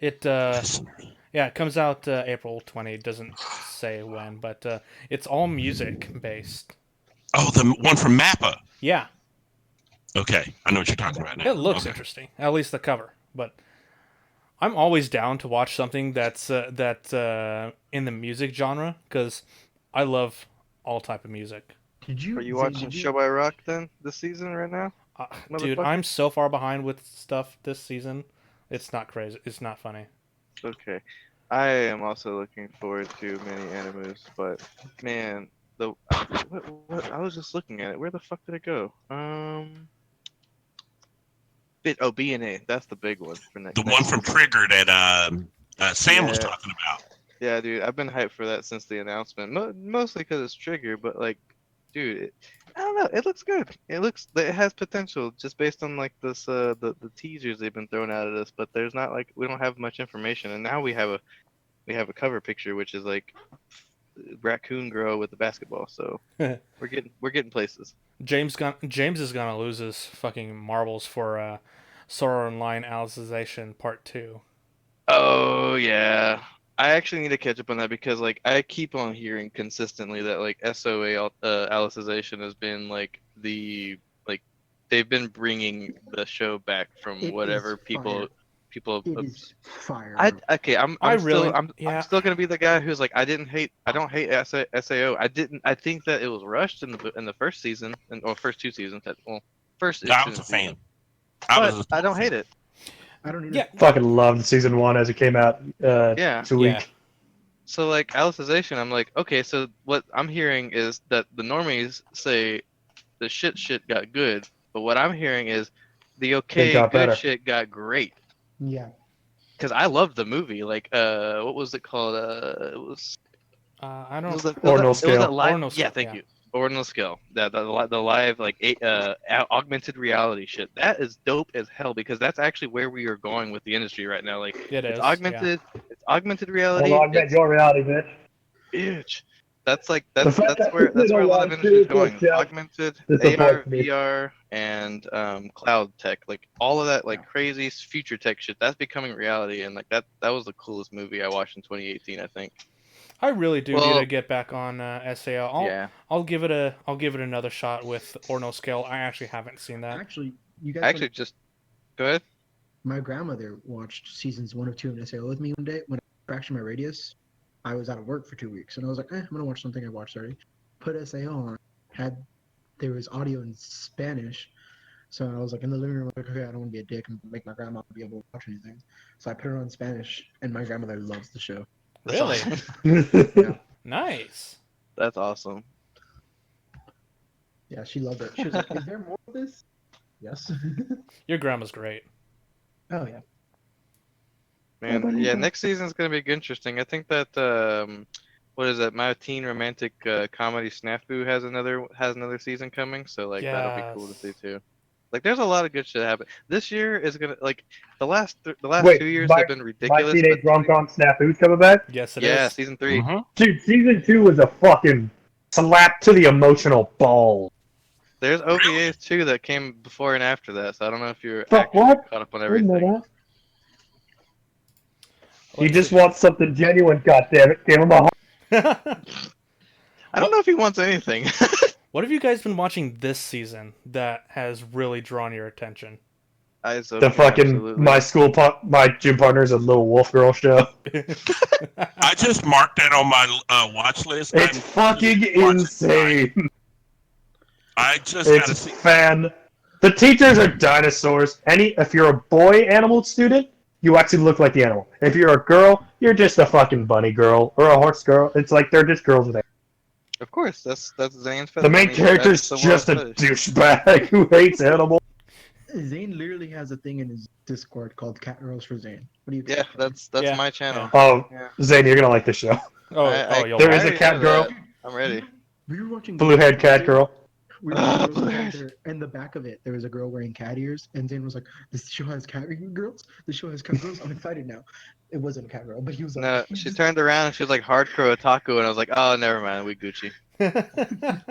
It yeah, it comes out April 20. It doesn't say when, but it's all music based. Oh, the one from Mappa. Yeah, Okay, I know what you're talking about now. it looks Okay. interesting. At least the cover. But I'm always down to watch something that's in the music genre because I love all type of music. Did you? Are you Zay, watching did you- Show by Rock then this season right now? Dude, Motherfucker. I'm so far behind with stuff this season. It's not crazy. It's not funny. Okay. I am also looking forward to many animes, but man, what I was just looking at it. Where the fuck did it go? B and A. That's the big one for next. The one from Trigger that Sam was Yeah. talking about. Yeah, dude, I've been hyped for that since the announcement. Mostly because it's Trigger, but like, dude, I don't know. It looks good. It has potential just based on like this the teasers they've been throwing out at us. But there's not like we don't have much information, and now we have a cover picture which is like raccoon girl with the basketball. So we're getting places. James is gonna lose his fucking marbles for Sword Online Alicization Part 2. Oh yeah. I actually need to catch up on that because like I keep on hearing consistently that like SOA Alicization has been like they've been bringing the show back from It whatever is people It is fire. I bro. okay I'm I still really- I'm yeah. still gonna be the guy who's like I don't hate SAO. I think that it was rushed in the first season or first two seasons. First I was a season. fan. I But I don't hate it. I don't either. Yeah, Fucking loved season 1 as it came out. Yeah. 2 week. Yeah. So like Alicization, I'm like, okay, so what I'm hearing is that the normies say the shit got good, but what I'm hearing is the okay got good better. shit got great. Yeah. Because I loved the movie. Like what was it called? It was I it don't. was a, Ordinal it was Scale. a live, Ordinal yeah, Scale, thank yeah. you. Ordinal Scale. The live like augmented reality shit. That is dope as hell because that's actually where we are going with the industry right now. Like It it's is, augmented. It's augmented reality. Don't augment your reality, bitch. Bitch. That's like The fact that's that where they don't a lot of want industry is to, going. yeah, Augmented disappoints AR, me. VR, and cloud tech, like all of that, like crazy future tech shit. That's becoming reality, and like that was the coolest movie I watched in 2018. I think. I really do need Well, to get back on SAO. yeah. I'll give it another shot with Ordinal Scale. I actually haven't seen that. Actually, you guys. Actually, just go ahead. My grandmother watched seasons 1 of 2 of SAO with me one day when I fractured my radius. I was out of work for 2 weeks, and I was like, I'm gonna watch something I watched already. Put SAO on. There was audio in Spanish, so I was like in the living room, like, okay, I don't want to be a dick and make my grandma be able to watch anything. So I put it on Spanish, and my grandmother loves the show. That's Really? awesome. Yeah, Nice. That's awesome. yeah, she loved it. She was like, "Is there more of this?" Yes. Your grandma's great. Oh yeah. Man, yeah. Next season's gonna be interesting. I think that what is that? My teen romantic comedy Snafu has another season coming. So like that'll be cool to see Yes. too. Like there's a lot of good shit happening. This year is gonna like the last Wait, 2 years my- have been My ridiculous. teenage But rom-com Snafu's coming back. Yes, it is. yeah, season 3. Mm-hmm. Dude, season 2 was a fucking slap to the emotional ball. There's OVAs too that came before and after that. So I don't know if you're Fuck, actually what? caught up on I didn't know everything. that. He just wants something genuine, goddammit. Give him a heart. I don't know if he wants anything. What have you guys been watching this season that has really drawn your attention? The fucking my gym partner's a little wolf girl show. I just marked that on my watch list. It's fucking insane. I just gotta It's see. The teachers are dinosaurs. If you're a boy animal student, you actually look like the animal. If you're a girl, you're just a fucking bunny girl or a horse girl. It's like they're just girls with hair. Of course, that's Zane's The main character's just a douchebag who hates animals. Zane literally has a thing in his Discord called Cat Girls for Zane. What do you Yeah, expect? that's Yeah. my channel. Oh, Yeah. Zane, you're gonna like this show. You'll There like is it. a cat girl, I'm ready. We were watching blue-haired cat girl. We were watching Girls Blue Gone hairs. There, and the back of it, there was a girl wearing cat ears, and Zane was like, "This show has cat girls. This show has cat girls. I'm excited now." It wasn't a cat girl, but he was like, No, she turned around and she was like hardcore otaku, and I was like, oh, never mind, we Gucci.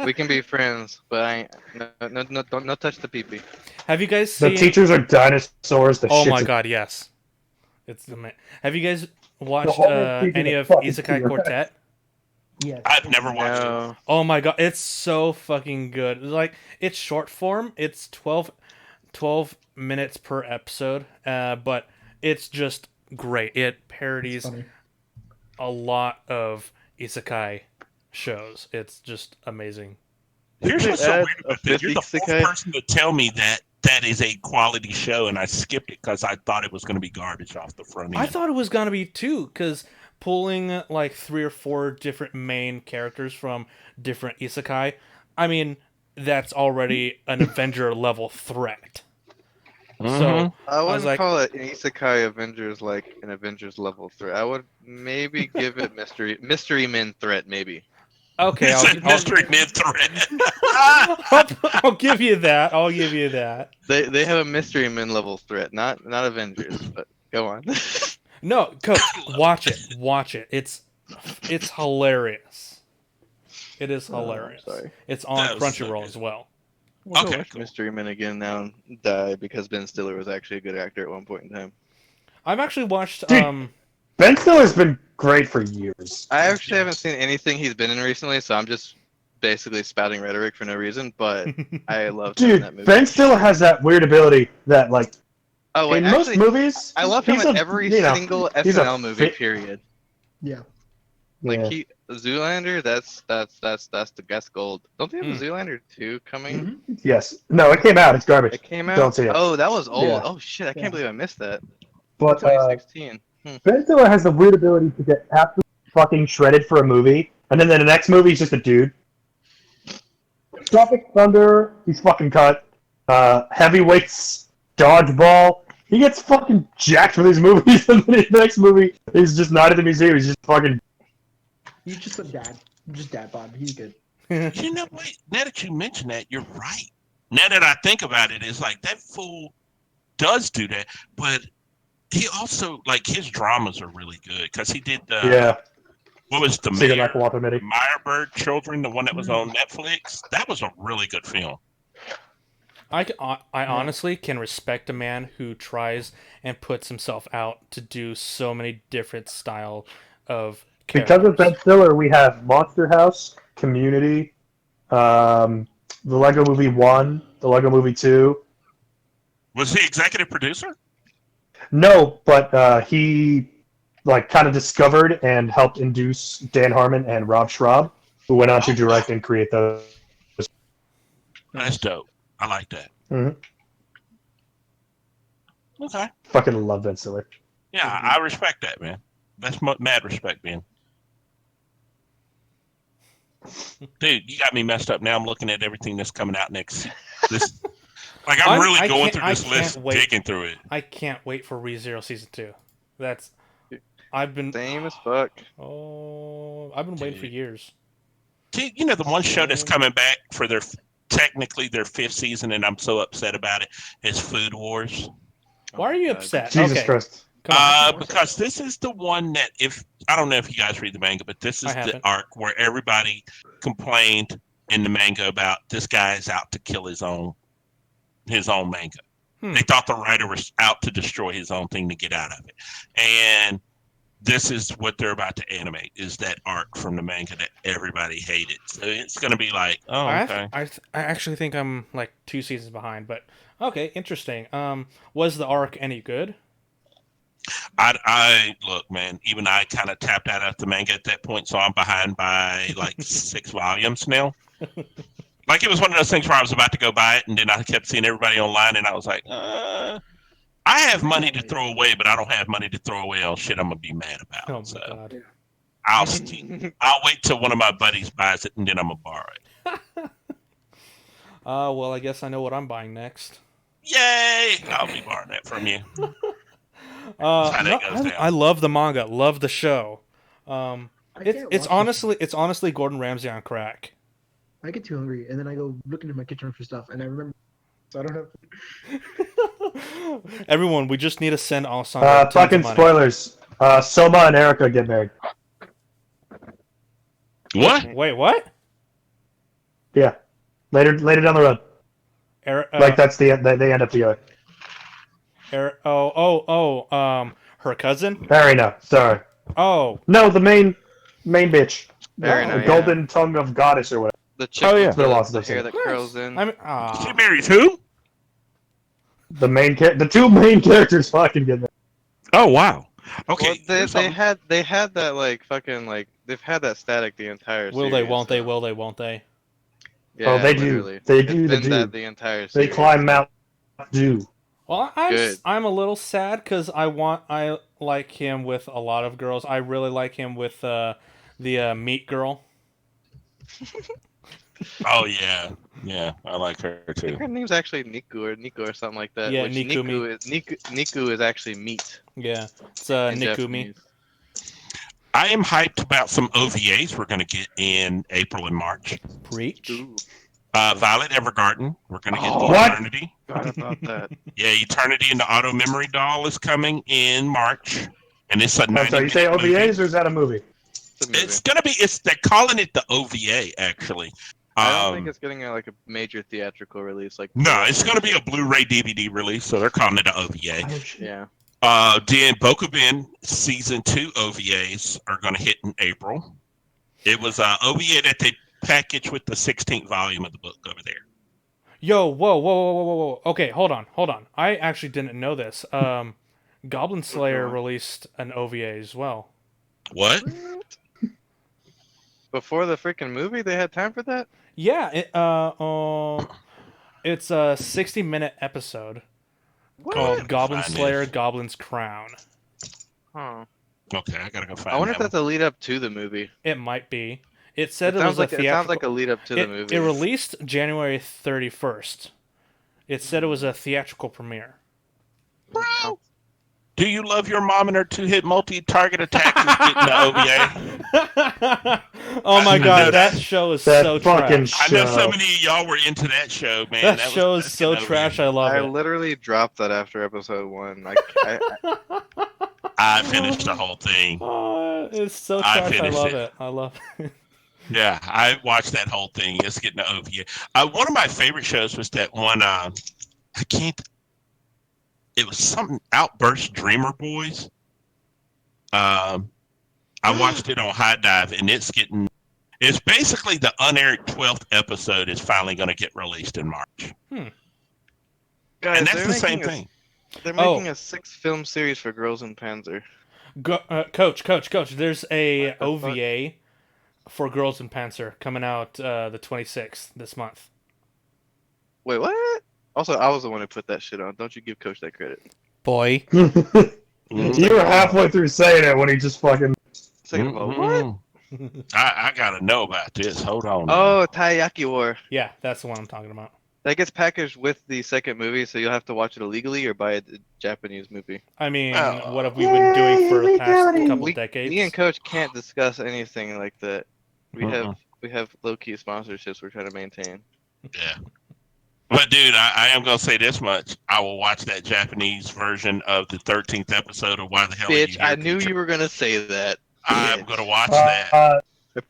We can be friends, but I ain't, no touch the pee-pee. Have you guys The seen? teachers are dinosaurs. The Oh shit's my god, yes. Have you guys watched whole season any of of fucking Isekai T-Rex. Quartet? "Yes." I've never watched it. No. Oh my god, it's so fucking good. Like, it's short form. It's 12 minutes per episode, but it's just great. It parodies Funny. a lot of isekai shows. It's just amazing. Here's what's so add weird a about this. You're the fifth fourth isekai? person to tell me that is a quality show, and I skipped it because I thought it was going to be garbage off the front end. I thought it was gonna be too, because pulling like 3 or 4 different main characters from different isekai, I mean, that's already an Avenger level threat. So I I was wouldn't like, call it an Isekai Avengers like an Avengers level threat. I would maybe give it mystery men threat maybe. okay, It's a mystery mid threat. I'll give you that. I'll give you that. They have a mystery men level threat, not Avengers, but go on. No, Coach, watch it. Watch it. It's hilarious. It is hilarious. sorry. It's on That was so Crunchyroll good. as well. We'll Okay, watch cool. Mystery Men again now and die because Ben Stiller was actually a good actor at one point in time. I've actually watched Dude. Ben Stiller's been great for years. I actually haven't seen anything he's been in recently, so I'm just basically spouting rhetoric for no reason, but I love him in that Dude, movie. Ben Stiller has that weird ability that, like, Oh wait, in actually, most movies, I love him he's in a- every you know, single he's a SNL movie. fit- Period. Yeah. Like Yeah. Zoolander, that's gold. Don't they have a Zoolander 2 coming? Yes. No, it came out. It's garbage. It came out. Don't see it. Oh, that was old. Yeah. Oh shit, I can't Yeah. believe I missed that. But 2016. Ben Stiller has the weird ability to get absolutely fucking shredded for a movie, and then the next movie he's just a dude. Tropic Thunder, he's fucking cut. Heavyweights, Dodgeball, he gets fucking jacked for these movies, and then the next movie he's just not at the museum. He's just fucking. He's just a dad. Just dad bod. He's good. You know what? Now that you mention that, you're right. Now that I think about it, it's like that fool does do that, but he also, like, his dramas are really good because he did the Yeah. what was the Secret Mayor, Michael Walter Mitty. Meyerberg Children, the one that was on Netflix. That was a really good film. I honestly can respect a man who tries and puts himself out to do so many different style of characters. Because of Ben Stiller, we have Monster House, Community, the Lego Movie 1, the Lego Movie 2. Was he executive producer? No, but he like kind of discovered and helped induce Dan Harmon and Rob Schraub, who went on to direct and create those. That's dope. I like that. Mhm. Okay. Fucking love Ben Stiller. Yeah, I respect that, man. That's mad respect, man. Dude, you got me messed up. Now I'm looking at everything that's coming out next. This, like, I'm really I going can't- through I this can't list, wait. digging through it. I can't wait for ReZero Season 2. I've been Same as fuck. I've been waiting for years. Dude, you know the one show that's coming back for technically their 5th season, and I'm so upset about it, is Food Wars. Why are you God. upset? Jesus Okay, Christ. come on. Because this is the one that, if I don't know if you guys read the manga, but this I is the haven't. arc where everybody complained in the manga about this guy is out to kill his own manga. They thought the writer was out to destroy his own thing to get out of it, and this is what they're about to animate, is that arc from the manga that everybody hated. So it's going to be like, oh, okay. I actually think I'm like 2 seasons behind, but okay, interesting. Was the arc any good? I look, man, even I kind of tapped out of the manga at that point, so I'm behind by like 6 volumes now. Like, it was one of those things where I was about to go buy it, and then I kept seeing everybody online, and I was like, I have money to throw away, but I don't have money to throw away on shit I'm going to be mad about. Oh my So god. I'll wait till one of my buddies buys it, and then I'm going to borrow it. Well, I guess I know what I'm buying next. Yay! I'll be borrowing that from you. No, how that goes down. I love the manga, love the show. I It's can't watch it's honestly Gordon Ramsay on crack. I get too hungry, and then I go look into my kitchen for stuff, and I remember, so I don't have. Everyone, we just need to send Alessandro tons of Fucking money. spoilers. Soma and Erica get married. What? Wait, what? Yeah. Later down the road. Like, that's the end. They end up together. Her cousin? Marina, sorry. Oh, No, the main bitch. Marina, The yeah. golden tongue of goddess or whatever. The chick Oh, yeah. with Been a while the since I've hair seen that it. curls in. I mean, She marries who? The 2 main characters fucking get married. Oh, wow. Okay. Well, here's they something. had that like fucking like they've had that static the entire will series. they, won't they, will they, won't they? Yeah, Oh, they do. literally. They It's do, they been that do. the entire They series. climb Mount Dew. Well, Good. I'm a little sad because I like him with a lot of girls. I really like him with the meat girl. Oh, yeah. Yeah, I like her I think too. her name's actually Niku or something like that. Yeah, which Nikumi. Niku is actually meat Yeah, it's in Nikumi. Japanese. I am hyped about some OVAs we're going to get in April and March. Preach. Ooh, Violet Evergarden. We're going to get the What? Eternity. forgot about that. Yeah, Eternity and the Auto Memory Doll is coming in March, and it's a 90 I'm sorry, you say minute movie. OVAs or is that a movie? It's a movie. It's gonna be. They're calling it the OVA actually. I don't think it's getting like a major theatrical release. Like No, it's gonna be a Blu-ray DVD release, so they're calling it an OVA. Oh, shit. Yeah. Then Bokuben season 2 OVAs are gonna hit in April. It was OVA that they packaged with the 16th volume of the book over there. Yo, whoa. Okay, hold on. I actually didn't know this. Goblin Slayer released an OVA as well. What? Before the freaking movie, they had time for that? Yeah, it's a 60-minute episode called Goblin Find Slayer, this. Goblin's Crown. Huh. Okay, I gotta go find. I wonder if that that's a lead up to the movie. It might be. It said It it was sounds like a it theatrical. sounds like a lead up to the movie. It released January 31st. It said it was a theatrical premiere. Bro, do you love your mom and her two-hit multi-target attack is getting the OVA? Oh my I god, know that show is That so fucking trash. I know so show. many of y'all were into that show, man. That was show is fucking so OVA. trash. I love I it. literally dropped that after episode 1. I finished the whole thing. Oh, it's so I trash. I finished love it. it. I love it. Yeah, I watched that whole thing. It's getting the OVA. One of my favorite shows was that one. I can't. It was something Outburst Dreamer Boys. I watched it on High Dive, and it's getting. It's basically the unaired 12th episode is finally going to get released in March, Guys, and that's they're the same making thing. They're making a 6-film series for Girls in Panzer. Coach. There's a What the OVA for Girls in Panzer coming out the 26th this month. Wait, what? Also, I was the one who put that shit on. Don't you give Coach that credit? Boy. You were halfway through saying it when he just fucking. Second of all, what? Mhm. I gotta know about this. Hold on. Oh, Taiyaki War. Yeah, that's the one I'm talking about. That gets packaged with the second movie, so you'll have to watch it illegally or buy a Japanese movie. I mean, Oh. what have we been doing for the past couple We, decades? me and Coach can't discuss anything like that. We Uh-uh. have low key sponsorships we're trying to maintain. Yeah. But dude, I am gonna say this much: I will watch that Japanese version of the 13th episode of Why the Hell Are You Bitch, Here, I knew Teacher? you were gonna say that. I'm Bitch. gonna watch that. I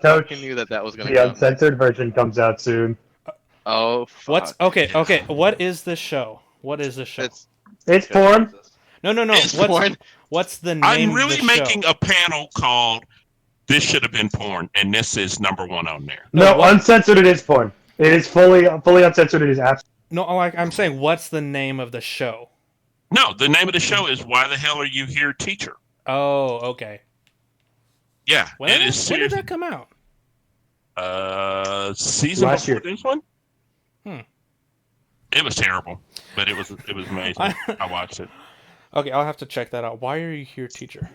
Coach, fucking knew that was gonna the come. uncensored version comes out soon. Oh, fuck. What's okay? What is this show? What is this show? It's porn. No. It's porn. What's the name I'm of really the making show? a panel called "This Should Have Been Porn," and this is number one on there. No, what- uncensored. It is porn. It is fully uncensored. It is absolutely. No, like I'm saying, what's the name of the show? No, the name of the show is "Why the Hell Are You Here, Teacher?" Oh, okay. Yeah, When it did is when did serious. that come out? Season Last before year. this one. Hmm. It was terrible, but it was amazing. I watched it. Okay, I'll have to check that out. Why are you here, teacher?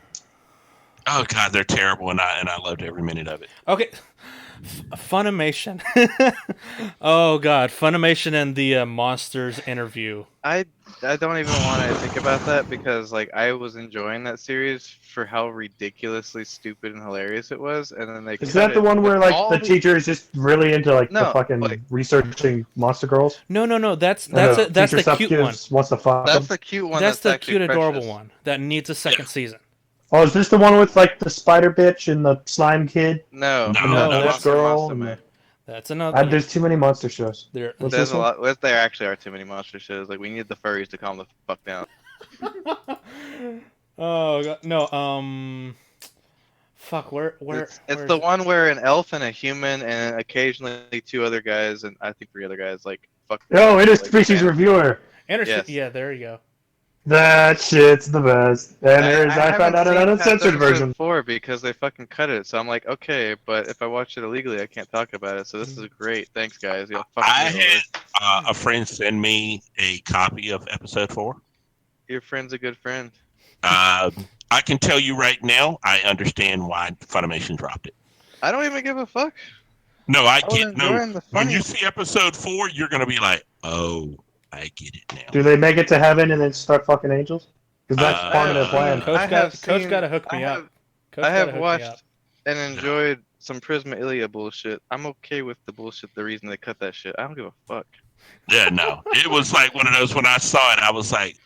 Oh god, they're terrible, and I loved every minute of it. Okay, Funimation. Oh god, Funimation and the Monsters interview. I don't even want to think about that because like I was enjoying that series for how ridiculously stupid and hilarious it was, and then they Is cut that the it one where with like all the the- teacher is just really into like No, the fucking like- researching monster girls? No. That's And the the teacher cute one. Wants to fuck That's them? the cute one. That's the actually cute, adorable precious. one that needs a second season. Oh, is this the one with like the spider bitch and the slime kid? No, No, this Monster girl. Musume. And That's another. there's too many monster shows. There. What's There's this a one? lot. There actually are too many monster shows. Like we need the furries to calm the fuck down. Oh god, no. Fuck. Where? It's where the is it? one where an elf and a human and occasionally 2 other guys and I think 3 other guys like fuck. Oh, like, interspecies reviewer. Anderson. Yes. Yeah, there you go. That shit's the best. And I found out an uncensored version. 4 because they fucking cut it. So I'm like, okay, but if I watch it illegally, I can't talk about it. So this is great. Thanks, guys. You'll fuck I me had over. a friend send me a copy of episode 4. Your friend's a good friend. I can tell you right now, I understand why Funimation dropped it. I don't even give a fuck. No, I I was get no. enjoying the When funny. you see episode 4, you're gonna be like, "Oh, I get it now." Do they make it to heaven and then start fucking angels? Because that's part of their plan. I have Coach seen- got to hook me I up. have- Coach I gotta have hook me watched up. and enjoyed some Prisma Ilia bullshit. I'm okay with the bullshit. The reason they cut that shit, I don't give a fuck. Yeah, no. It was like one of those. When I saw it, I was like,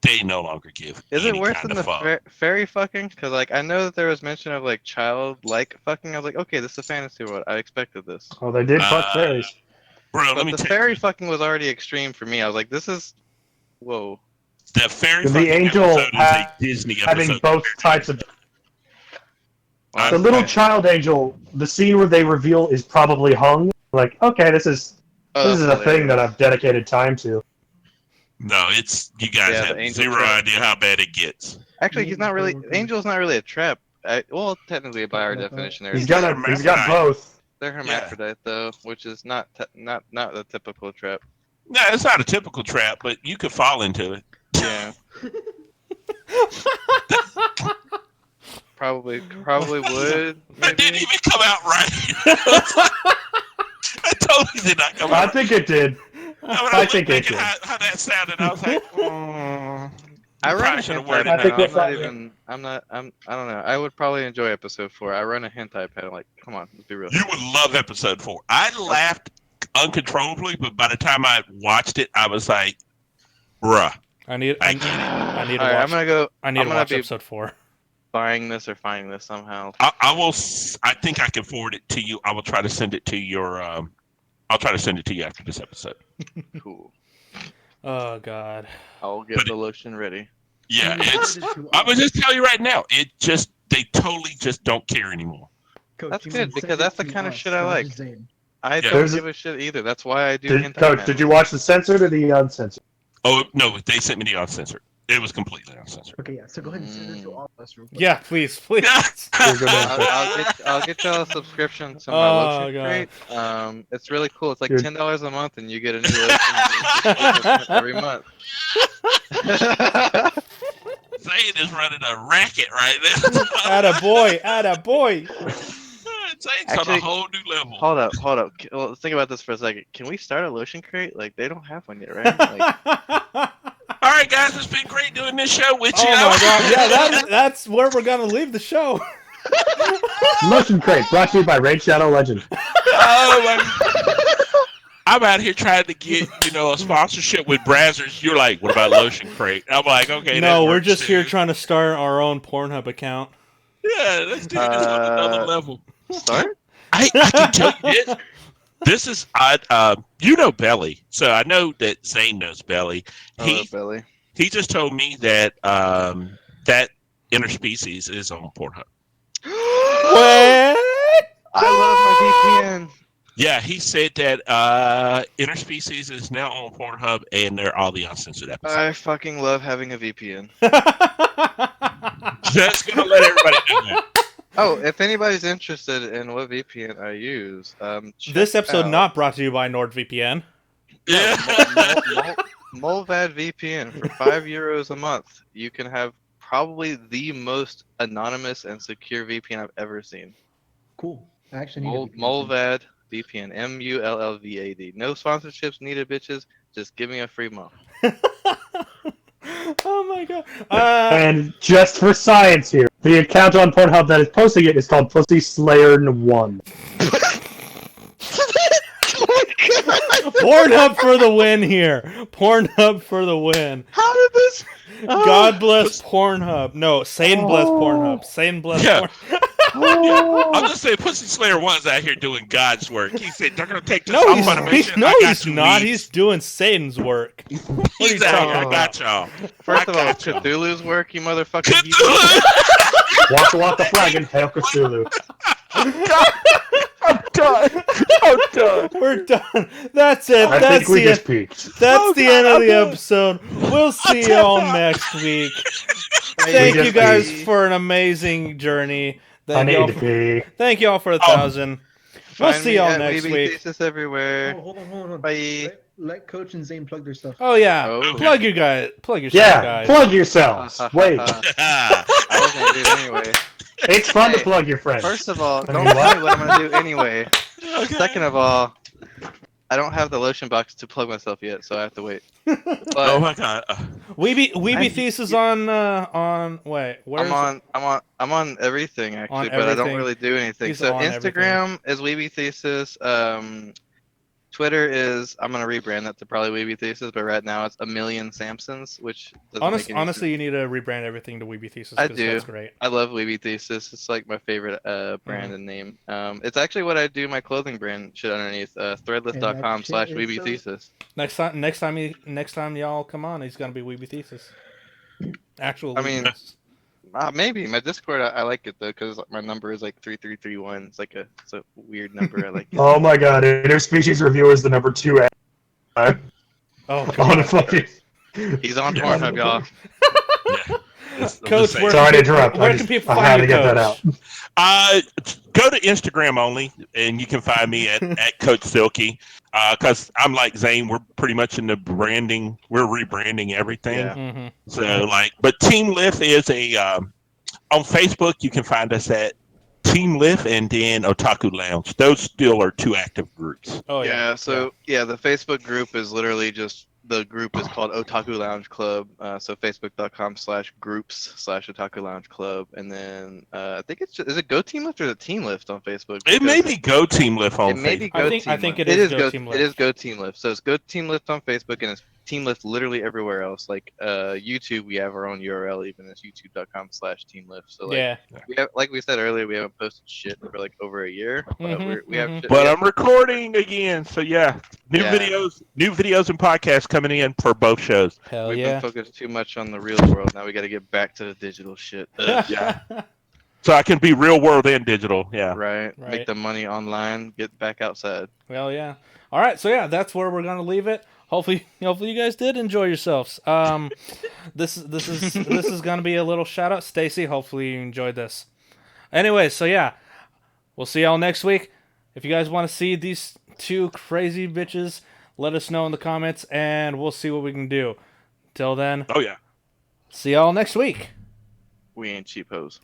"They no longer give Is it any worse kind than of the fuck." fairy fucking? Because like I know that there was mention of like child-like fucking. I was like, okay, this is a fantasy world. I expected this. Oh, they did fuck Uh, fairies. Bro, let But me the tell fairy you, fucking was already extreme for me. I was like, this is, whoa. the fairy The fucking angel episode is a ha- Disney Having episode. both types of I- the little Okay. child angel. The scene where they reveal is probably hung. Like, okay, this is Oh, this is a that's thing that hilarious. I've dedicated time to. No, it's you guys Yeah, the have angel zero trap. idea how bad it gets. Actually, he's not really. Angel's not really a trap. Well, technically, by our definition, He's they're got both. hermaphrodite though, which is not not the typical trap. No, it's not a typical trap, but you could fall into it. Yeah. Probably would. That didn't Maybe. even come out right. I totally did not come I out. think it did. I think it thinking did. how that sounded. I was like, I run probably a should've hentai worded panel. I think I'm it's not fine. even. I don't know. I would probably enjoy episode 4. I run a hentai panel. Like, come on, let's be real. you would love episode 4. I laughed uncontrollably, but by the time I watched it, I was like, bruh. I need I to get it. I need to Alright, watch. I'm gonna go I need I'm to gonna watch be- episode 4. buying this or finding this somehow. I will. I think I can forward it to you. I will try to send it to your. I'll try to send it to you after this episode. Cool. Oh God. I'll get But the lotion ready. Yeah, it's. I would just tell you right now. It just they totally just don't care anymore. That's good, because that's the kind of shit I like. I Yeah. don't There's a- give a shit either. That's why I do hentai Coach, panels. did you watch the censored or the uncensored? Oh no, they sent me the uncensored. It was completely uncensored. Okay, yeah. So go ahead and send it to all of us. Real quick. Yeah, please. I'll get y'all a subscription to my Oh, lotion God. crate. It's really cool. It's like Dude. $10 a month, and you get a new lotion every month. Zane is running a racket right now. Atta boy. Zane's on Actually, a whole new level. Hold up. Well, let's think about this for a second. Can we start a lotion crate? Like, they don't have one yet, right? Like, All right, guys, it's been great doing this show with you. Oh my God. Yeah, that's where we're gonna leave the show. Motion Crate, brought to you by Raid Shadow Legend. Oh my! I'm out here trying to get a sponsorship with Brazzers. You're like, what about Lotion Crate? I'm like, okay. No, that we're works just too. here trying to start our own Pornhub account. Yeah, let's do this on another level. start? I can tell you this. This is you know Belly, so I know that Zane knows Belly. Oh, Billy. He just told me that that Interspecies is on Pornhub. What? I love my VPN. Yeah, he said that Interspecies is now on Pornhub, and they're all the uncensored episodes. I fucking love having a VPN. Just gonna let everybody know that. Oh, if anybody's interested in what VPN I use, check This episode out not brought to you by NordVPN. Yeah. Molvad VPN for €5 a month. You can have probably the most anonymous and secure VPN I've ever seen. Cool. I actually need a VPN. Molvad VPN, MULLVAD. No sponsorships needed, bitches. Just give me a free month. Oh my God. And just for science here, the account on Pornhub that is posting it is called Pussy Slayer 1. Pornhub for the win here. Pornhub for the win. How did this? God bless Pornhub. No, Satan bless Pornhub. Satan bless Yeah. Pornhub. I'm just saying, Pussy Slayer 1's out here doing God's work. He said they're gonna take this No, off he's Funimation. no, I got he's you, not. weeds. He's doing Satan's work. He's out here. I got y'all. First of all, got y'all. Cthulhu's work, you motherfucker. Cthulhu! Waka Waka Flag and Hail Cthulhu. I'm done. I'm done. We're done. That's it. I That's think we the just end. peaked. That's the God, end of I'm the done. episode. We'll see you all next week. Thank just you guys peaked. for an amazing journey. I Thank need y'all to for, pee. thank y'all for 1,000. We'll Find see me y'all at next week. WeebyThesis everywhere. Oh, hold on. Bye. Let Coach and Zane plug their stuff. Oh yeah, Oh. plug your guys. Plug your Yeah, guys. plug yourselves. Wait, I was gonna do it anyway. it's fun to Hey, plug your friends. First of all, I don't mean, tell me what I'm gonna do anyway. Okay. Second of all, I don't have the lotion box to plug myself yet, so I have to wait. But Oh my god. WeebyThesis on wait, where's I'm on everything actually, but I don't everything. really do anything. He's So on Instagram is WeebyThesis. Twitter is, I'm gonna rebrand that to probably WeebyThesis, but right now it's a million Samsons, which doesn't make any honestly, sense. you need to rebrand everything to WeebyThesis. I 'cause do. That's great. I love WeebyThesis. It's like my favorite brand and name. It's actually what I do my clothing brand shit underneath. Threadless.com/WeebyThesis. Next time y'all come on, he's gonna be WeebyThesis. Actual. I mean, WeebyThesis. maybe my Discord. I like it though because my number is like 3331. It's a weird number. I like it. Oh my god, Interspecies Reviewer is the number 2 Oh on a god. fucking. He's on Pornhub, y'all. Yeah. Coach, where Sorry to interrupt. Where I can people I find had you, to get that Coach? out. Go to Instagram only, and you can find me at Coach Silky. Because I'm like Zane, we're pretty much in the branding. We're rebranding everything. Yeah. Mm-hmm. So but Team Lift is a on Facebook. You can find us at Team Lift and then Otaku Lounge. Those still are 2 active groups. Oh yeah. Yeah, so the Facebook group is literally just the group is called Otaku Lounge Club. So facebook.com/groups/Otaku Lounge Club, and then I think is it Go Team Lift or is it Team Lift on Facebook? It may be Go Team Lift on It may be Facebook. Go I Team think Lift. it is Go Team Lift. It is Go Team Lift. So it's Go Team Lift on Facebook, and it's Team Lift literally everywhere else. Like YouTube, we have our own URL. Even it's youtube.com/Team Lift. So like, we have, like we said earlier, we haven't posted shit for like over a year. But we have shit. But I'm recording again, so new videos and podcasts coming in for both shows. Hell We've yeah. been focused too much on the real world. Now we got to get back to the digital shit. So I can be real world and digital. Yeah. Right. Right. Make the money online. Get back outside. Well, yeah. All right, so yeah, that's where we're gonna leave it. Hopefully you guys did enjoy yourselves. This is gonna be a little shout out, Stacy. Hopefully you enjoyed this. Anyway, so yeah, we'll see y'all next week. If you guys want to see these 2 crazy bitches, let us know in the comments, and we'll see what we can do. Till then, Oh yeah. see y'all next week. We ain't cheap hoes.